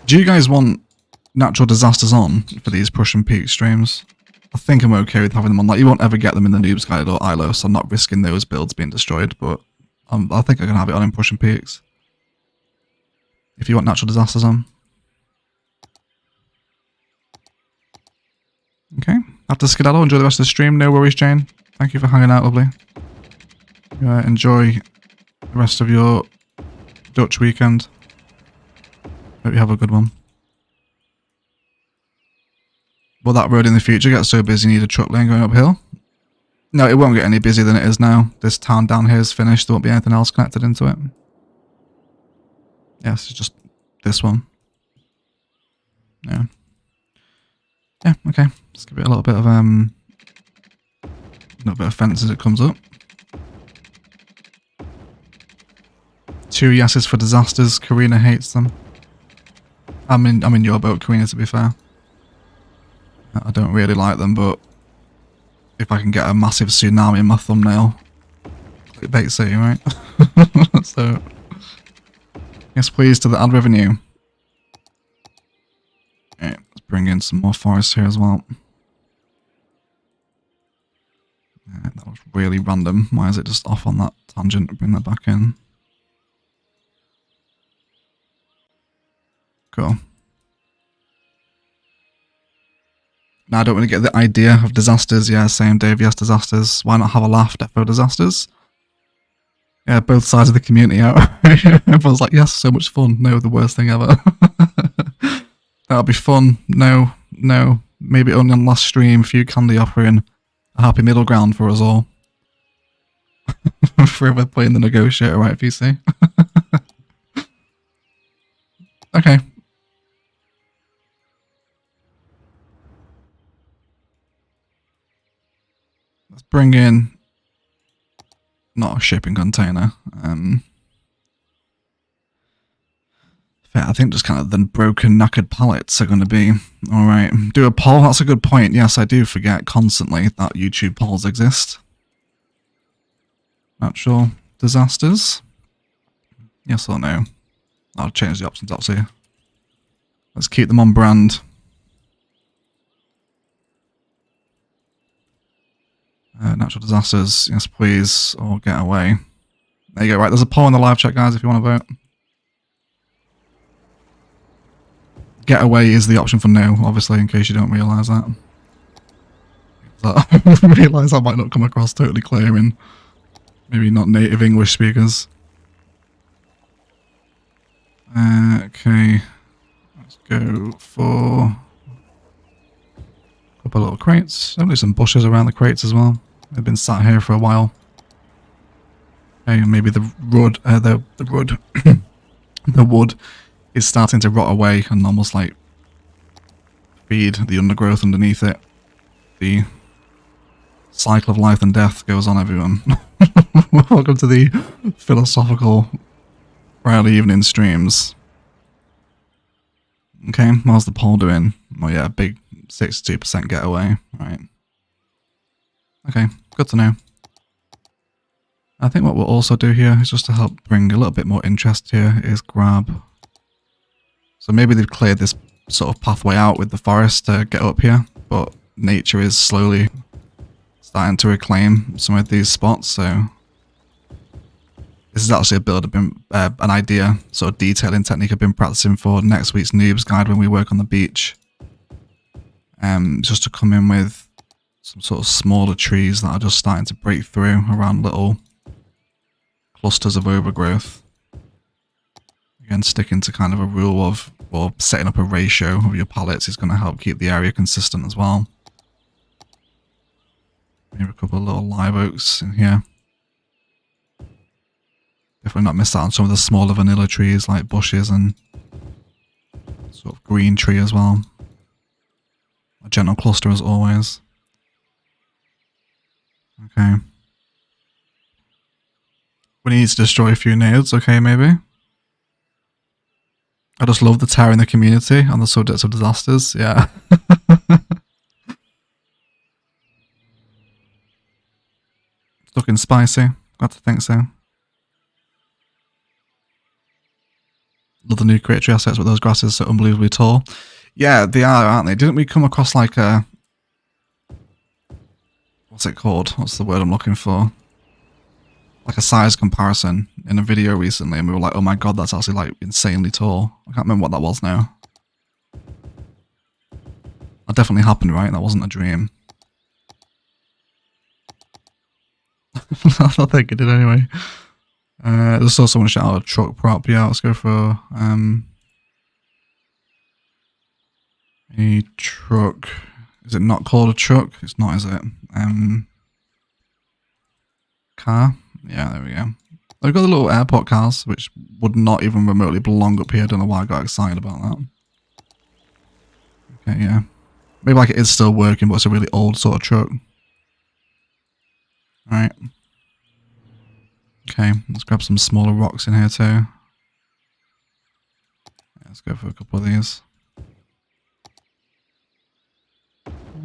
Do you guys want natural disasters on for these Prussian Peaks streams? I think I'm okay with having them on. Like, you won't ever get them in the Noob's Guide or ILO, so I'm not risking those builds being destroyed, but I think I can have it on in Prussian Peaks. If you want natural disasters on. Okay, after skedaddle, enjoy the rest of the stream. No worries, Jane. Thank you for hanging out, lovely. Enjoy the rest of your Dutch weekend. Hope you have a good one. Will that road in the future get so busy you need a truck lane going uphill? No, it won't get any busier than it is now. This town down here is finished. There won't be anything else connected into it. Yes, it's just this one. Yeah. Yeah, okay. Let's give it a little bit of fence as it comes up. 2 yeses for disasters. Karina hates them. I'm in your boat, Karina, to be fair. I don't really like them, but if I can get a massive tsunami in my thumbnail, clickbait city, right? So, yes please to the ad revenue. bring in some more forest here as well. That was really random. Why is it just off on that tangent? Bring that back in. Cool. Now I don't really get the idea of disasters. Yeah, same Dave, yes, disasters. Why not have a laugh? Defo disasters. Yeah, both sides of the community out. Everyone's like, yes, so much fun. No, the worst thing ever. That'll be fun. No, no. Maybe only on last stream, few candy offering a happy middle ground for us all. Forever playing the negotiator, right, VC? Okay. Let's bring in not a shipping container. I think just kind of the broken, knackered pallets are going to be alright. Do a poll? That's a good point. Yes, I do forget constantly that YouTube polls exist. Natural disasters? Yes or no? I'll change the options up here. Let's keep them on brand. Natural disasters, yes please, or get away. There you go, right, there's a poll in the live chat, guys, if you want to vote. Get away is the option for no, obviously, in case you don't realise that. I realise that might not come across totally clear in maybe not native English speakers. Okay, let's go for a couple of little crates. Only some bushes around the crates as well. They've been sat here for a while. Okay, maybe the wood, the wood is starting to rot away and almost like feed the undergrowth underneath it. The cycle of life and death goes on, everyone. Welcome to the philosophical Friday evening streams. Okay, how's the poll doing? Oh yeah, big 62% getaway. Right. Okay, good to know. I think what we'll also do here is just to help bring a little bit more interest here is grab. So maybe they've cleared this sort of pathway out with the forest to get up here, but nature is slowly starting to reclaim some of these spots, so this is actually a build I've been, an idea, sort of detailing technique I've been practicing for next week's noobs guide when we work on the beach. Just to come in with some sort of smaller trees that are just starting to break through around little clusters of overgrowth. Again, sticking to kind of a rule of, or setting up a ratio of your pallets is going to help keep the area consistent as well. Maybe a couple of little live oaks in here. Definitely not miss out on some of the smaller vanilla trees like bushes and sort of green tree as well. A gentle cluster as always. Okay. We need to destroy a few nodes, okay, maybe? I just love the tear in the community on the subject of disasters, yeah. Looking spicy, glad to think so. Love the new creatory assets with those grasses so unbelievably tall. Yeah, they are, aren't they? Didn't we come across like a... What's it called? What's the word I'm looking for? Like a size comparison in a video recently, and we were like, oh my god, that's actually like insanely tall. I can't remember what that was now. That definitely happened, right? That wasn't a dream. I think it did anyway. There's also someone shout out a truck prop. Yeah, let's go for a truck. Is it not called a truck? It's not, is it? Car? Yeah, there we go. They've got the little airport cars, which would not even remotely belong up here. I don't know why I got excited about that. Okay, yeah. Maybe like it is still working, but it's a really old sort of truck. Alright. Okay, let's grab some smaller rocks in here too. Yeah, let's go for a couple of these.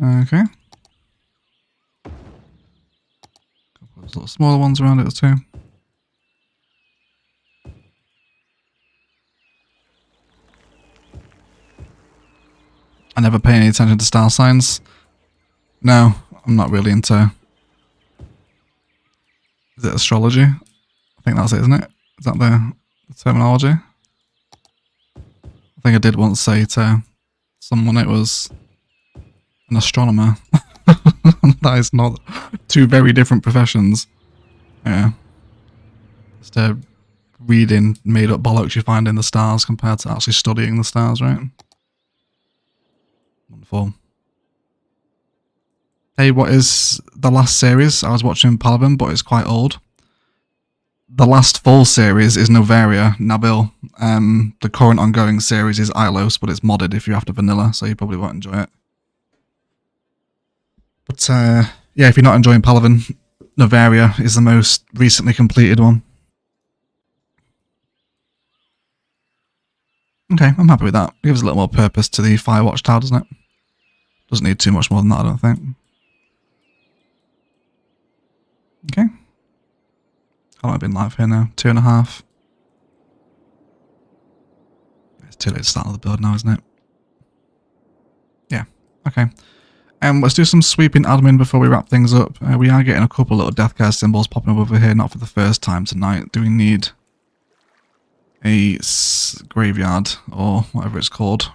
Okay. A couple of little smaller ones around it too. I never pay any attention to star signs. No, I'm not really into... Is it astrology? I think that's it, isn't it? Is that the terminology? I think I did once say to someone it was an astronomer. That is not two very different professions. Yeah. Just reading made up bollocks you find in the stars compared to actually studying the stars, right? Wonderful. Hey, what is the last series? I was watching Paladin, but it's quite old. The last full series is Novaria, Nabil. The current ongoing series is Ilos, but it's modded if you're after vanilla, so you probably won't enjoy it. But yeah, if you're not enjoying Paladin, Novaria is the most recently completed one. Okay, I'm happy with that. It gives a little more purpose to the Firewatch Tower, doesn't it? Doesn't need too much more than that, I don't think. Okay. How long have I been live here now? 2.5. It's too late to start another build now, isn't it? Yeah, okay. Let's do some sweeping admin before we wrap things up. We are getting a couple little deathcare symbols popping up over here, not for the first time tonight. Do we need a graveyard, or whatever it's called?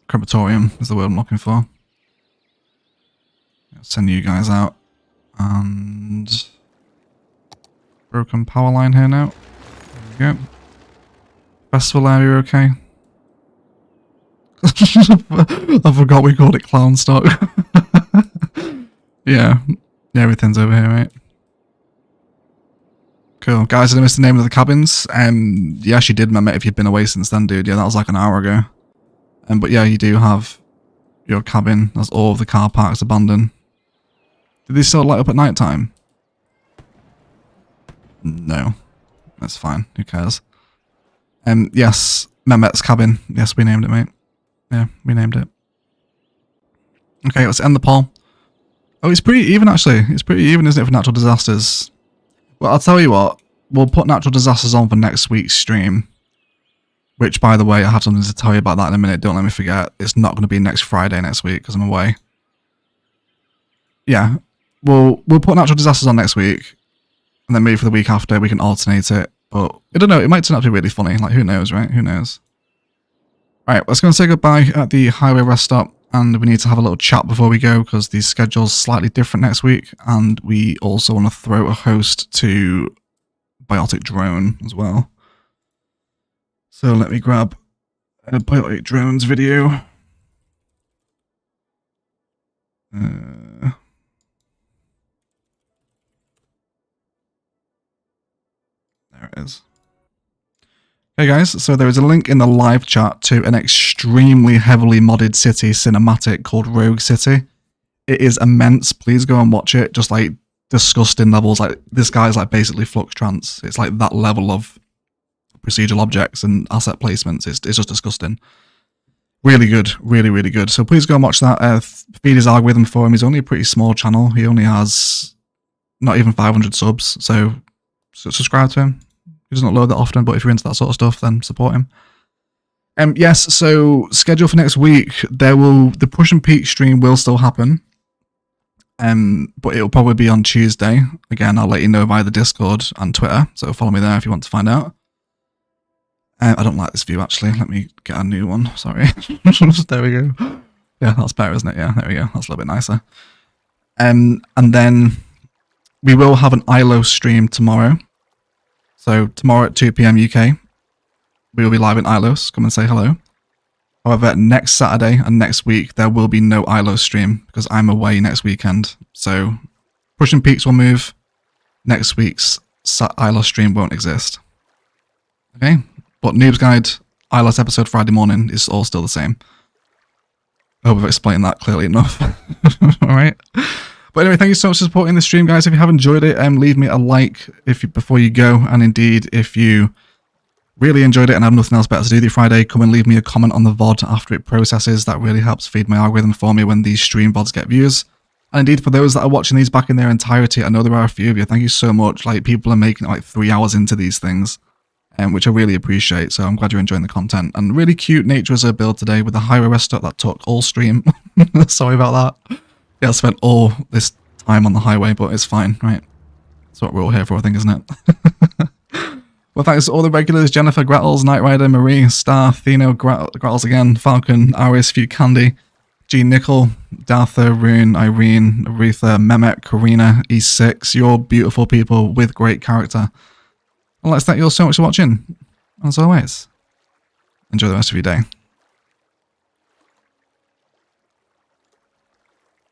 Crematorium is the word I'm looking for. I'll send you guys out. And... broken power line here now. There we go. Festival area okay? I forgot we called it clown stock. Yeah, everything's over here, right? Cool. Guys, did I miss the name of the cabins? Yes, you did, Mehmet, if you've been away since then, dude. Yeah, that was like an hour ago. But yeah, you do have your cabin. That's all of the car parks abandoned. Do they still light up at night time? No. That's fine. Who cares? Yes, Mehmet's cabin. Yes, we named it, mate. Yeah, we named it. Okay, let's end the poll. Oh, it's pretty even, actually. It's pretty even, isn't it, for natural disasters? Well, I'll tell you what. We'll put natural disasters on for next week's stream. Which, by the way, I have something to tell you about that in a minute. Don't let me forget. It's not going to be next Friday next week because I'm away. Yeah. We'll put natural disasters on next week. And then maybe for the week after, we can alternate it. But, I don't know. It might turn out to be really funny. Like, who knows, right? Who knows? Right, let's go and say goodbye at the highway rest stop. And we need to have a little chat before we go because the schedule's slightly different next week. And we also want to throw a host to Biotic Drone as well. So let me grab a Biotic Drones video. There it is. Okay guys, so there is a link in the live chat to an extremely heavily modded city cinematic called Rogue City. It is immense. Please go and watch it. Just like disgusting levels. Like this guy's like basically Flux Trance. It's like that level of procedural objects and asset placements. It's just disgusting. Really good. Really, really good. So please go and watch that. Feed his algorithm for him. He's only a pretty small channel. He only has not even 500 subs. So subscribe to him. He doesn't load that often, but if you're into that sort of stuff, then support him. Yes, so schedule for next week. The Prussian Peaks stream will still happen. But it'll probably be on Tuesday. Again, I'll let you know via the Discord and Twitter. So follow me there if you want to find out. I don't like this view actually. Let me get a new one. Sorry. There we go. Yeah, that's better, isn't it? Yeah, there we go. That's a little bit nicer. And then we will have an ILO stream tomorrow. So tomorrow at 2 PM UK, we will be live in ILOS. Come and say hello. However, next Saturday and next week, there will be no ILOS stream because I'm away next weekend. So Prussian Peaks will move. Next week's ILOS stream won't exist. Okay? But Noob's Guide, ILOS episode Friday morning is all still the same. I hope I've explained that clearly enough. Alright? But anyway, thank you so much for supporting the stream, guys. If you have enjoyed it, leave me a like before you go. And indeed, if you really enjoyed it and have nothing else better to do this Friday, come and leave me a comment on the VOD after it processes. That really helps feed my algorithm for me when these stream VODs get views. And indeed, for those that are watching these back in their entirety, I know there are a few of you. Thank you so much. Like, people are making it like 3 hours into these things. which I really appreciate. So I'm glad you're enjoying the content. And really cute nature as a build today with the highway rest up that took all stream. Sorry about that. Yeah, I spent all this time on the highway, but it's fine, right? That's what we're all here for, I think, isn't it? Well, thanks to all the regulars: Jennifer, Grattles, Knight Rider, Marie, Star, Thino, Grattles again, Falcon, Aris, Few Candy, G Nickel, Dartha, Rune, Irene, Aretha, Mehmet, Karina, E6. You're beautiful people with great character. And let's thank you all so much for watching. As always, enjoy the rest of your day.